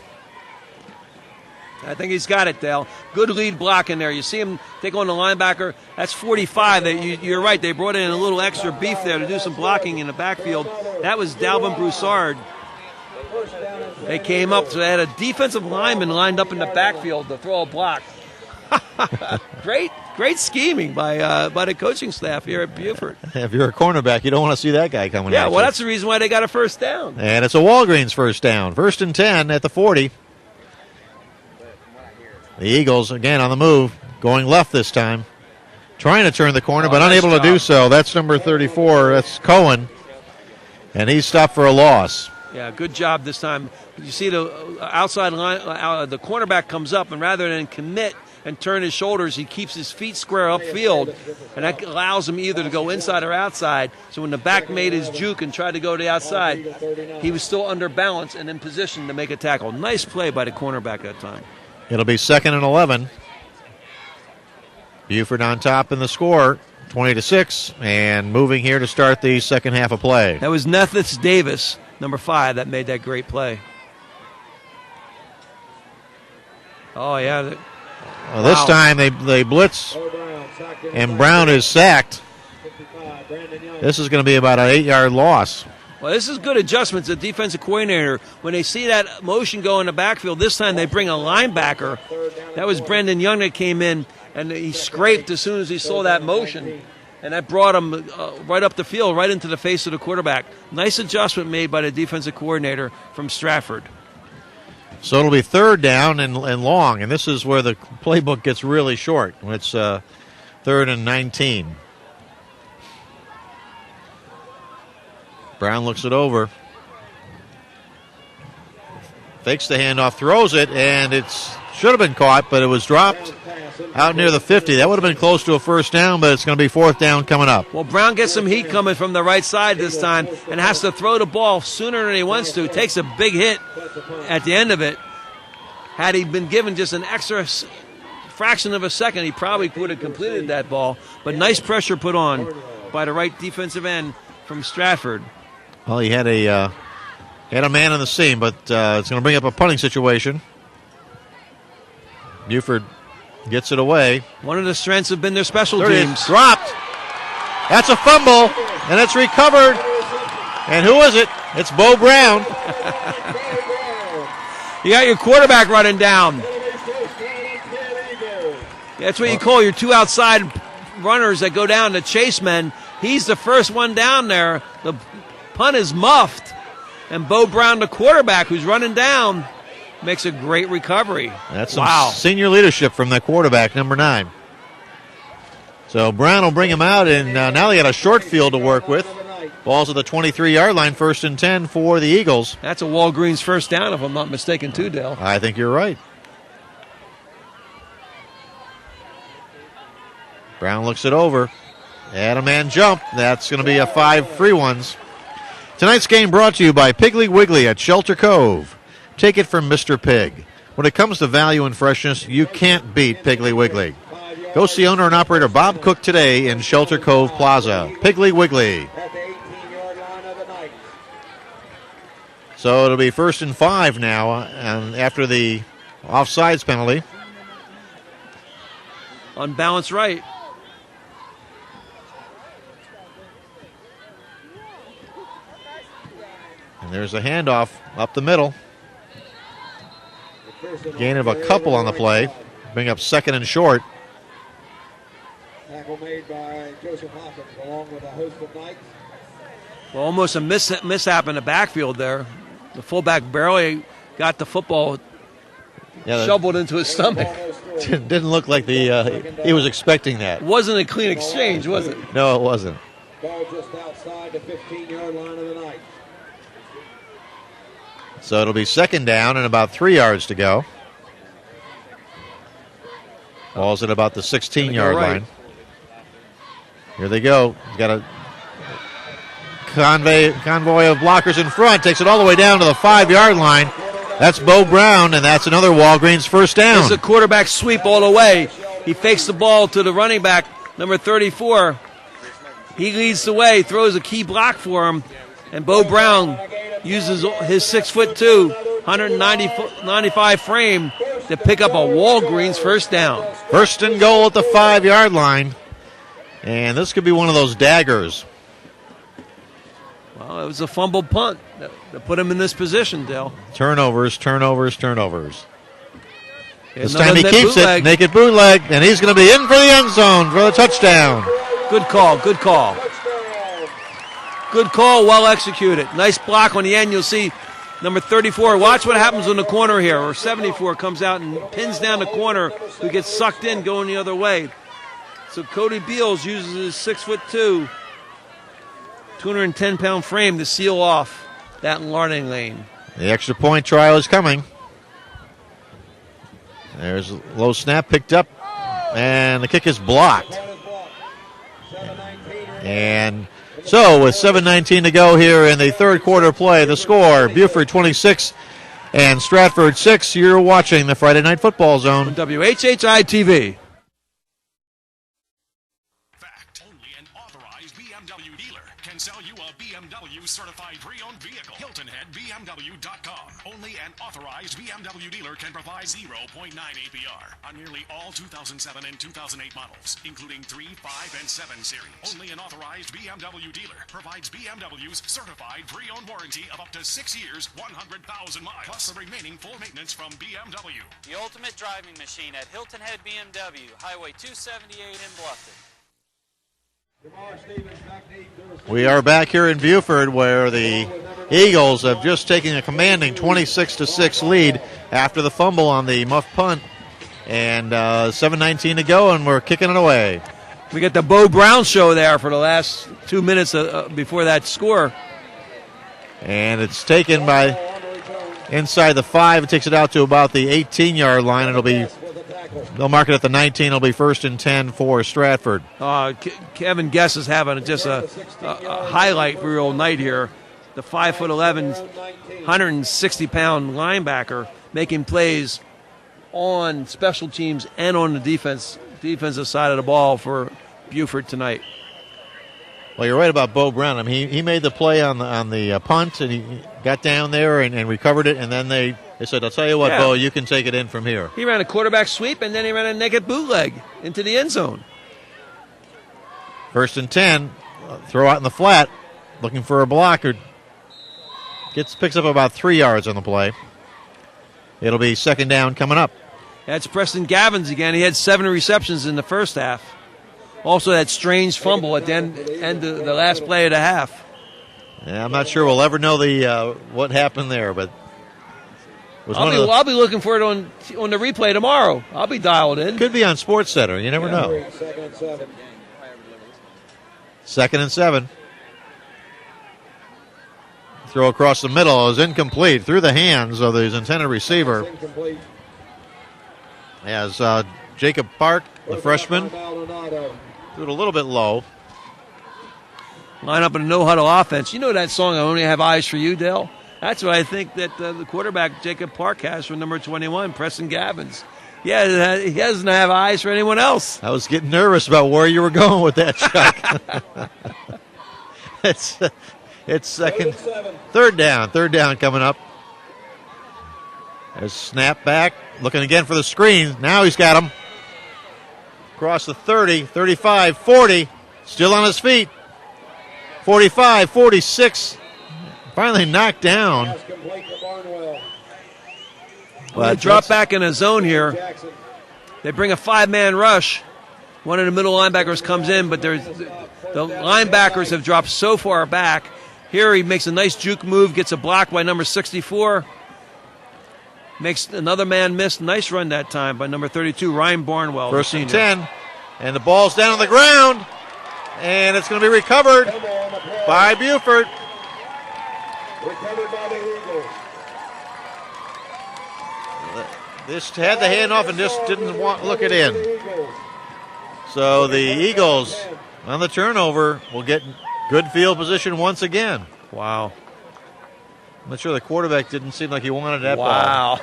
I think he's got it, Dale. Good lead block in there. You see him take on the linebacker. That's 45. You're right. They brought in a little extra beef there to do some blocking in the backfield. That was Dalvin Broussard. They came up, so they had a defensive lineman lined up in the backfield to throw a block. Great scheming by the coaching staff here at Beaufort. If you're a cornerback, you don't want to see that guy coming out. Yeah, well, that's the reason why they got a 1st down. And it's a Walgreens 1st down. 1st and 10 at the 40. The Eagles, again, on the move, going left this time. Trying to turn the corner, but unable to do so. That's number 34. That's Cohen. And he's stopped for a loss. Yeah, good job this time. You see the outside line, the cornerback comes up, and rather than commit and turn his shoulders, he keeps his feet square upfield, and that allows him either to go inside or outside. So when the back made his juke and tried to go to the outside, he was still under balance and in position to make a tackle. Nice play by the cornerback that time. It'll be 2nd and 11. Beaufort on top in the score, 20-6, and moving here to start the second half of play. That was Nethus Davis, number 5, that made that great play. Oh, yeah. Well, this time they blitz, and Brown is sacked. This is going to be about an 8-yard loss. Well, this is good adjustments. The defensive coordinator, when they see that motion go in the backfield, this time they bring a linebacker. That was Brendan Young that came in, and he scraped as soon as he saw that motion. And that brought him right up the field, right into the face of the quarterback. Nice adjustment made by the defensive coordinator from Stratford. So it'll be 3rd down and long, and this is where the playbook gets really short, when it's 3rd and 19. Brown looks it over. Fakes the handoff, throws it, and it should have been caught, but it was dropped out near the 50. That would have been close to a 1st down, but it's going to be 4th down coming up. Well, Brown gets some heat coming from the right side this time and has to throw the ball sooner than he wants to. Takes a big hit at the end of it. Had he been given just an extra fraction of a second, he probably would have completed that ball. But nice pressure put on by the right defensive end from Stratford. Well, he had a man on the seam, but it's going to bring up a punting situation. Beaufort gets it away. One of the strengths have been their special teams. Dropped. That's a fumble, and it's recovered. And who is it? It's Bo Brown. You got your quarterback running down. That's what you call your 2 outside runners that go down to chase men. He's the first one down there. The punt is muffed. And Bo Brown, the quarterback who's running down, makes a great recovery. That's some senior leadership from that quarterback, number 9. So Brown will bring him out, and now they got a short field to work with. Ball's at the 23-yard line, 1st and 10 for the Eagles. That's a Walgreens 1st down, if I'm not mistaken, too, Dale. I think you're right. Brown looks it over. And a man jump. That's going to be a 5 free ones. Tonight's game brought to you by Piggly Wiggly at Shelter Cove. Take it from Mr. Pig. When it comes to value and freshness, you can't beat Piggly Wiggly. Go see owner and operator Bob Cook today in Shelter Cove Plaza. Piggly Wiggly. So it'll be 1st and 5 now, and after the offsides penalty. Unbalanced right. And there's a handoff up the middle. Gain of a couple on the play. Bring up 2nd and short. Tackle made by Joseph Hawkins along with a host of Knights. Well, almost a mishap in the backfield there. The fullback barely got the football shoveled into his stomach. Didn't look like he was expecting that. Wasn't a clean exchange, was it? No, it wasn't. Ball just outside the 15-yard line of the Knights. So it'll be 2nd down and about 3 yards to go. Ball's at about the 16-yard line. Here they go. Got a convoy of blockers in front. Takes it all the way down to the 5-yard line. That's Bo Brown, and that's another Walgreens 1st down. It's a quarterback sweep all the way. He fakes the ball to the running back, number 34. He leads the way, throws a key block for him, and Bo Brown uses his 6'2", 195 frame to pick up a Walgreens 1st down. 1st and goal at the 5-yard line. And this could be one of those daggers. Well, it was a fumbled punt that put him in this position, Dale. Turnovers. This Another time he keeps bootleg. it. Naked bootleg. And he's going to be in for the end zone for the touchdown. Good call. Good call, well executed. Nice block on the end. You'll see number 34. Watch what happens in the corner here. Or 74 comes out and pins down the corner, who gets sucked in going the other way. So Cody Beals uses his 6'2", 210-pound frame to seal off that learning lane. The extra point trial is coming. There's a low snap picked up, and the kick is blocked. And so with 7:19 to go here in the 3rd quarter play, the score, Beaufort 26, and Stratford 6. You're watching the Friday Night Football Zone. On WHHI-TV. Only an authorized BMW dealer can sell you a BMW certified pre-owned vehicle. Hilton Head BMW.com. Only an authorized BMW dealer can provide 0.9 APR on nearly all 2007 and 2008 models, including 3, 5, and 7 series. Only an authorized BMW dealer provides BMW's certified pre-owned warranty of up to 6 years, 100,000 miles, plus the remaining full maintenance from BMW. The ultimate driving machine at Hilton Head BMW, Highway 278 in Bluffton. We are back here in Beaufort, where the Eagles have just taken a commanding 26-6 lead after the fumble on the muff punt, and 7:19 to go, and we're kicking it away. We got the Bo Brown show there for the last 2 minutes before that score. And it's taken by inside the 5. It takes it out to about the 18-yard line. They'll mark it at the 19. It'll be 1st and 10 for Stratford. Kevin Guess is having just a highlight reel night here. The 5'11", 160-pound linebacker making plays on special teams and on the defensive side of the ball for Beaufort tonight. Well, you're right about Bo Brown. I mean, he made the play on the punt, and he got down there and recovered it, and then they said, I'll tell you what, Yeah. Bo, you can take it in from here. He ran a quarterback sweep, and then he ran a naked bootleg into the end zone. 1st and 10, throw out in the flat, looking for a blocker. Picks up about 3 yards on the play. It'll be 2nd down coming up. That's Preston Gavins again. He had 7 receptions in the first half. Also that strange fumble at the end of the last play of the half. Yeah, I'm not sure we'll ever know what happened there, but I'll be looking for it on the replay tomorrow. I'll be dialed in. Could be on Sports Center. You never know. 2nd and 7. Throw across the middle is incomplete through the hands of his intended receiver. As Jacob Park, the freshman, threw it a little bit low. Line up in a no-huddle offense. You know that song, I Only Have Eyes for You, Dale? That's what I think that the quarterback, Jacob Park, has for number 21, Preston Gavins. Yeah, he doesn't have eyes for anyone else. I was getting nervous about where you were going with that, Chuck. It's third down coming up. There's snap back, looking again for the screen. Now he's got him. Across the 30, 35, 40, still on his feet. 45, 46, finally knocked down. Well, they drop back in a zone here. They bring a 5-man rush. One of the middle linebackers comes in, but the linebackers have dropped so far back. Here he makes a nice juke move, gets a block by number 64. Makes another man miss. Nice run that time by number 32, Ryan Barnwell. 1st and 10, and the ball's down on the ground, and it's going to be recovered by Beaufort. Recovered by the Eagles. This had the handoff and just didn't look it in. So the Eagles, on the turnover, will get good field position once again. Wow. I'm not sure the quarterback didn't seem like he wanted that ball. Wow.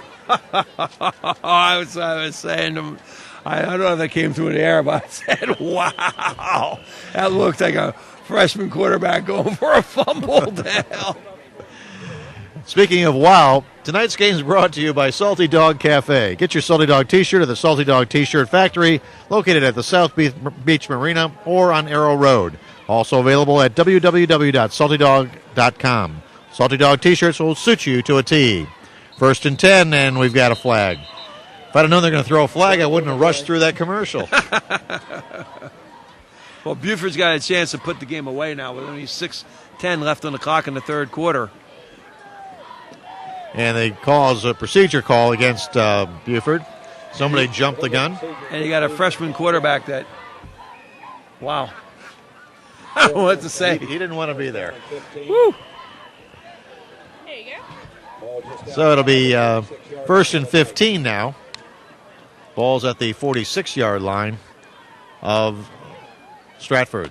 I was saying to him, I don't know if that came through the air, but I said, wow. That looked like a freshman quarterback going for a fumble down. Speaking of wow, tonight's game is brought to you by Salty Dog Cafe. Get your Salty Dog t-shirt at the Salty Dog T-Shirt Factory, located at the South Beach Marina or on Arrow Road. Also available at www.saltydog.com. Salty Dog t-shirts will suit you to a T. 1st and 10, and we've got a flag. If I'd have known they're going to throw a flag, I wouldn't have rushed through that commercial. Well, Beaufort's got a chance to put the game away now with only 6:10 left on the clock in the third quarter. And they cause a procedure call against Beaufort. Somebody jumped the gun. And you got a freshman quarterback that, wow. I don't know what to say. He didn't want to be there. Woo. There you go. So it'll be 1st and 15 now. Ball's at the 46-yard line of Stratford.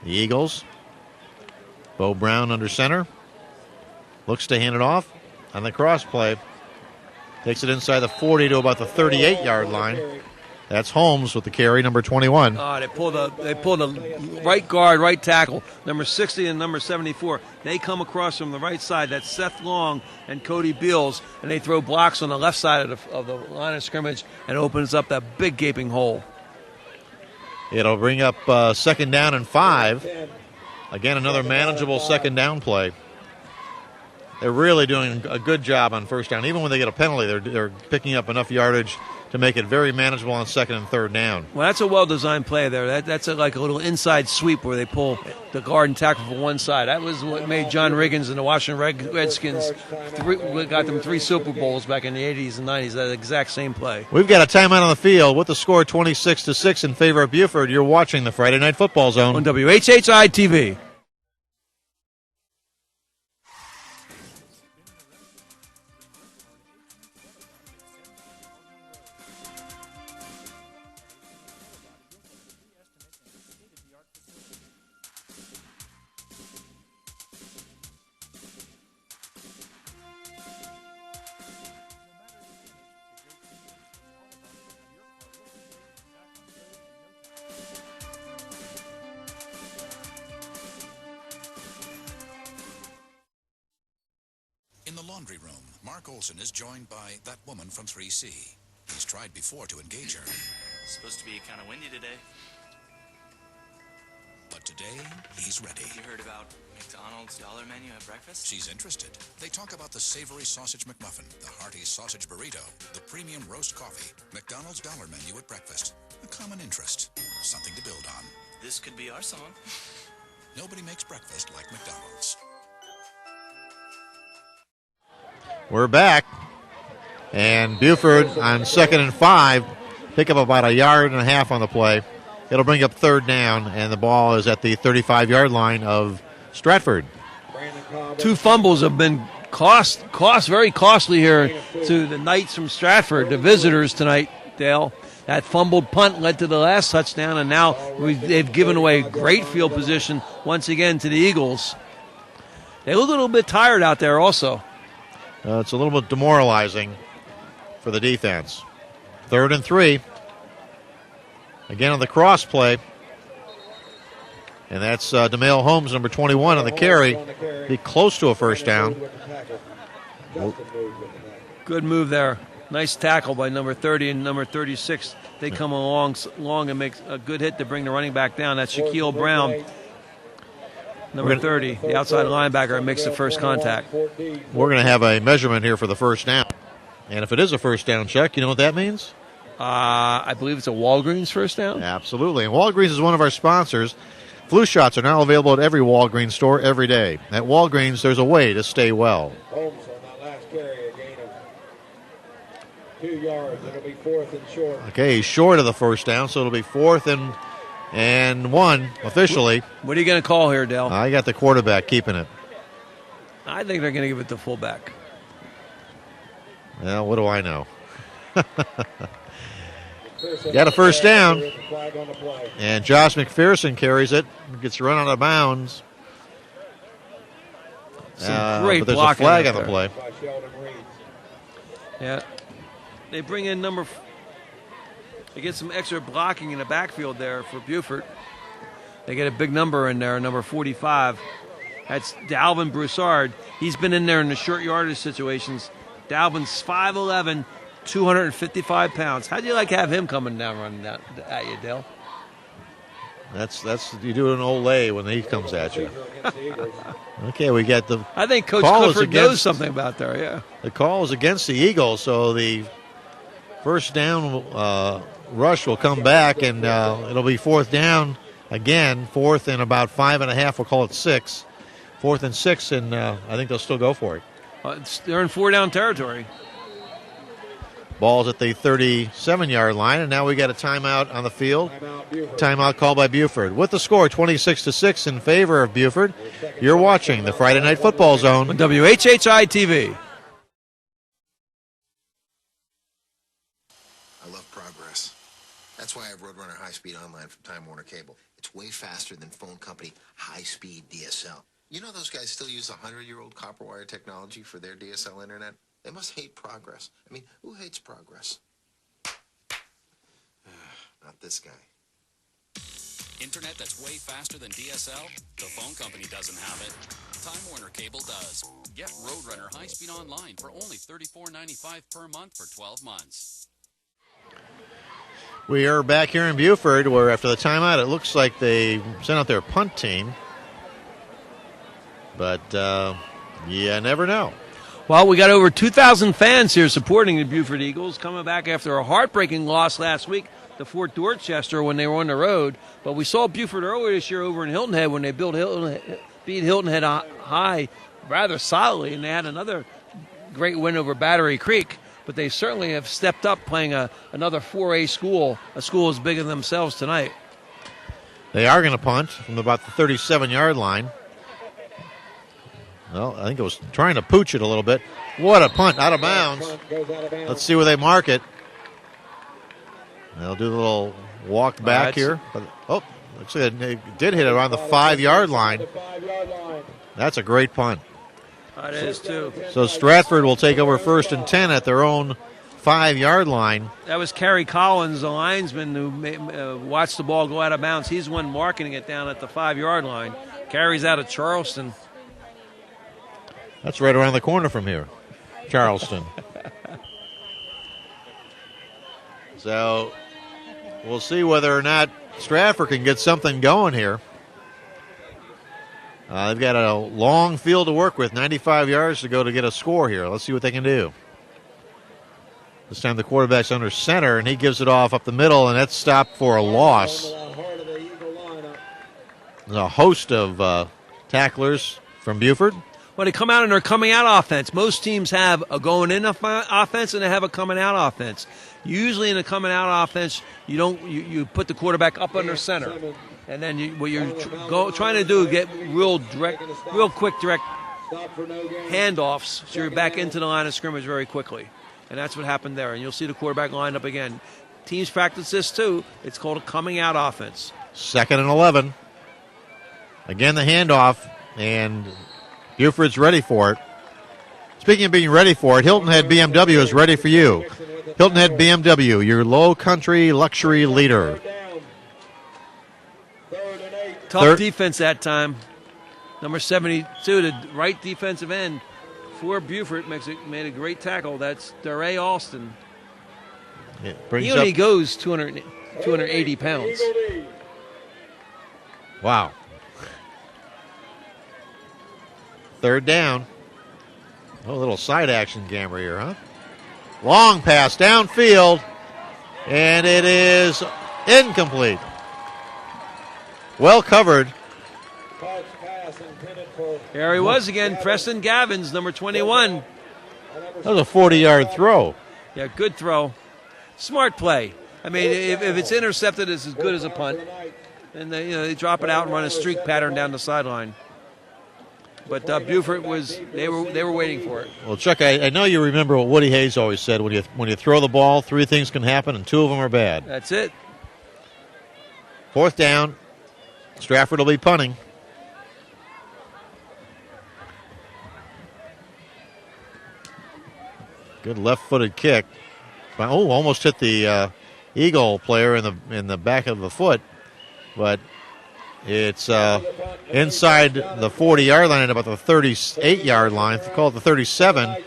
The Eagles. Bo Brown under center. Looks to hand it off. on the cross play. Takes it inside the 40 to about the 38-yard line. That's Holmes with the carry, number 21. They pull the right guard, right tackle, number 60 and number 74. They come across from the right side. That's Seth Long and Cody Beals, and they throw blocks on the left side of the line of scrimmage and opens up that big gaping hole. It'll bring up second down and 5. Again, another manageable second down play. They're really doing a good job on first down. Even when they get a penalty, they're picking up enough yardage to make it very manageable on second and third down. Well, that's a well-designed play there. That's like a little inside sweep where they pull the guard and tackle from one side. That was what made John Riggins and the Washington Redskins got them 3 Super Bowls back in the 80s and 90s. That exact same play. We've got a timeout on the field with the score 26-6 in favor of Beaufort. You're watching the Friday Night Football Zone on WHHI-TV. In the laundry room, Mark Olson is joined by that woman from 3C. He's tried before to engage her. It's supposed to be kind of windy today. But today, he's ready. You heard about McDonald's dollar menu at breakfast? She's interested. They talk about the savory sausage McMuffin, the hearty sausage burrito, the premium roast coffee, McDonald's dollar menu at breakfast. A common interest. Something to build on. This could be our song. Nobody makes breakfast like McDonald's. We're back. And Beaufort on second and 5. Pick up about 1.5 yards on the play. It'll bring up third down, and the ball is at the 35-yard line of Stratford. 2 fumbles have been very costly here to the Knights from Stratford, the visitors tonight, Dale. That fumbled punt led to the last touchdown, and now they've given away great field position once again to the Eagles. They look a little bit tired out there also. It's a little bit demoralizing for the defense. 3rd and 3. Again on the cross play. And that's DeMail Holmes, number 21 on the carry. Be close to a first down. Good move there. Nice tackle by number 30 and number 36. They come along and make a good hit to bring the running back down. That's Shaquille Brown, number 30, the outside linebacker, makes the first contact. We're going to have a measurement here for the first down. And if it is a first down, Chuck, you know what that means? I believe it's a Walgreens first down. Absolutely. And Walgreens is one of our sponsors. Flu shots are now available at every Walgreens store every day. At Walgreens, there's a way to stay well. Holmes on that last carry, a gain of 2 yards. It'll be 4th and short. Okay, he's short of the first down, so it'll be 4th and 1 officially. What are you going to call here, Dale? I got the quarterback keeping it. I think they're going to give it to fullback. Well, what do I know? Got a first down. And Josh McPherson carries it. Gets run out of bounds. Great but there's a blocking flag out on the play. Yeah. They bring in they get some extra blocking in the backfield there for Beaufort. They get a big number in there, number 45. That's Dalvin Broussard. He's been in there in the short yardage situations. Dalvin's 5'11", 255 pounds. How'd you like to have him coming down running down at you, Dale? That's you do an Olay when he comes at you. Okay, we got the. I think Coach Clifford knows something about there. Yeah. The call is against the Eagles, so the first down rush will come back, and it'll be 4th down again. 4th and about 5.5. We'll call it 6. 4th and 6, and I think they'll still go for it. They're in 4-down territory. Ball's at the 37-yard line, and now we got a timeout on the field. Timeout called by Beaufort. With the score 26-6 in favor of Beaufort, you're watching the Friday Night Football Zone on WHHI-TV. I love progress. That's why I have Roadrunner High Speed Online from Time Warner Cable. It's way faster than phone company high-speed DSL. You know those guys still use 100-year-old copper wire technology for their DSL internet? They must hate progress. I mean, who hates progress? Not this guy. Internet that's way faster than DSL? The phone company doesn't have it. Time Warner Cable does. Get Roadrunner high-speed online for only $34.95 per month for 12 months. We are back here in Beaufort, where after the timeout, it looks like they sent out their punt team. But, you never know. Well, we got over 2,000 fans here supporting the Beaufort Eagles, coming back after a heartbreaking loss last week to Fort Dorchester when they were on the road. But we saw Beaufort earlier this year over in Hilton Head when they beat Hilton Head High rather solidly, and they had another great win over Battery Creek. But they certainly have stepped up playing another 4A school, a school as big as themselves tonight. They are going to punt from about the 37-yard line. Well, I think it was trying to pooch it a little bit. What a punt, out of bounds. Let's see where they mark it. They'll do the little walk back here. Oh, looks like they did hit it around the 5-yard line. That's a great punt. It is, too. So Stratford will take over 1st and 10 at their own 5-yard line. That was Kerry Collins, the linesman, who watched the ball go out of bounds. He's the one marking it down at the 5-yard line. Kerry's out of Charleston. That's right around the corner from here, Charleston. So we'll see whether or not Stratford can get something going here. They've got a long field to work with, 95 yards to go to get a score here. Let's see what they can do. This time the quarterback's under center, and he gives it off up the middle, and that's stopped for a loss. There's a host of tacklers from Beaufort. Well, they come out and they're coming out offense. Most teams have a going in offense and they have a coming out offense. Usually in a coming out offense, you put the quarterback up under center, and then what you're trying to do is get real quick direct handoffs, so you're back into the line of scrimmage very quickly, and that's what happened there. And you'll see the quarterback lined up again. Teams practice this too. It's called a coming out offense. 2nd and 11. Again, the handoff, and Beaufort's ready for it. Speaking of being ready for it, Hilton Head BMW is ready for you. Hilton Head BMW, your Lowcountry luxury leader. Tough defense that time. Number 72, the right defensive end for Beaufort, made a great tackle. That's DeRay Alston. He only goes 280 pounds. Wow. 3rd down. Oh, a little side action camera here, huh? Long pass downfield, and it is incomplete. Well covered. There he was again, Preston Gavins, number 21. That was a 40-yard throw. Yeah, good throw. Smart play. I mean, if it's intercepted, it's as good as a punt. And they drop it out and run a streak pattern down the sideline. But Beaufort they were waiting for it. Well, Chuck, I know you remember what Woody Hayes always said: when you throw the ball, 3 things can happen, and 2 of them are bad. That's it. 4th down. Stratford will be punting. Good left-footed kick. Oh, almost hit the Eagle player in the back of the foot, but it's inside the 40-yard line at about the 38-yard line. Call it the 37,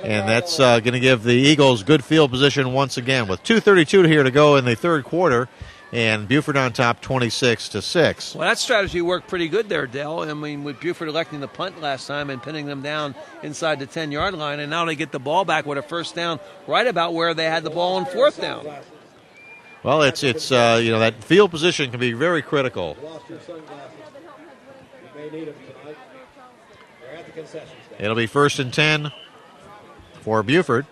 and that's going to give the Eagles good field position once again with 2:32 here to go in the 3rd quarter, and Beaufort on top 26-6. Well, that strategy worked pretty good there, Dale. I mean, with Beaufort electing the punt last time and pinning them down inside the 10-yard line, and now they get the ball back with a 1st down right about where they had the ball on 4th down. Well, it's that field position can be very critical. It'll be 1st and 10 for Beaufort.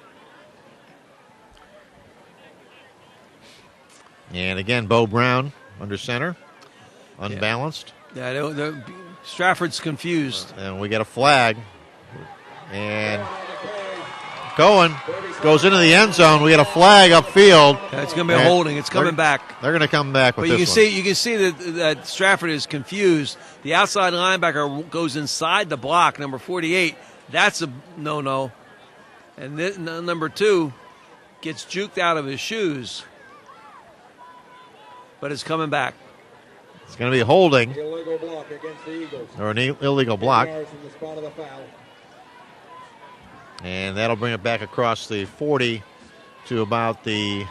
And again, Bo Brown under center, unbalanced. Yeah, Stratford's confused. And we got a flag. And Cohen goes into the end zone. We get a flag upfield. Yeah, it's going to be a holding. It's coming back. They're going to come back with but this one. You can see that Stratford is confused. The outside linebacker goes inside the block, number 48. That's a no-no. And number 2 gets juked out of his shoes. But it's coming back. It's going to be a holding. Illegal block against the Eagles. Or an illegal block. 10 yards from the spot of the foul. And that'll bring it back across the 40 to about the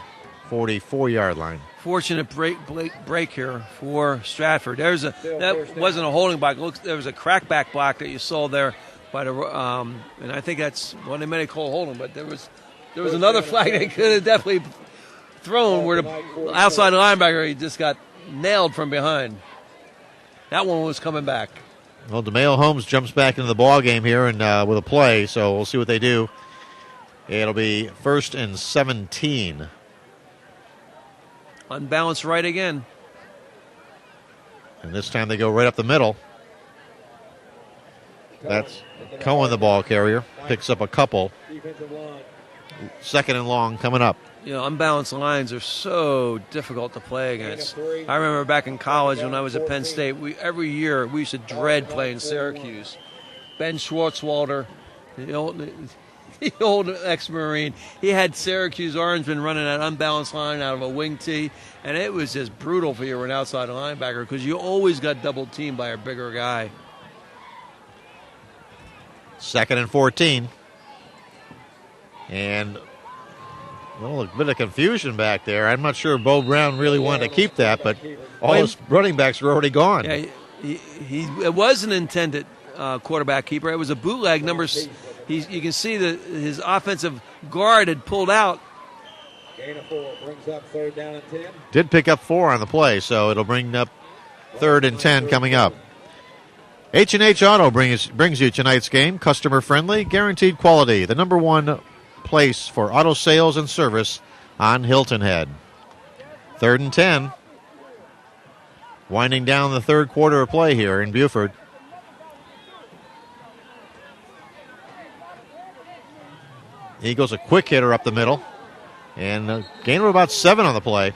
44-yard line. Fortunate break here for Stratford. That wasn't a holding block. There was a crackback block that you saw there by the and I think that's what they may call holding. But there was another flag they could have definitely thrown where the outside linebacker he just got nailed from behind. That one was coming back. Well, DeMayo Holmes jumps back into the ball game here and with a play, so we'll see what they do. It'll be 1st and 17. Unbalanced right again. And this time they go right up the middle. That's Cohen, the ball carrier. Picks up a couple. 2nd and long coming up. You know, unbalanced lines are so difficult to play against. I remember back in college when I was at Penn State, every year we used to dread playing Syracuse. Ben Schwartzwalder, the old ex-Marine, he had Syracuse Orangemen running that unbalanced line out of a wing tee, and it was just brutal for you an outside linebacker because you always got double-teamed by a bigger guy. 2nd and 14. And well, a bit of confusion back there. I'm not sure Bo Brown really wanted to keep that, but all his running backs were already gone. Yeah, it was an intended quarterback keeper. It was a bootleg. You can see that his offensive guard had pulled out. Gain of 4 brings up 3rd down and 10. Did pick up 4 on the play, so it'll bring up 3rd and 10 coming up. H&H Auto brings you tonight's game. Customer friendly, guaranteed quality. The number 1 place for auto sales and service on Hilton Head. 3rd and 10. Winding down the 3rd quarter of play here in Beaufort. Eagles a quick hitter up the middle. And a gain of about 7 on the play.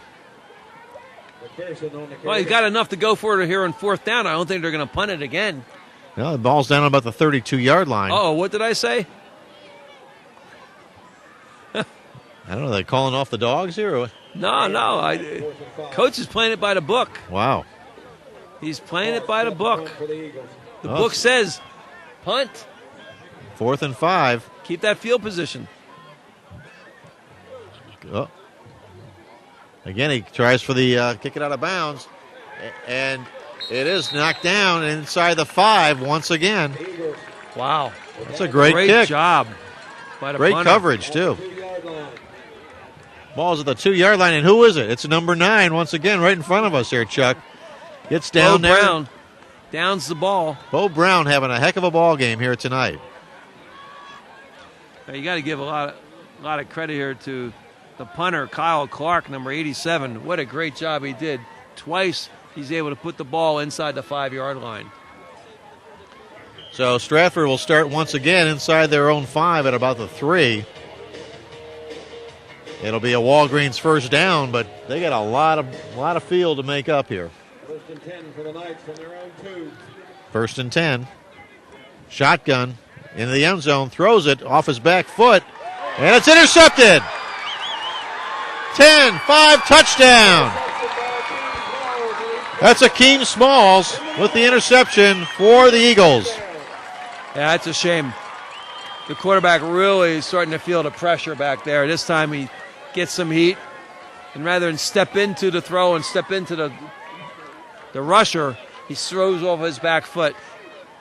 Well, he's got enough to go for it here on 4th down. I don't think they're going to punt it again. No, the ball's down on about the 32-yard line. Oh, what did I say? I don't know. Are they calling off the dogs here? Or? No. Coach is playing it by the book. Wow. He's playing it by the book. The book says punt. 4th and 5. Keep that field position. Oh. Again, he tries for the kick it out of bounds. And it is knocked down inside the 5 once again. Wow. That's a great kick. Job by the great punter. Coverage, too. Ball's at the 2-yard line, and who is it? It's number 9 once again right in front of us here, Chuck. Gets down there. Brown downs the ball. Bo Brown having a heck of a ball game here tonight. Now you got to give a lot of credit here to the punter, Kyle Clark, number 87. What a great job he did. Twice he's able to put the ball inside the 5-yard line. So Stratford will start once again inside their own 5 at about the 3. It'll be a Walgreens first down, but they got a lot of field to make up here. 1st and 10 for the Knights from their own 2. 1st and 10. Shotgun into the end zone, throws it off his back foot, and it's intercepted. 10-5 touchdown. That's Akeem Smalls with the interception for the Eagles. Yeah, that's a shame. The quarterback really is starting to feel the pressure back there. This time he gets some heat, and rather than step into the throw and step into the rusher, he throws off his back foot.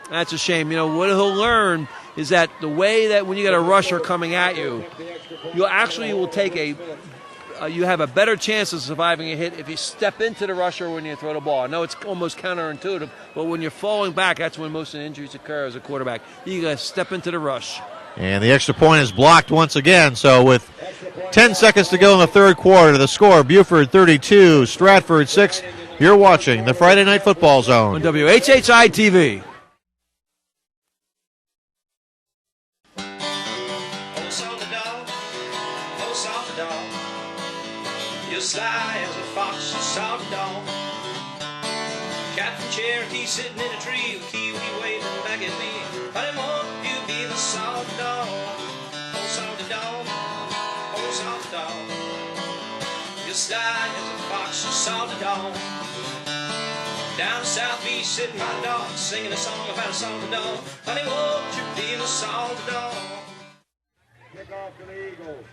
That's a shame. You know, what he'll learn is that the way that when you get a rusher coming at you, you actually will take you have a better chance of surviving a hit if you step into the rusher when you throw the ball. I know it's almost counterintuitive, but when you're falling back, that's when most of the injuries occur as a quarterback. You got to step into the rush. And the extra point is blocked once again. So with 10 seconds to go in the 3rd quarter, the score, Beaufort 32, Stratford 6. You're watching the Friday Night Football Zone on WHHI-TV. Also the dog, Captain Cherokee sitting in a tree with Kiwi waving back at me. Honey, won't you be the salty dog? Oh, salty dog. Oh, salty dog. You're sly as a fox, you salty dog. Down South Beach sitting my dog, singing a song about a salty dog. Honey, won't you be the salty dog? Kick off to the Eagles.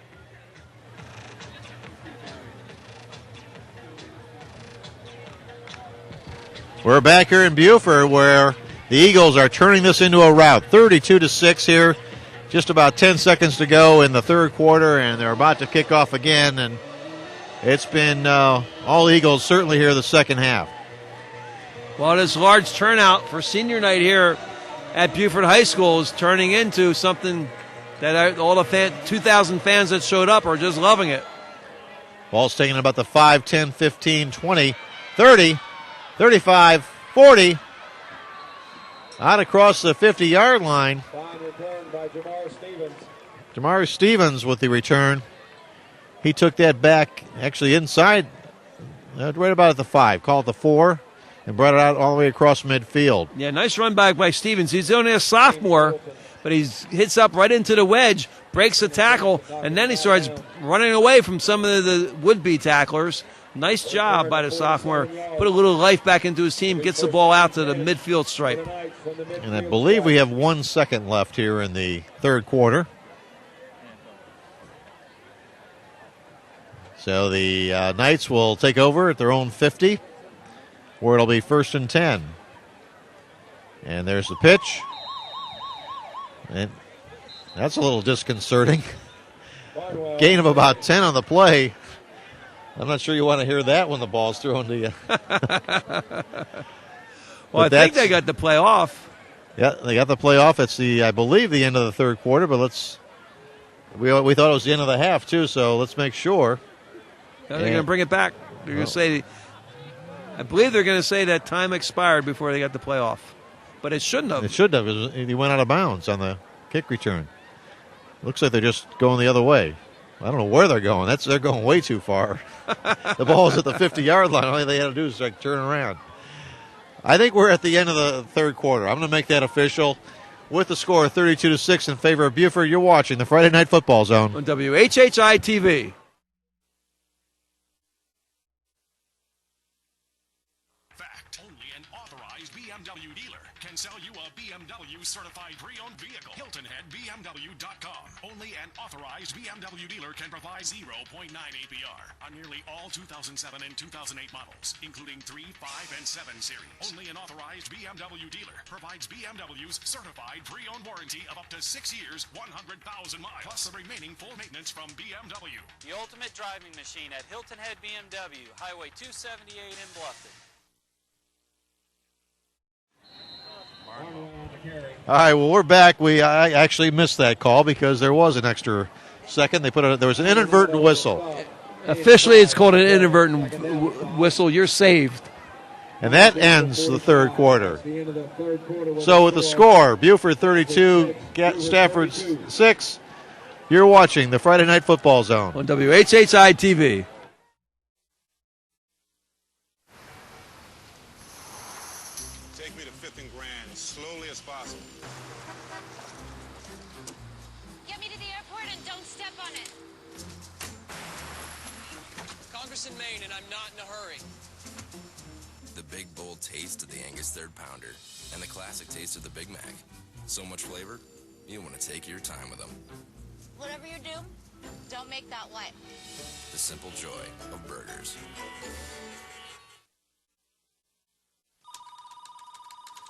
We're back here in Beaufort where the Eagles are turning this into a rout. 32-6 here. Just about 10 seconds to go in the third quarter, and they're about to kick off again. And it's been all Eagles certainly here the second half. Well, this large turnout for senior night here at Beaufort High School is turning into something that all the 2,000 fans that showed up are just loving it. Ball's taken about the 5, 10, 15, 20, 30, 35, 40. Out across the 50-yard line. Fine return by Jamar Stevens. Jamar Stevens with the return. He took that back actually inside, right about at the 5. Called the 4. And brought it out all the way across midfield. Yeah, nice run back by Stevens. He's only a sophomore, but he hits up right into the wedge, breaks the tackle, and then he starts running away from some of the would-be tacklers. Nice job by the sophomore. Put a little life back into his team, gets the ball out to the midfield stripe. And I believe we have 1 second left here in the third quarter. So the Knights will take over at their own 50. Where it'll be 1st and 10. And there's the pitch. And that's a little disconcerting. Gain of about 10 on the play. I'm not sure you want to hear that when the ball's thrown to you. Well, I think they got the play off. Yeah, they got the play off. It's I believe, the end of the third quarter, but we thought it was the end of the half, too, so let's make sure. Now they're going to bring it back. They're going to say... I believe they're going to say that time expired before they got the play off. But it shouldn't have. It should have. He went out of bounds on the kick return. Looks like they're just going the other way. I don't know where they're going. They're going way too far. The ball's at the 50-yard line. All they had to do is turn around. I think we're at the end of the third quarter. I'm going to make that official with the score 32-6 in favor of Beaufort. You're watching the Friday Night Football Zone on WHHI-TV. Sell you a BMW certified pre-owned vehicle. HiltonHeadBMW.com. Only an authorized BMW dealer can provide 0.9 APR on nearly all 2007 and 2008 models, including 3, 5, and 7 series. Only an authorized BMW dealer provides BMW's certified pre-owned warranty of up to 6 years, 100,000 miles, plus the remaining full maintenance from BMW. The ultimate driving machine at Hilton Head BMW, Highway 278 in Bluffton. All right, well, we're back. I actually missed that call because there was an extra second. There was an inadvertent whistle. Officially, it's called an inadvertent whistle. You're saved. And that ends the third quarter. So with the score, Beaufort 32, Stratford 6, you're watching the Friday Night Football Zone on WHHI-TV. In Maine, and I'm not in a hurry. The big, bold taste of the Angus Third Pounder and the classic taste of the Big Mac. So much flavor, you want to take your time with them. Whatever you do, don't make that light. The simple joy of burgers.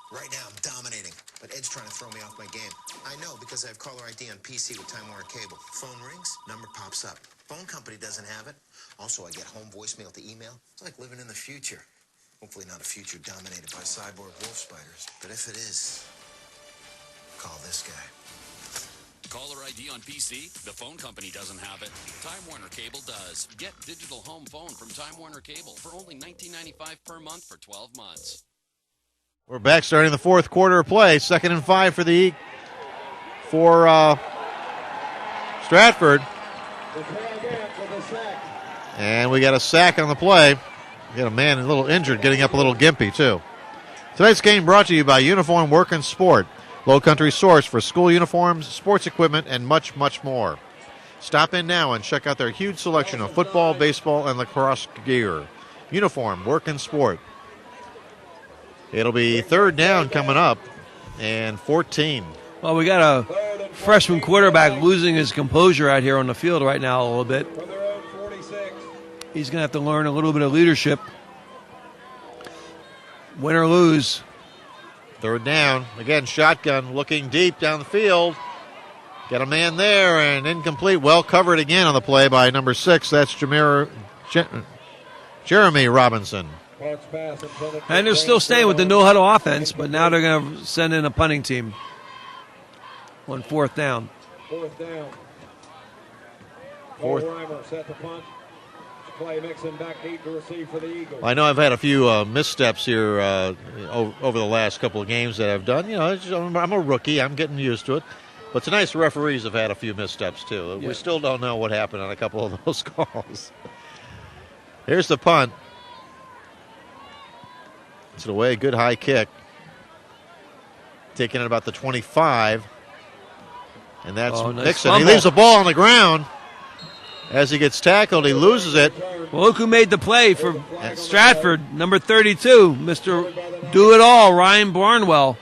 Right now, I'm dominating, but Ed's trying to throw me off my game. I know because I have caller ID on PC with Time Warner Cable. Phone rings, number pops up. Phone company doesn't have it. Also, I get home voicemail to email. It's like living in the future. Hopefully not a future dominated by cyborg wolf spiders. But if it is, call this guy. Caller ID on PC? The phone company doesn't have it. Time Warner Cable does. Get digital home phone from Time Warner Cable for only $19.95 per month for 12 months. We're back starting the fourth quarter of play. 2nd and 5 for Stratford. And we got a sack on the play. We got a man a little injured, getting up a little gimpy, too. Tonight's game brought to you by Uniform Work and Sport, Lowcountry source for school uniforms, sports equipment, and much, much more. Stop in now and check out their huge selection of football, baseball, and lacrosse gear. Uniform Work and Sport. It'll be third down coming up and 14. Well, we got a freshman quarterback losing his composure out here on the field right now a little bit. He's going to have to learn a little bit of leadership. Win or lose. Third down. Again, shotgun looking deep down the field. Got a man there and incomplete. Well covered again on the play by number 6. That's Jeremy Robinson. And they're still staying with the no-huddle offense, but now they're going to send in a punting team on fourth down. Fourth down. Fourth. Reimer set the punt. Play mixing back deep to receive for the Eagles. I know I've had a few missteps here over the last couple of games that I've done. You know, I'm a rookie. I'm getting used to it. But tonight's referees have had a few missteps, too. Yeah. We still don't know what happened on a couple of those calls. Here's the punt. It's away. Good high kick. Taking it about the 25. And that's nice Nixon. fumble. He leaves the ball on the ground. As he gets tackled, he loses it. Well, look who made the play for Stratford, number 32, Mr. Do-It-All, Ryan Barnwell.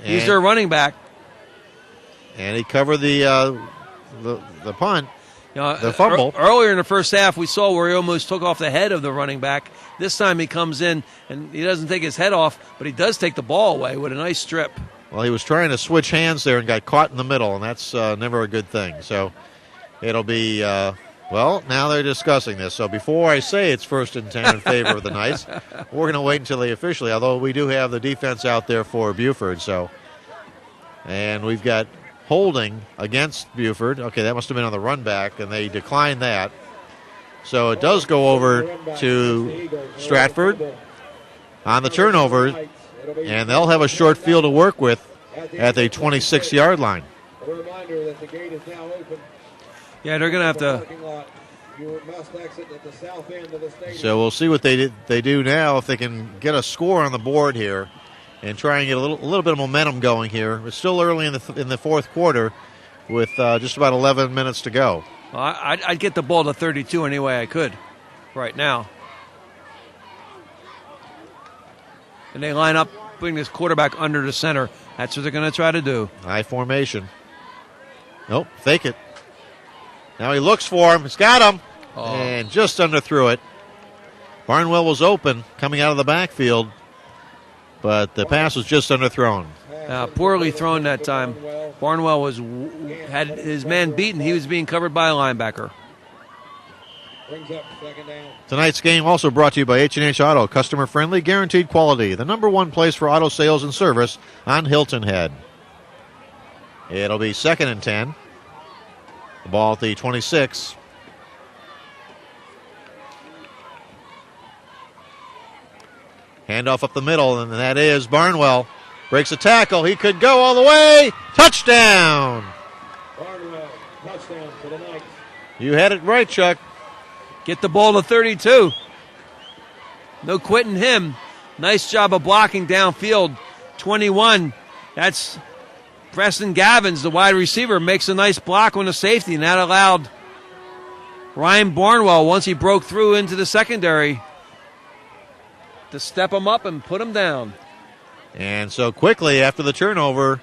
He's their running back. And he covered the punt, the fumble. Earlier in the first half, we saw where he almost took off the head of the running back. This time he comes in, and he doesn't take his head off, but he does take the ball away with a nice strip. Well, he was trying to switch hands there and got caught in the middle, and that's never a good thing. So it'll be, well, now they're discussing this. So before I say it's 1st and 10 in favor of the Knights, we're going to wait until they officially, although we do have the defense out there for Beaufort. So, and we've got holding against Beaufort. Okay, that must have been on the run back, and they declined that. So it does go over to Stratford on the turnover, and they'll have a short field to work with at the 26-yard line. A reminder that the gate is now open. Yeah, they're going to have to. You must exit at the south end of the stadium. So we'll see what they do now, if they can get a score on the board here and try and get a little bit of momentum going here. It's still early in the fourth quarter with just about 11 minutes to go. Well, I'd get the ball to 32 any way I could right now. And they line up, bring this quarterback under the center. That's what they're going to try to do. High formation. Nope, fake it. Now he looks for him. He's got him. Oh. And just underthrew it. Barnwell was open coming out of the backfield, but the pass was just underthrown. Poorly thrown that time. Barnwell had his man beaten. He was being covered by a linebacker. Brings up second down. Tonight's game also brought to you by H&H Auto. Customer friendly, guaranteed quality. The #1 place for auto sales and service on Hilton Head. It'll be 2nd and 10. The ball at the 26. Handoff up the middle, and that is Barnwell. Breaks a tackle. He could go all the way. Touchdown! Barnwell, touchdown for the Knights. You had it right, Chuck. Get the ball to 32. No quitting him. Nice job of blocking downfield. 21. That's Preston Gavins, the wide receiver, makes a nice block on the safety, and that allowed Ryan Barnwell, once he broke through into the secondary, to step him up and put him down. And so quickly after the turnover,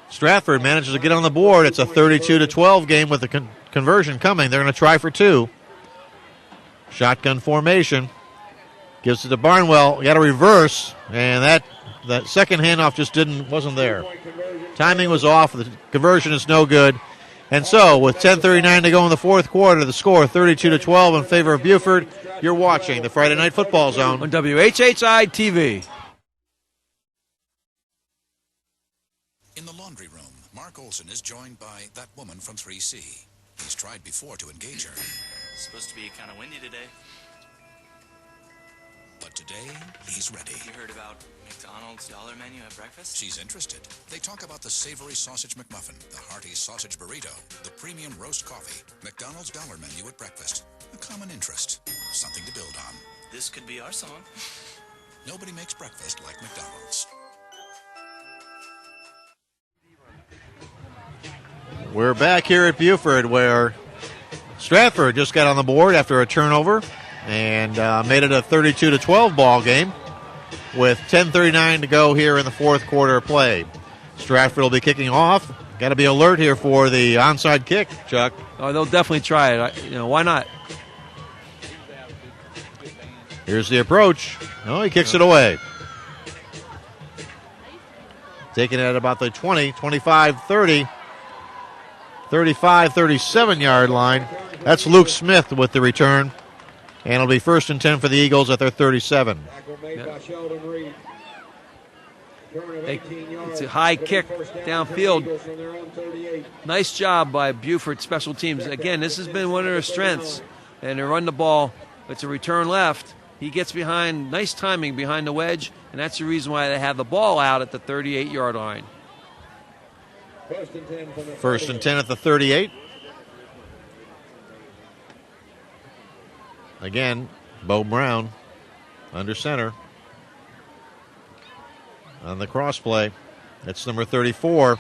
Stratford manages to get on the board. It's a 32-12 game with the conversion coming. They're going to try for 2. Shotgun formation. Gives it to Barnwell. We got a reverse, and that second handoff just wasn't there. Timing was off. The conversion is no good. And so, with 10:39 to go in the fourth quarter, the score 32-12 in favor of Beaufort. You're watching the Friday Night Football Zone on WHHI-TV. In the laundry room, Mark Olson is joined by that woman from 3C. He's tried before to engage her. It's supposed to be kind of windy today. But today, he's ready. You heard about McDonald's dollar menu at breakfast? She's interested. They talk about the savory sausage McMuffin, the hearty sausage burrito, the premium roast coffee, McDonald's dollar menu at breakfast. A common interest. Something to build on. This could be our song. Nobody makes breakfast like McDonald's. We're back here at Beaufort, where Stratford just got on the board after a turnover and made it a 32-12 ball game with 10:39 to go here in the fourth quarter of play. Stratford will be kicking off. Got to be alert here for the onside kick, Chuck. Oh, they'll definitely try it. Why not? Here's the approach. Oh, he kicks it away. Taking it at about the 20, 25, 30, 35, 37-yard line. That's Luke Smith with the return. And it'll be 1st and 10 for the Eagles at their 37. It's a high kick downfield. Nice job by Beaufort special teams. Again, this has been one of their strengths. And they run the ball. It's a return left. He gets behind, nice timing behind the wedge, and that's the reason why they have the ball out at the 38-yard line. 1st and 10 at the 38. Again, Bo Brown under center on the cross play. That's number 34.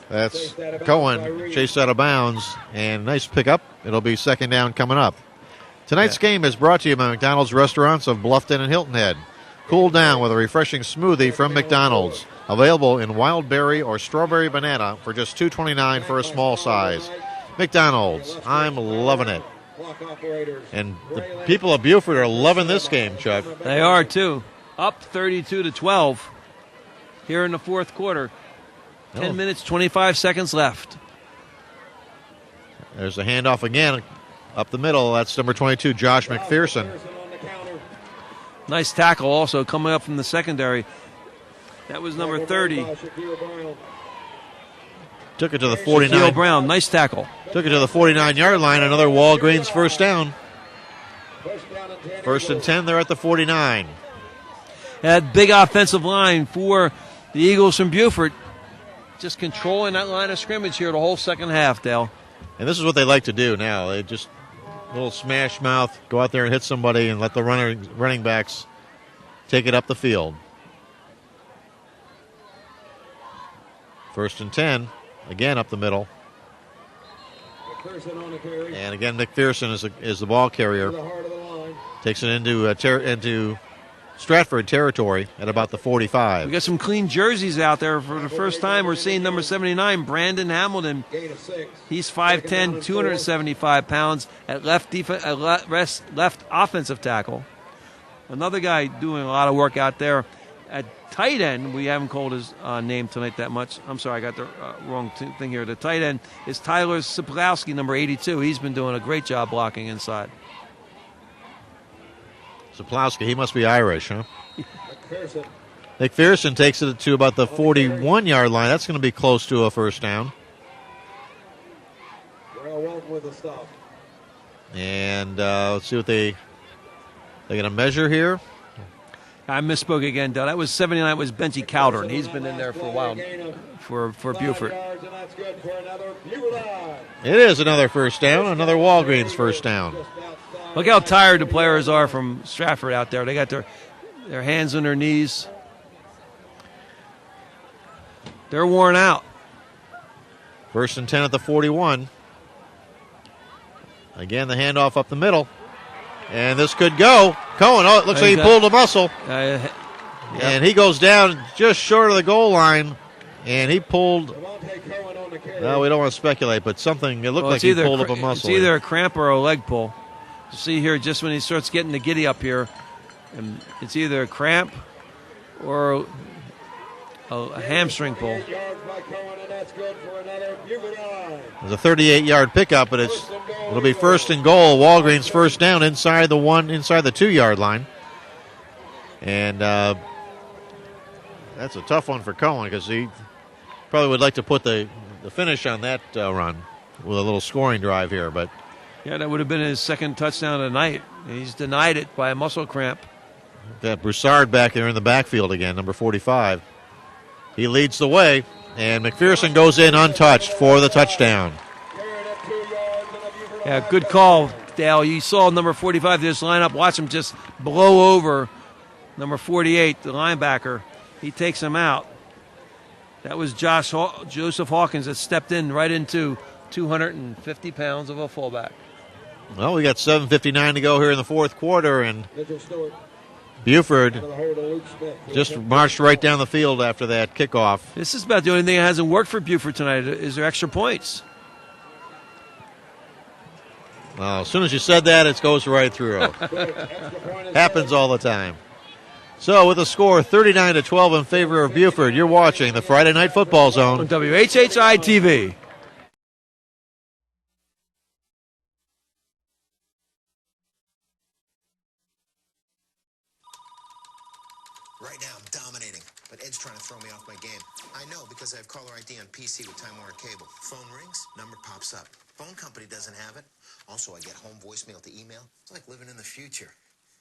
That's Cohen, chased out of bounds, and nice pickup. It'll be 2nd down coming up. Tonight's game is brought to you by McDonald's restaurants of Bluffton and Hilton Head. Cool down with a refreshing smoothie from McDonald's. Available in wild berry or strawberry banana for just $2.29 for a small size. McDonald's, I'm loving it. And the people of Beaufort are loving this game, Chuck. They are, too. Up 32-12 here in the fourth quarter. 10 minutes, 25 seconds left. There's a handoff again up the middle. That's number 22, Josh McPherson. Nice tackle also coming up from the secondary. That was number 30. Took it to the 49. Shaquille Brown, nice tackle. Took it to the 49-yard line. Another Walgreens first down. 1st and 10, they're at the 49. That big offensive line for the Eagles from Beaufort. Just controlling that line of scrimmage here the whole second half, Dale. And this is what they like to do now. They just, little smash mouth, go out there and hit somebody and let the running backs take it up the field. 1st and 10, again up the middle. And again, McPherson is the ball carrier. Takes it into Stratford territory at about the 45. We got some clean jerseys out there for the first time. We're seeing number 79, Brandon Hamilton. He's 5'10", 275 pounds at left offensive tackle. Another guy doing a lot of work out there at tight end. We haven't called his name tonight that much. I'm sorry, I got the wrong thing here. The tight end is Tyler Soplowski, number 82. He's been doing a great job blocking inside. Soplowski, he must be Irish, huh? McPherson takes it to about the 41-yard line. That's going to be close to a first down. And let's see what they're going to measure here. I misspoke again, Dale. That was 79. It was Benji Cowder, and he's been in there for a while for Beaufort. It is another first down, another Walgreens first down. Look how tired the players are from Stratford out there. They got their hands on their knees. They're worn out. 1st and 10 at the 41. Again, the handoff up the middle. And this could go. Cohen, it looks like he pulled a muscle. And he goes down just short of the goal line. And he pulled. Well, we don't want to speculate, but something, it looked like he pulled up a muscle. It's either a cramp or a leg pull. You see here, just when he starts getting the giddy up here, and it's either a cramp or a hamstring pull. There's a 38-yard pickup, but it'll be 1st and goal. Walgreens first down inside the 2-yard line. And that's a tough one for Cohen because he probably would like to put the finish on that run with a little scoring drive here. But yeah, that would have been his second touchdown of the night. He's denied it by a muscle cramp. Got Broussard back there in the backfield again, number 45. He leads the way, and McPherson goes in untouched for the touchdown. Yeah, good call, Dale. You saw number 45 just line up. Watch him just blow over number 48, the linebacker. He takes him out. That was Joseph Hawkins that stepped in right into 250 pounds of a fullback. Well, we got 7:59 to go here in the fourth quarter, and Beaufort just marched right down the field after that kickoff. This is about the only thing that hasn't worked for Beaufort tonight is their extra points. Well, as soon as you said that, it goes right through. Happens all the time. So with a score 39-12 in favor of Beaufort, you're watching the Friday Night Football Zone on WHHI-TV. Right now, I'm dominating, but Ed's trying to throw me off my game. I know because I have caller ID on PC with Time Warner Cable. Phone rings, number pops up. Phone company doesn't have it. Also, I get home voicemail to email. It's like living in the future.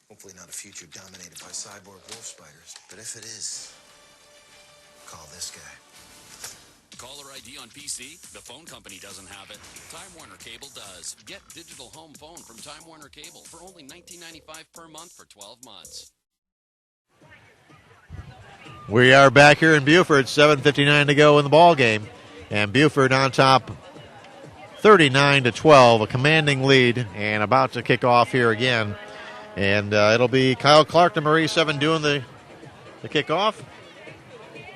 Hopefully not a future dominated by cyborg wolf spiders. But if it is, call this guy. Caller ID on PC? The phone company doesn't have it. Time Warner Cable does. Get digital home phone from Time Warner Cable for only $19.95 per month for 12 months. We are back here in Beaufort, 7:59 to go in the ball game, and Beaufort on top 39-12, a commanding lead, and about to kick off here again. And it'll be Kyle Clark, number 87, doing the kickoff.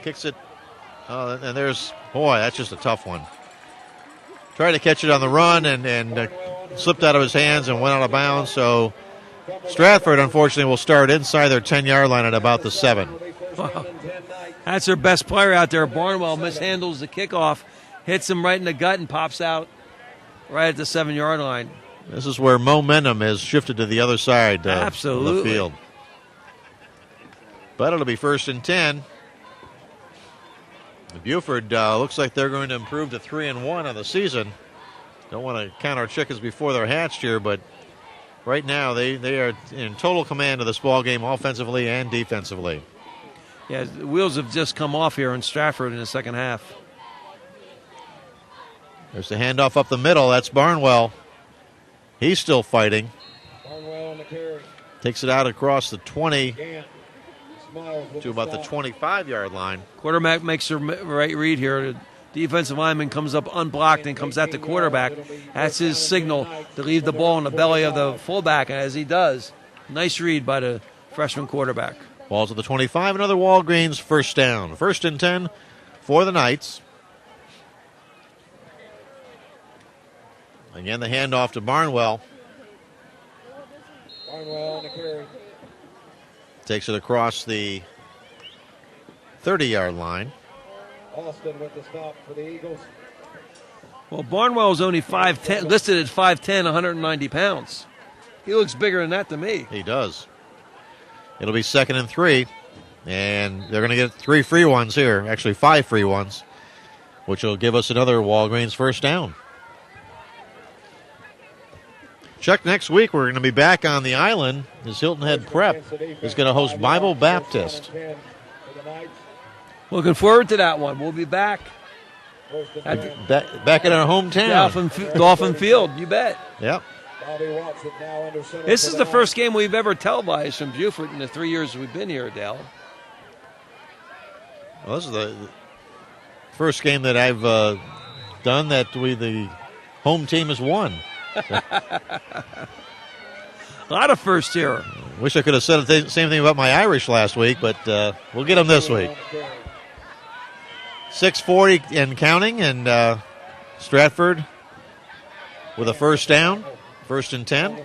Kicks it, and there's, boy, that's just a tough one. Tried to catch it on the run and slipped out of his hands and went out of bounds. So Stratford, unfortunately, will start inside their 10-yard line at about the 7. Wow. That's their best player out there. Barnwell mishandles the kickoff, hits him right in the gut, and pops out right at the 7-yard line. This is where momentum has shifted to the other side of the field. But it'll be 1st and 10. Beaufort looks like they're going to improve to 3-1 on the season. Don't want to count our chickens before they're hatched here, but right now they are in total command of this ball game, offensively and defensively. Yeah, the wheels have just come off here in Stratford in the second half. There's the handoff up the middle. That's Barnwell. He's still fighting. Barnwell on the carry. Takes it out across the 20 to about the 25-yard line. Quarterback makes the right read here. The defensive lineman comes up unblocked and comes at the quarterback. That's his signal to leave the ball in the belly of the fullback, and as he does, nice read by the freshman quarterback. Ball's at the 25, another Walgreens first down. 1st and 10 for the Knights. Again, the handoff to Barnwell. Barnwell on the carry. Takes it across the 30-yard line. Austin with the stop for the Eagles. Well, Barnwell's only 5'10", listed at 5'10", 190 pounds. He looks bigger than that to me. He does. It'll be 2nd and 3, and they're going to get 3 free ones here, actually 5 free ones, which will give us another Walgreens first down. Chuck, next week we're going to be back on the island as Hilton Head Prep is going to host Bible Baptist. Looking forward to that one. We'll be back. Back in our hometown. Dolphin Field, you bet. Yep. This is the first game we've ever televised from Beaufort in the 3 years we've been here, Dale. Well, this is the first game that I've done that the home team has won. A lot of firsts here. Wish I could have said the same thing about my Irish last week, but we'll get them this week. 6:40 and counting, and Stratford with a first down. 1st and 10.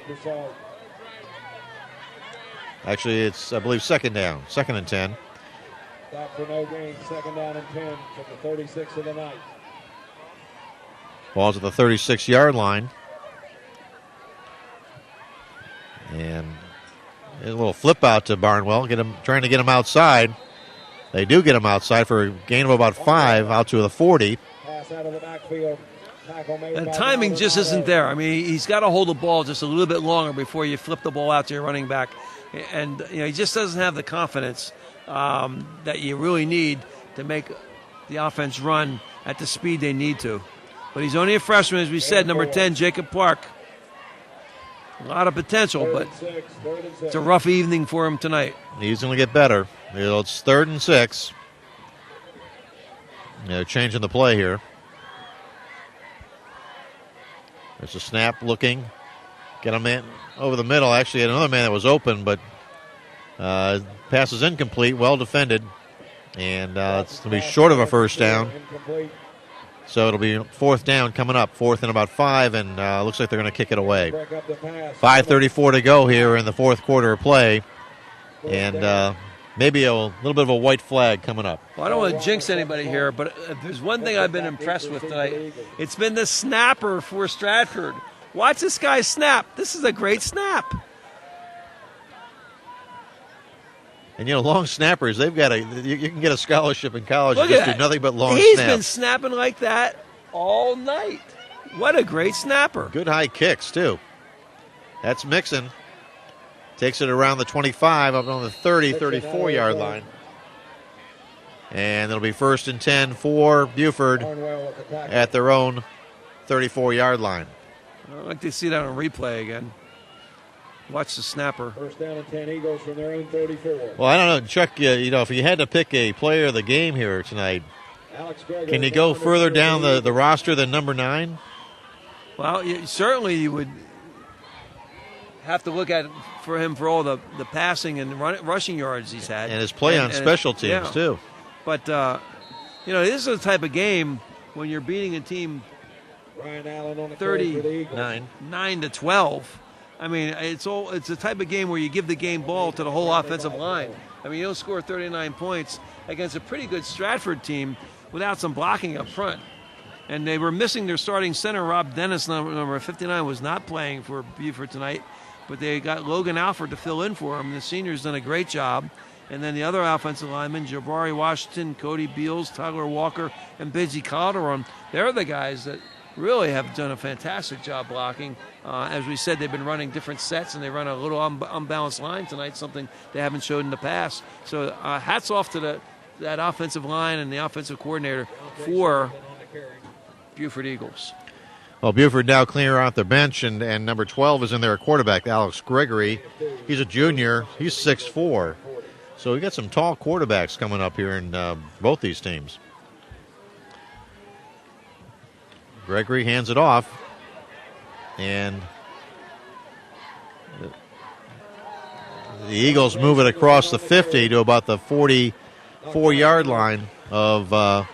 Actually, it's, I believe, 2nd down. 2nd and 10. Stop for no gain. 2nd down and 10 from the 36 of the Knights. Ball's at the 36-yard line. And a little flip out to Barnwell, trying to get him outside. They do get him outside for a gain of about 5 out to the 40. Pass out of the backfield. The timing just isn't there. I mean, he's got to hold the ball just a little bit longer before you flip the ball out to your running back. And he just doesn't have the confidence that you really need to make the offense run at the speed they need to. But he's only a freshman, as we said, number 10, Jacob Park. A lot of potential, but it's a rough evening for him tonight. He's going to get better. It's 3rd and 6. They're changing the play here. There's a snap looking. Get a man over the middle. Actually, another man that was open, but pass is incomplete. Well defended. And it's going to be short of a first down. So it'll be 4th down coming up. 4th and about 5, and looks like they're going to kick it away. 5:34 to go here in the 4th quarter of play. And maybe a little bit of a white flag coming up. Well, I don't want to jinx anybody here, but if there's one thing I've been impressed with tonight, it's been the snapper for Stratford. Watch this guy snap. This is a great snap. And, long snappers, they've got you can get a scholarship in college Look and just at do nothing but long He's snaps. been snapping like that all night. What a great snapper. Good high kicks, too. That's Mixon. Takes it around the 25, up on the 30, 34-yard line. And it'll be 1st and 10 for Beaufort at their own 34-yard line. I'd like to see that on replay again. Watch the snapper. 1st down and 10 Eagles from their own 34. Well, I don't know, Chuck, if you had to pick a player of the game here tonight, can you go further down the roster than number 9? Well, certainly you would have to look at it for him for all the passing and rushing yards he's had. And his play on special teams, too. But, this is the type of game when you're beating a team 39-12. I mean, it's the type of game where you give the game ball to the whole offensive line. I mean, you don't score 39 points against a pretty good Stratford team without some blocking up front. And they were missing their starting center, Rob Dennis, number 59, was not playing for Beaufort tonight. But they got Logan Alford to fill in for him. The senior's done a great job. And then the other offensive linemen, Jabari Washington, Cody Beals, Tyler Walker, and Busy Calderon, they're the guys that really have done a fantastic job blocking. As we said, they've been running different sets, and they run a little unbalanced line tonight, something they haven't showed in the past. So hats off to that offensive line and the offensive coordinator for Beaufort Eagles. Well, Beaufort now clear out their bench, and number 12 is in there, quarterback, Alex Gregory. He's a junior. He's 6'4". So we got some tall quarterbacks coming up here in both these teams. Gregory hands it off, and the Eagles move it across the 50 to about the 44-yard line of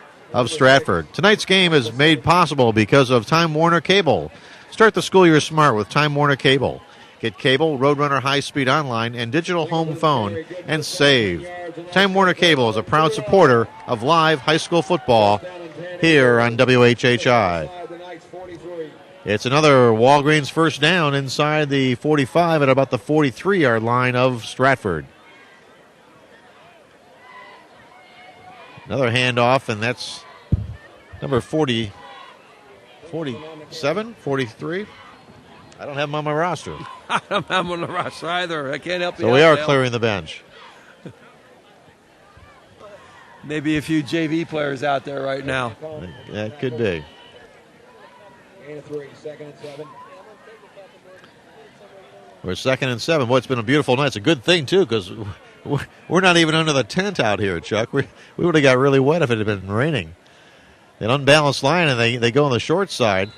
Stratford. Tonight's game is made possible because of Time Warner Cable. Start the school year smart with Time Warner Cable. Get cable, Roadrunner high-speed online, and digital home phone, and save. Time Warner Cable is a proud supporter of live high school football here on WHHI. It's another Walgreens first down inside the 45 at about the 43-yard line of Stratford. Another handoff, and that's number 47, 43. I don't have him on my roster. I don't have him on the roster either. I can't help you. So we are clearing the bench. Maybe a few JV players out there right now. That could be. Gain of 3, 2nd and 7. We're 2nd and 7. Boy, it's been a beautiful night. It's a good thing, too, because we're not even under the tent out here, Chuck. We would have got really wet if it had been raining. An unbalanced line, and they go on the short side.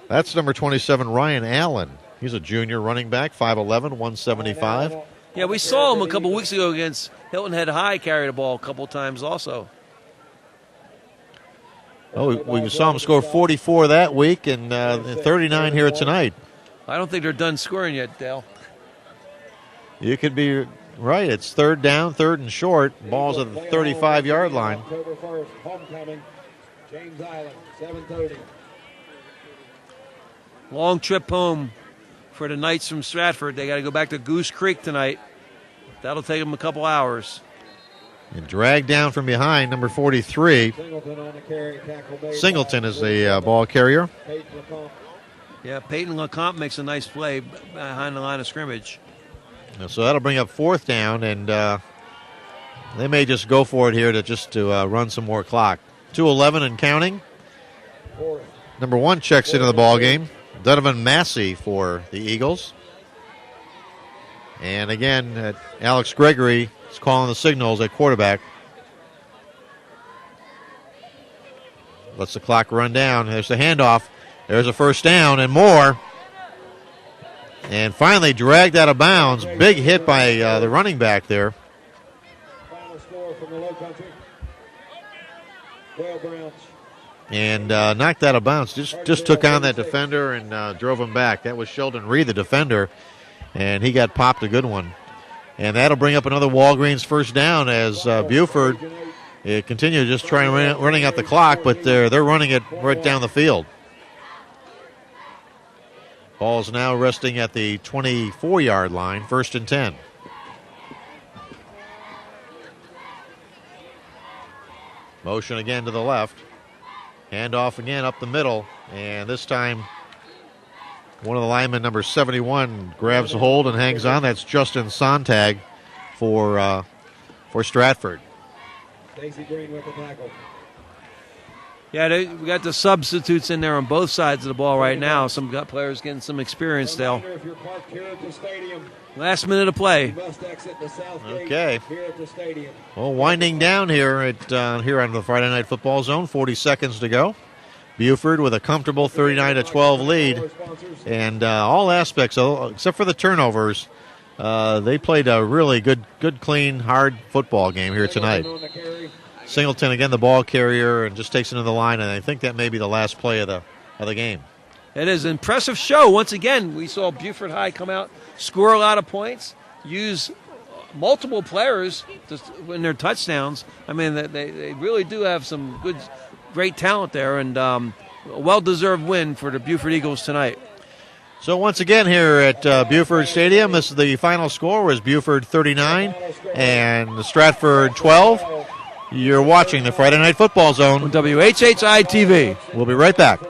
That's number 27, Ryan Allen. He's a junior running back, 5'11", 175. Yeah, we saw him a couple weeks ago against Hilton Head High, carry the ball a couple times also. Oh, we saw him score 44 that week and 39 here tonight. I don't think they're done scoring yet, Dale. You could be right. It's 3rd down, 3rd and short. Ball's at the 35-yard line. October 1st, homecoming, James Island, 7:30. Long trip home for the Knights from Stratford. They got to go back to Goose Creek tonight. That'll take them a couple hours. And dragged down from behind, number 43. Singleton on the carry, tackle made. Singleton is the ball carrier. Yeah, Peyton LeCompte makes a nice play behind the line of scrimmage. So that'll bring up 4th down, and they may just go for it here to run some more clock. 2:11 and counting. Number 1 checks into the ball game. Donovan Massey for the Eagles. And again, Alex Gregory is calling the signals at quarterback. Lets the clock run down. There's the handoff. There's a first down and more. And finally dragged out of bounds. Big hit by the running back there. Final score from the Lowcountry. 12 Browns. And knocked out of bounds. Just took on that defender and drove him back. That was Sheldon Reed, the defender, and he got popped a good one. And that'll bring up another Walgreens first down as Beaufort continue just trying running out the clock, but they're running it right down the field. Ball's now resting at the 24-yard line, 1st and 10. Motion again to the left. Handoff again up the middle, and this time one of the linemen, number 71, grabs a hold and hangs on. That's Justin Sontag for Stratford. Casey Green with the tackle. Yeah, we got the substitutes in there on both sides of the ball right now. Some got players getting some experience still. If you're parked here at the stadium, Last minute of play. you must exit the south gate Okay. here at the stadium. Well, winding down here here on the Friday Night Football Zone, 40 seconds to go. Beaufort with a comfortable 39-12 lead, and all aspects, except for the turnovers, they played a really good, clean, hard football game here tonight. Singleton again, the ball carrier, and just takes it into the line, and I think that may be the last play of the game. It is an impressive show. Once again, we saw Beaufort High come out, score a lot of points, use multiple players to win their touchdowns. I mean, they really do have some great talent there, and a well-deserved win for the Beaufort Eagles tonight. So once again here at Beaufort Stadium, this is the final score was Beaufort 39 and Stratford 12. You're watching the Friday Night Football Zone on WHHI-TV. We'll be right back.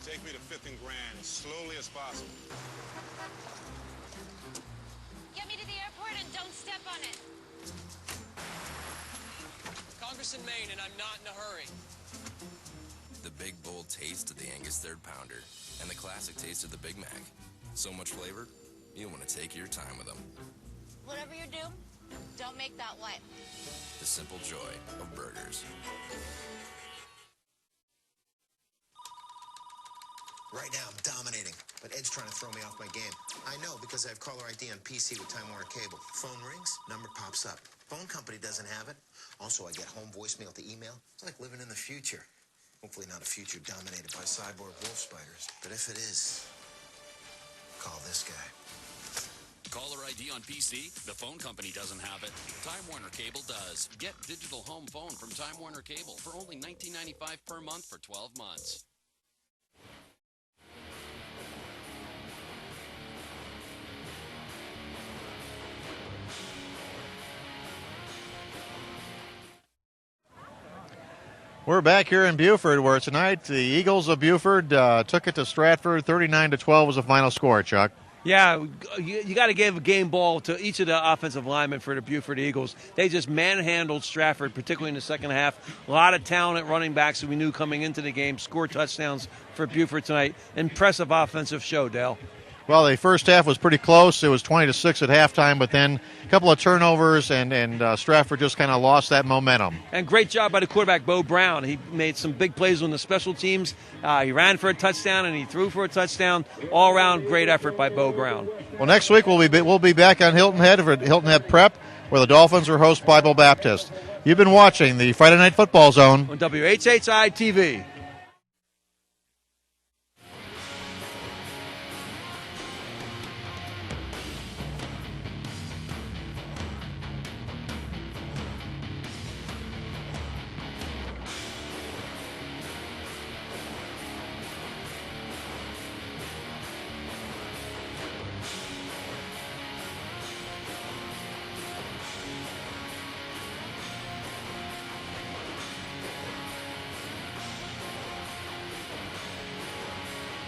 Take me to 5th and Grand as slowly as possible. Get me to the airport and don't step on it. Congress in Maine, and I'm not in a hurry. The big, bold taste of the Angus Third Pounder and the classic taste of the Big Mac. So much flavor, you want to take your time with them. Whatever you do, don't make that wet. The simple joy of burgers. Right now, I'm dominating, but Ed's trying to throw me off my game. I know because I have caller ID on PC with Time Warner Cable. Phone rings, number pops up. Phone company doesn't have it. Also, I get home voicemail to email. It's like living in the future. Hopefully not a future dominated by cyborg wolf spiders. But if it is, call this guy. Caller ID on PC? The phone company doesn't have it. Time Warner Cable does. Get digital home phone from Time Warner Cable for only $19.95 per month for 12 months. We're back here in Beaufort, where tonight the Eagles of Beaufort took it to Stratford. 39-12 was the final score, Chuck. Yeah, you got to give a game ball to each of the offensive linemen for the Beaufort Eagles. They just manhandled Stratford, particularly in the second half. A lot of talent at running backs that we knew coming into the game. Scored touchdowns for Beaufort tonight. Impressive offensive show, Dale. Well, the first half was pretty close. It was 20-6 at halftime, but then a couple of turnovers, and Stratford just kind of lost that momentum. And great job by the quarterback, Bo Brown. He made some big plays on the special teams. He ran for a touchdown, and he threw for a touchdown. All-around great effort by Bo Brown. Well, next week we'll be back on Hilton Head for Hilton Head Prep, where the Dolphins are host Bible Baptist. You've been watching the Friday Night Football Zone on WHHI-TV.